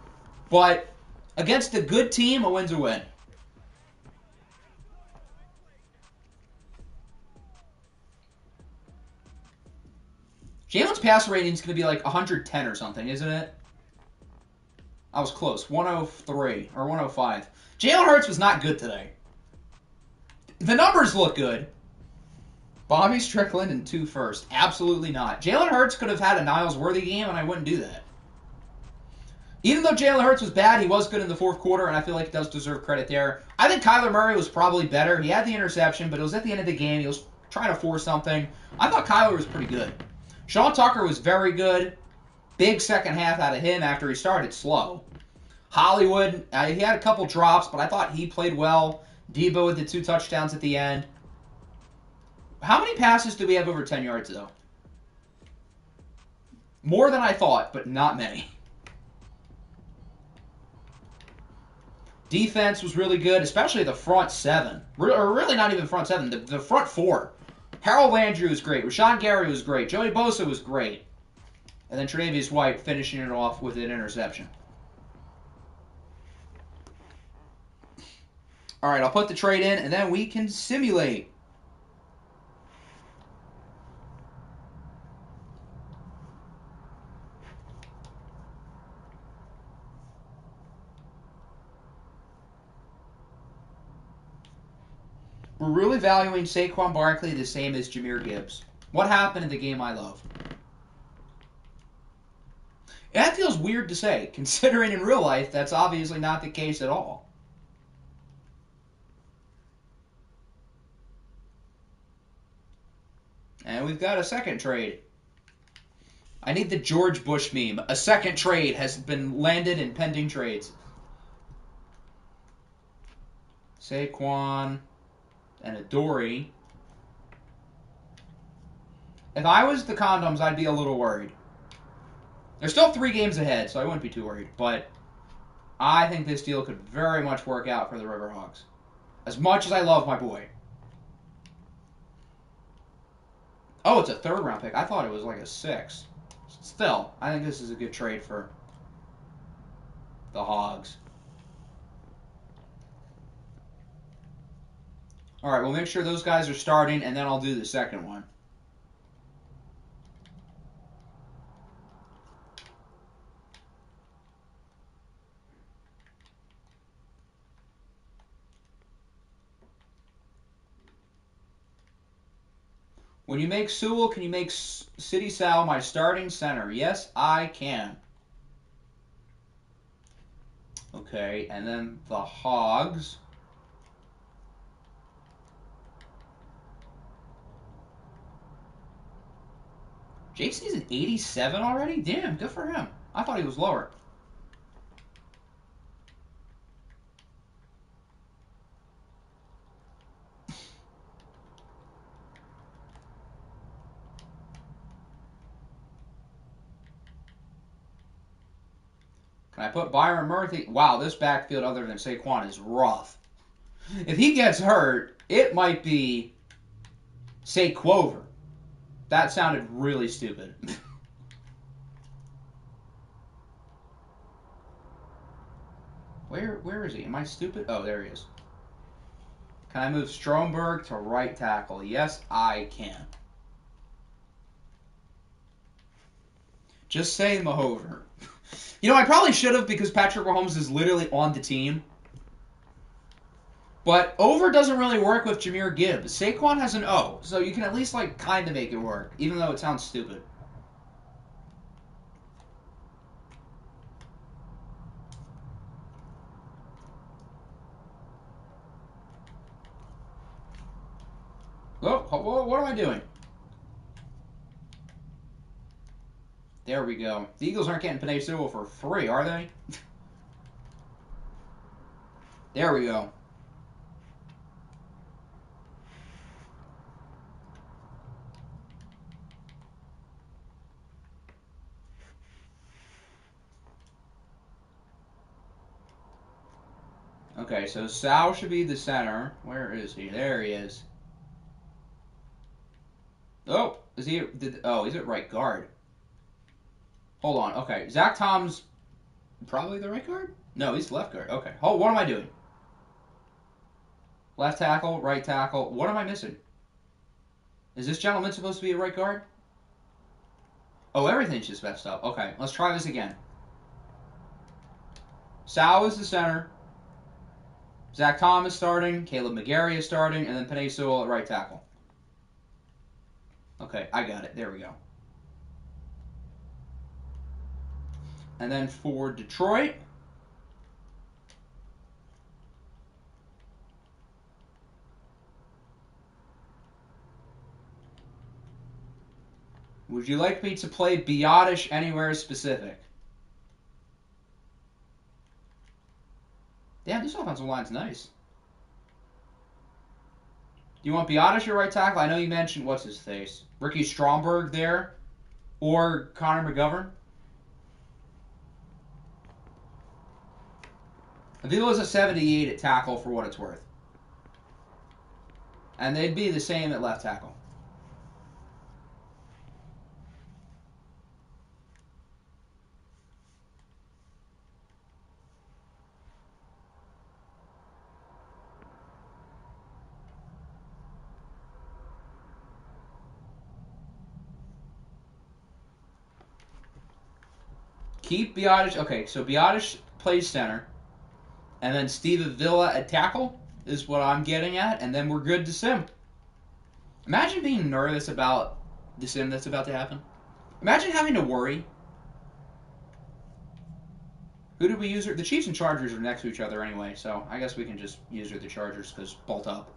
but against a good team, a win's a win. Jalen's passer rating is going to be like 110 or something, isn't it? I was close. 103 or 105. Jalen Hurts was not good today. The numbers look good. Bobby Strickland and 2 first. Absolutely not. Jalen Hurts could have had a Niles Worthy game, and I wouldn't do that. Even though Jalen Hurts was bad, he was good in the 4th quarter, and I feel like he does deserve credit there. I think Kyler Murray was probably better. He had the interception, but it was at the end of the game. He was trying to force something. I thought Kyler was pretty good. Sean Tucker was very good. Big 2nd half out of him after he started slow. Hollywood, he had a couple drops, but I thought he played well. Debo with the 2 touchdowns at the end. How many passes do we have over 10 yards, though? More than I thought, but not many. Defense was really good, especially the front seven. Or really not even front seven, the front four. Harold Landry was great. Rashawn Gary was great. Joey Bosa was great. And then Tre'Davious White finishing it off with an interception. All right, I'll put the trade in, and then we can simulate. We're really valuing Saquon Barkley the same as Jahmyr Gibbs. What happened in the game I love? That feels weird to say, considering in real life that's obviously not the case at all. And we've got a second trade. I need the George Bush meme. A second trade has been landed in pending trades. Saquon and Adoree. If I was the Condoms, I'd be a little worried. They're still 3 games ahead, so I wouldn't be too worried. But I think this deal could very much work out for the Riverhawks. As much as I love my boy. Oh, it's a 3rd round pick. I thought it was like a 6. Still, I think this is a good trade for the Hogs. All right, we'll make sure those guys are starting, and then I'll do the second one. When you make Sewell, can you make City Sal my starting center? Yes, I can. Okay, and then the Hogs. JC's an 87 already? Damn, good for him. I thought he was lower. Can I put Byron Murphy? Wow, this backfield other than Saquon is rough. If he gets hurt, it might be Saquover. That sounded really stupid. Where is he? Am I stupid? Oh, there he is. Can I move Stromberg to right tackle? Yes, I can. Just say Mahover. You know, I probably should have because Patrick Mahomes is literally on the team. But over doesn't really work with Jahmyr Gibbs. Saquon has an O, so you can at least, like, kind of make it work, even though it sounds stupid. Oh, what am I doing? There we go. The Eagles aren't getting Penei Sewell for free, are they? There we go. Okay, so Sal should be the center. Where is he? There he is. Oh, is he? He's at right guard. Hold on. Okay, Zach Tom's probably the right guard? No, he's left guard. Okay. Oh, what am I doing? Left tackle, right tackle. What am I missing? Is this gentleman supposed to be a right guard? Oh, everything's just messed up. Okay, let's try this again. Sal is the center. Zach Tom is starting. Caleb McGarry is starting. And then Penei Sewell at right tackle. Okay, I got it. There we go. And then for Detroit, would you like me to play Biotish anywhere specific? Damn, this offensive line's nice. Do you want Biotish your right tackle? I know you mentioned, what's his face? Ricky Stromberg there. Or Connor McGovern. Avila's a 78 at tackle for what it's worth. And they'd be the same at left tackle. Keep Biotish. Okay, so Biotish plays center. And then Steve Avila at tackle is what I'm getting at. And then we're good to sim. Imagine being nervous about the sim that's about to happen. Imagine having to worry. Who did we use? The Chiefs and Chargers are next to each other anyway, so I guess we can just use the Chargers because bolt up.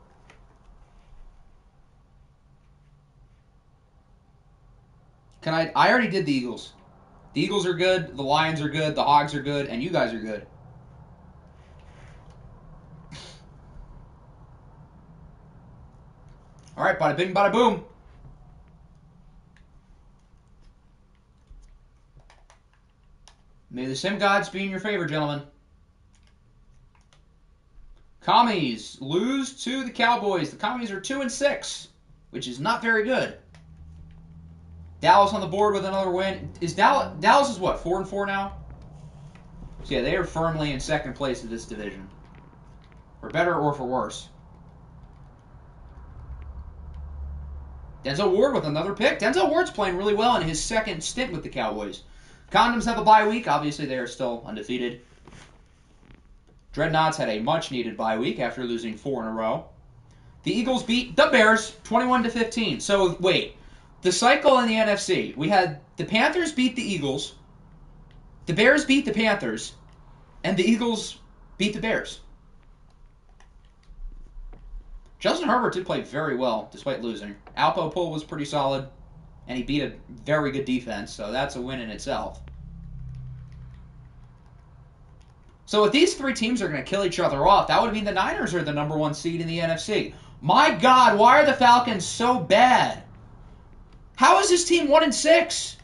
I already did the Eagles. The Eagles are good, the Lions are good, the Hogs are good, and you guys are good. All right, bada bing, bada boom. May the sim gods be in your favor, gentlemen. Commies lose to the Cowboys. The Commies are 2-6, which is not very good. Dallas on the board with another win. Dallas is what, 4-4 now? So yeah, they are firmly in second place of this division. For better or for worse. Denzel Ward with another pick. Denzel Ward's playing really well in his second stint with the Cowboys. Condoms have a bye week. Obviously, they are still undefeated. Dreadnoughts had a much-needed bye week after losing 4 in a row. The Eagles beat the Bears 21-15. So, wait. The cycle in the NFC. We had the Panthers beat the Eagles. The Bears beat the Panthers. And the Eagles beat the Bears. Justin Herbert did play very well despite losing. Alpo Pull was pretty solid. And he beat a very good defense. So that's a win in itself. So if these three teams are going to kill each other off, that would mean the Niners are the number 1 seed in the NFC. My God, why are the Falcons so bad? How is this team 1-6?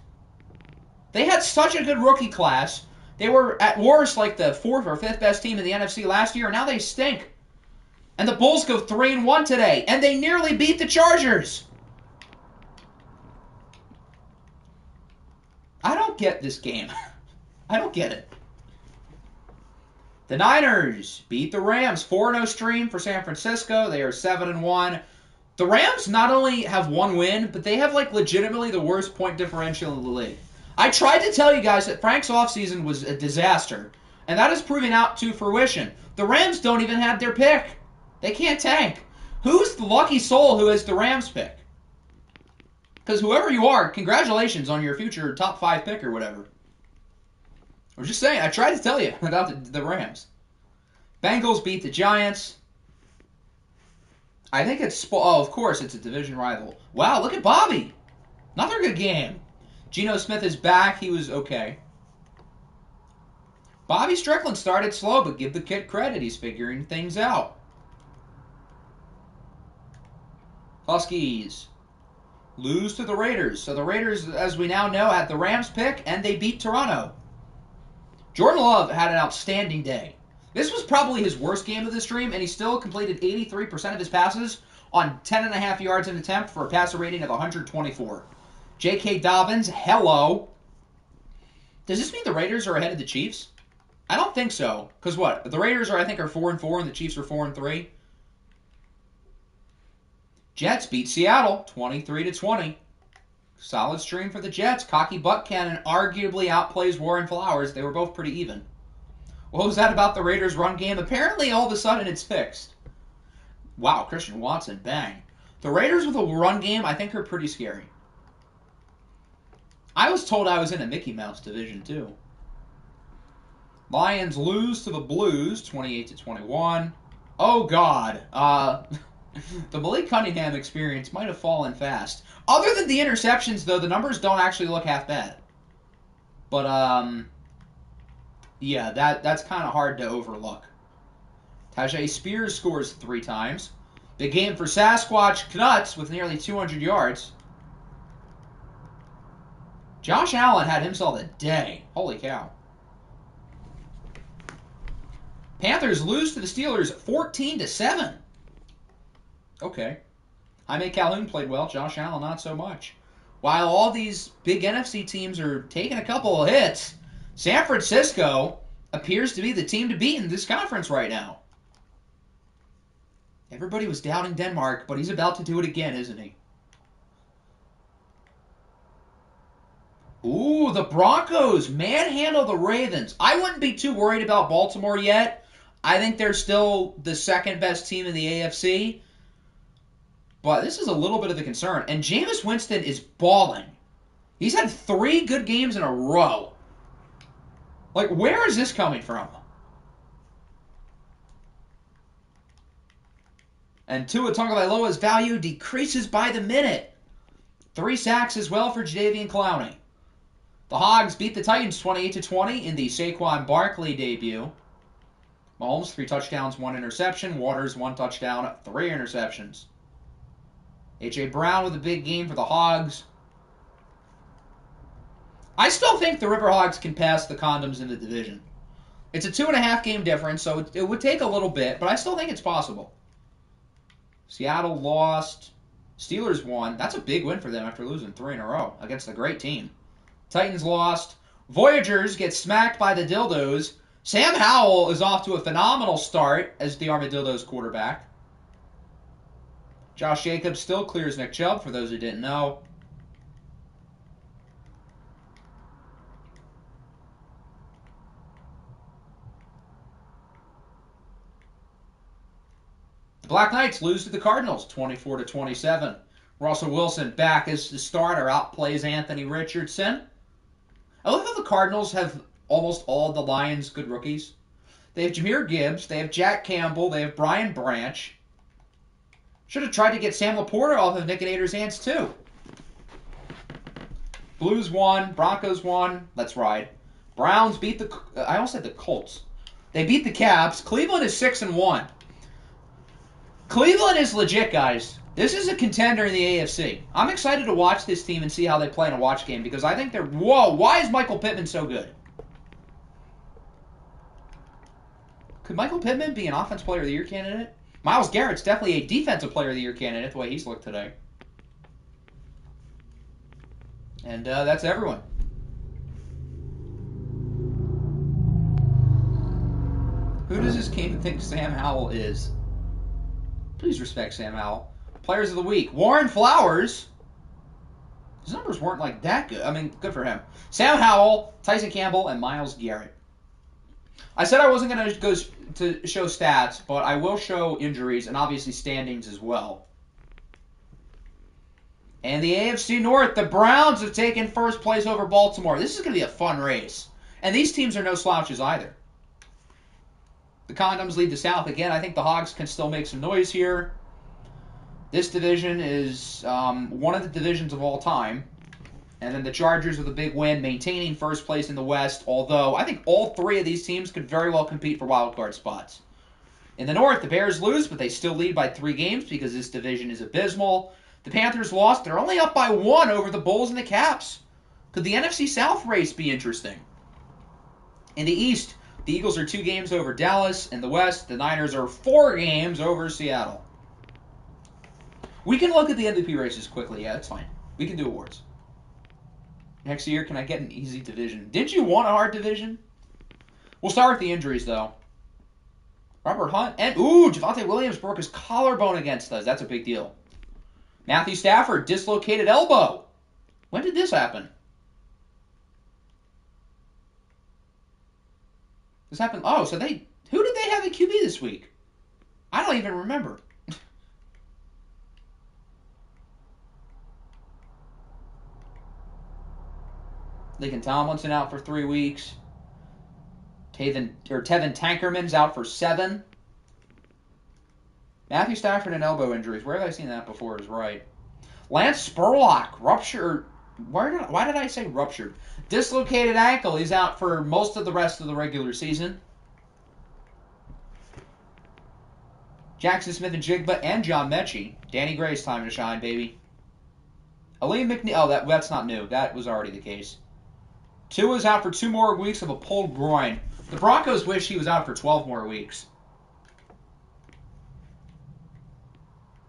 They had such a good rookie class. They were at worst like the 4th or 5th best team in the NFC last year, and now they stink. And the Bulls go 3-1 today, and they nearly beat the Chargers. I don't get this game. I don't get it. The Niners beat the Rams. 4-0 stream for San Francisco. They are 7-1. The Rams not only have one win, but they have like legitimately the worst point differential in the league. I tried to tell you guys that Frank's offseason was a disaster, and that is proving out to fruition. The Rams don't even have their pick. They can't tank. Who's the lucky soul who has the Rams pick? Because whoever you are, congratulations on your future top 5 pick or whatever. I'm just saying, I tried to tell you about the Rams. Bengals beat the Giants. I think it's... Oh, of course, it's a division rival. Wow, look at Bobby. Another good game. Geno Smith is back. He was okay. Bobby Strickland started slow, but give the kid credit. He's figuring things out. Huskies lose to the Raiders. So the Raiders, as we now know, had the Rams pick, and they beat Toronto. Jordan Love had an outstanding day. This was probably his worst game of the stream, and he still completed 83% of his passes on 10.5 yards an attempt for a passer rating of 124. J.K. Dobbins, hello. Does this mean the Raiders are ahead of the Chiefs? I don't think so. Because what? The Raiders are 4-4, and the Chiefs are 4-3. Jets beat Seattle 23-20. Solid stream for the Jets. Cocky Butt Cannon arguably outplays Warren Flowers. They were both pretty even. What was that about the Raiders' run game? Apparently, all of a sudden, it's fixed. Wow, Christian Watson, bang. The Raiders with a run game, I think, are pretty scary. I was told I was in a Mickey Mouse division, too. Lions lose to the Blues, 28-21. Oh, God. The Malik Cunningham experience might have fallen fast. Other than the interceptions, though, the numbers don't actually look half bad. But, yeah, that's kind of hard to overlook. Tajay Spears scores 3 times. Big game for Sasquatch Knuts with nearly 200 yards. Josh Allen had himself a day. Holy cow. Panthers lose to the Steelers 14-7. Okay. Jaime Calhoun played well. Josh Allen not so much. While all these big NFC teams are taking a couple of hits, San Francisco appears to be the team to beat in this conference right now. Everybody was doubting Denmark, but he's about to do it again, isn't he? Ooh, the Broncos manhandle the Ravens. I wouldn't be too worried about Baltimore yet. I think they're still the second best team in the AFC. But this is a little bit of a concern. And Jameis Winston is balling. He's had 3 good games in a row. Like, where is this coming from? And Tua Tagovailoa's value decreases by the minute. 3 sacks as well for Jadeveon Clowney. The Hogs beat the Titans 28-20 in the Saquon Barkley debut. Mahomes, 3 touchdowns, 1 interception. Waters, 1 touchdown, 3 interceptions. A.J. Brown with a big game for the Hogs. I still think the Riverhawks can pass the Condoms in the division. It's a 2.5 game difference, so it would take a little bit, but I still think it's possible. Seattle lost. Steelers won. That's a big win for them after losing 3 in a row against a great team. Titans lost. Voyagers get smacked by the Dildos. Sam Howell is off to a phenomenal start as the Armadillos quarterback. Josh Jacobs still clears Nick Chubb, for those who didn't know. The Black Knights lose to the Cardinals, 24-27. Russell Wilson back as the starter, outplays Anthony Richardson. I love how the Cardinals have almost all of the Lions' good rookies. They have Jahmyr Gibbs, they have Jack Campbell, they have Brian Branch. Should have tried to get Sam Laporta off of Nick and Ader's hands, too. Blues won. Broncos won. Let's ride. Browns beat the... I almost said the Colts. They beat the Caps. Cleveland is 6-1. Cleveland is legit, guys. This is a contender in the AFC. I'm excited to watch this team and see how they play in a watch game because I think they're... Whoa, why is Michael Pittman so good? Could Michael Pittman be an Offensive Player of the Year candidate? Myles Garrett's definitely a Defensive Player of the Year candidate, the way he's looked today. And that's everyone. Who does this game think Sam Howell is? Please respect Sam Howell. Players of the Week. Warren Flowers. His numbers weren't like that good. I mean, good for him. Sam Howell, Tyson Campbell, and Myles Garrett. I said I wasn't going to go to show stats, but I will show injuries and obviously standings as well. And the AFC North, the Browns have taken first place over Baltimore. This is going to be a fun race. And these teams are no slouches either. The Condoms lead the South again. I think the Hogs can still make some noise here. This division is one of the divisions of all time. And then the Chargers with a big win, maintaining first place in the West, although I think all 3 of these teams could very well compete for wildcard spots. In the North, the Bears lose, but they still lead by 3 games because this division is abysmal. The Panthers lost. They're only up by 1 over the Bulls and the Caps. Could the NFC South race be interesting? In the East, the Eagles are 2 games over Dallas. In the West, the Niners are 4 games over Seattle. We can look at the MVP races quickly. Yeah, that's fine. We can do awards. Next year, can I get an easy division? Did you want a hard division? We'll start with the injuries, though. Robert Hunt and... Ooh, Javonte Williams broke his collarbone against us. That's a big deal. Matthew Stafford, dislocated elbow. When did this happen? This happened... Oh, so they... Who did they have at QB this week? I don't even remember. Laken Tomlinson out for 3 weeks. Tevin Tankerman's out for 7. Matthew Stafford and elbow injuries. Where have I seen that before is right. Lance Spurlock, ruptured. Why did I say ruptured? Dislocated ankle. He's out for most of the rest of the regular season. Jackson Smith-Njigba and John Mechie. Danny Gray's time to shine, baby. Aleem McNeil. Oh, that's not new. That was already the case. Tua's out for 2 more weeks of a pulled groin. The Broncos wish he was out for 12 more weeks.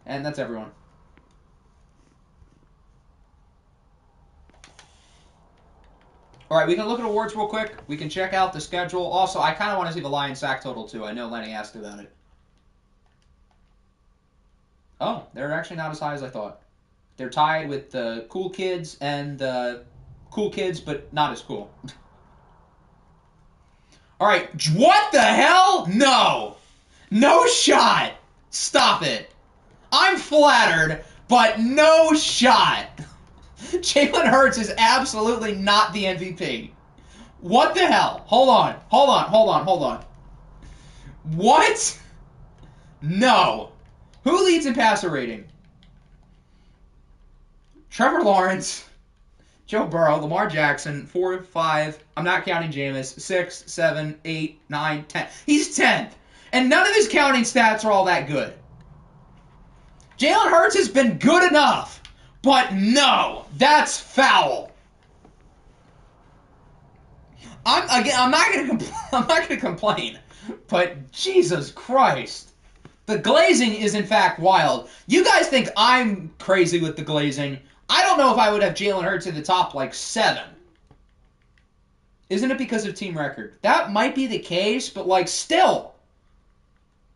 And that's everyone. All right, we can look at awards real quick. We can check out the schedule. Also, I kind of want to see the Lions sack total, too. I know Lenny asked about it. Oh, they're actually not as high as I thought. They're tied with the cool kids and the cool kids, but not as cool. All right, what the hell? No. No shot. Stop it. I'm flattered, but no shot. Jalen Hurts is absolutely not the MVP. What the hell? Hold on. What? No. Who leads in passer rating? Trevor Lawrence, Joe Burrow, Lamar Jackson, 4, 5, I'm not counting Jameis, 6, 7, 8, 9, 10. He's 10th. And none of his counting stats are all that good. Jalen Hurts has been good enough. But no, that's foul. I'm not gonna complain, but Jesus Christ, the glazing is in fact wild. You guys think I'm crazy with the glazing? I don't know if I would have Jalen Hurts at the top like 7. Isn't it because of team record? That might be the case, but like still,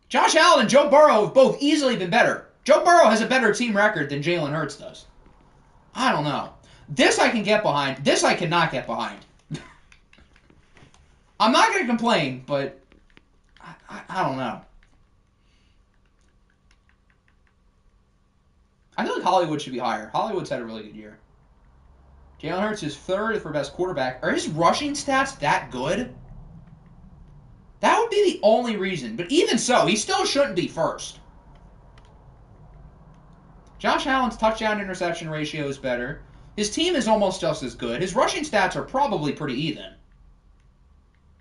Josh Allen and Joe Burrow have both easily been better. Joe Burrow has a better team record than Jalen Hurts does. I don't know. This I can get behind. This I cannot get behind. I'm not going to complain, but I don't know. I feel like Hollywood should be higher. Hollywood's had a really good year. Jalen Hurts is 3rd for best quarterback. Are his rushing stats that good? That would be the only reason. But even so, he still shouldn't be 1st. Josh Allen's touchdown-interception ratio is better. His team is almost just as good. His rushing stats are probably pretty even.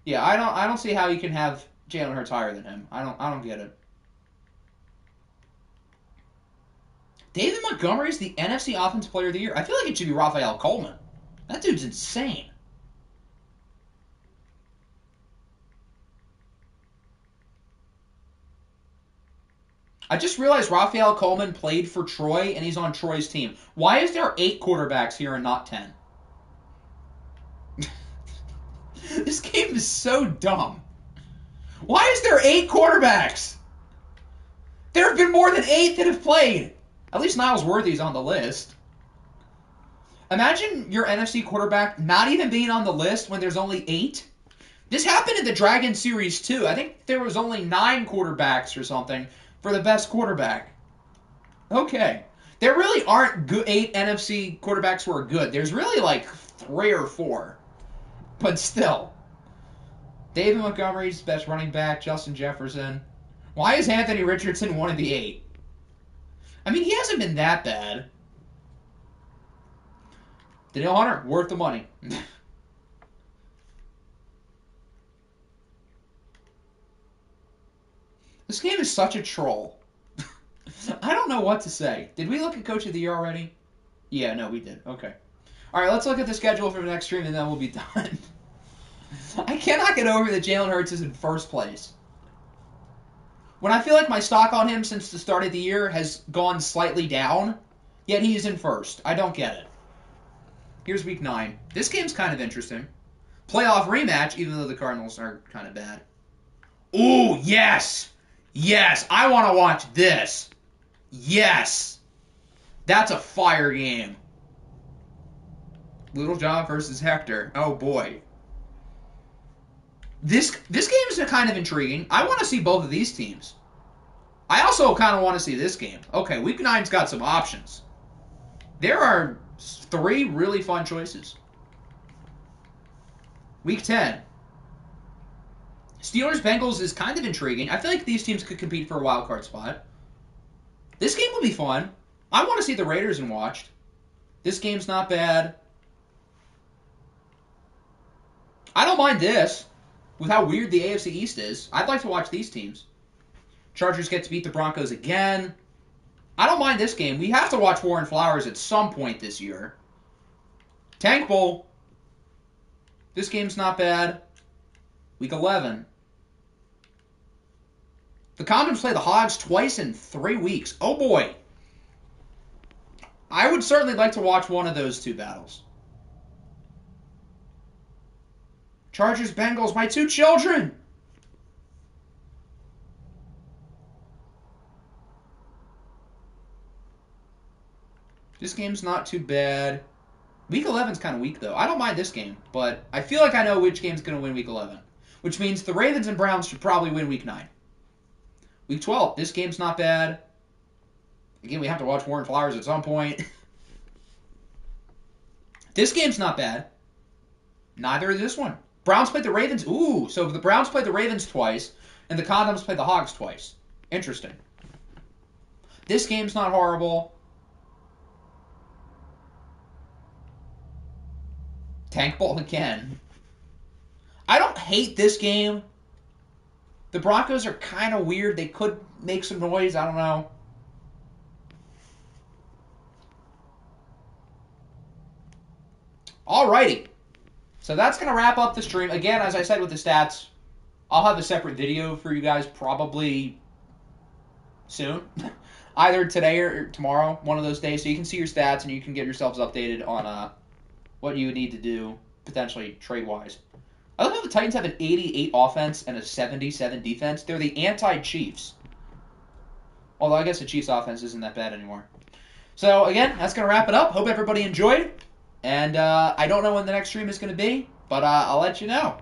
Yeah, I don't see how you can have Jalen Hurts higher than him. I don't get it. David Montgomery is the NFC Offensive Player of the Year. I feel like it should be Raphael Coleman. That dude's insane. I just realized Raphael Coleman played for Troy, and he's on Troy's team. Why is there 8 quarterbacks here and not 10? This game is so dumb. Why is there 8 quarterbacks? There have been more than 8 that have played. At least Niles Worthy's on the list. Imagine your NFC quarterback not even being on the list when there's only 8. This happened in the Dragon Series too. I think there was only 9 quarterbacks or something for the best quarterback. Okay. There really aren't 8 NFC quarterbacks who are good. There's really like 3 or 4. But still. David Montgomery's best running back, Justin Jefferson. Why is Anthony Richardson one of the 8? I mean, he hasn't been that bad. Danielle Hunter, worth the money. This game is such a troll. I don't know what to say. Did we look at Coach of the Year already? Yeah, no, we did. Okay. All right, let's look at the schedule for the next stream, and then we'll be done. I cannot get over that Jalen Hurts is in 1st place. When I feel like my stock on him since the start of the year has gone slightly down, yet he's in 1st. I don't get it. Here's Week 9. This game's kind of interesting. Playoff rematch, even though the Cardinals are kind of bad. Ooh, yes! Yes, I want to watch this. Yes. That's a fire game. Little John versus Hector. Oh, boy. This game is kind of intriguing. I want to see both of these teams. I also kind of want to see this game. Okay, Week 9's got some options. There are 3 really fun choices. Week 10. Steelers-Bengals is kind of intriguing. I feel like these teams could compete for a wild card spot. This game will be fun. I want to see the Raiders and watched. This game's not bad. I don't mind this. With how weird the AFC East is, I'd like to watch these teams. Chargers get to beat the Broncos again. I don't mind this game. We have to watch Warren Flowers at some point this year. Tank Bowl. This game's not bad. Week 11. The Condoms play the Hogs twice in 3 weeks. Oh, boy. I would certainly like to watch one of those two battles. Chargers, Bengals, my 2 children. This game's not too bad. Week 11's kind of weak, though. I don't mind this game, but I feel like I know which game's going to win Week 11, which means the Ravens and Browns should probably win Week 9. Week 12, this game's not bad. Again, we have to watch Warren Flowers at some point. This game's not bad. Neither is this one. Browns played the Ravens. Ooh, so the Browns played the Ravens twice, and the Condoms played the Hogs twice. Interesting. This game's not horrible. Tank ball again. I don't hate this game. The Broncos are kind of weird. They could make some noise. I don't know. Alrighty. So that's going to wrap up the stream. Again, as I said with the stats, I'll have a separate video for you guys probably soon. Either today or tomorrow, one of those days. So you can see your stats and you can get yourselves updated on what you would need to do, potentially trade-wise. I love how the Titans have an 88 offense and a 77 defense. They're the anti-Chiefs. Although I guess the Chiefs' offense isn't that bad anymore. So, again, that's going to wrap it up. Hope everybody enjoyed. And I don't know when the next stream is going to be, but I'll let you know.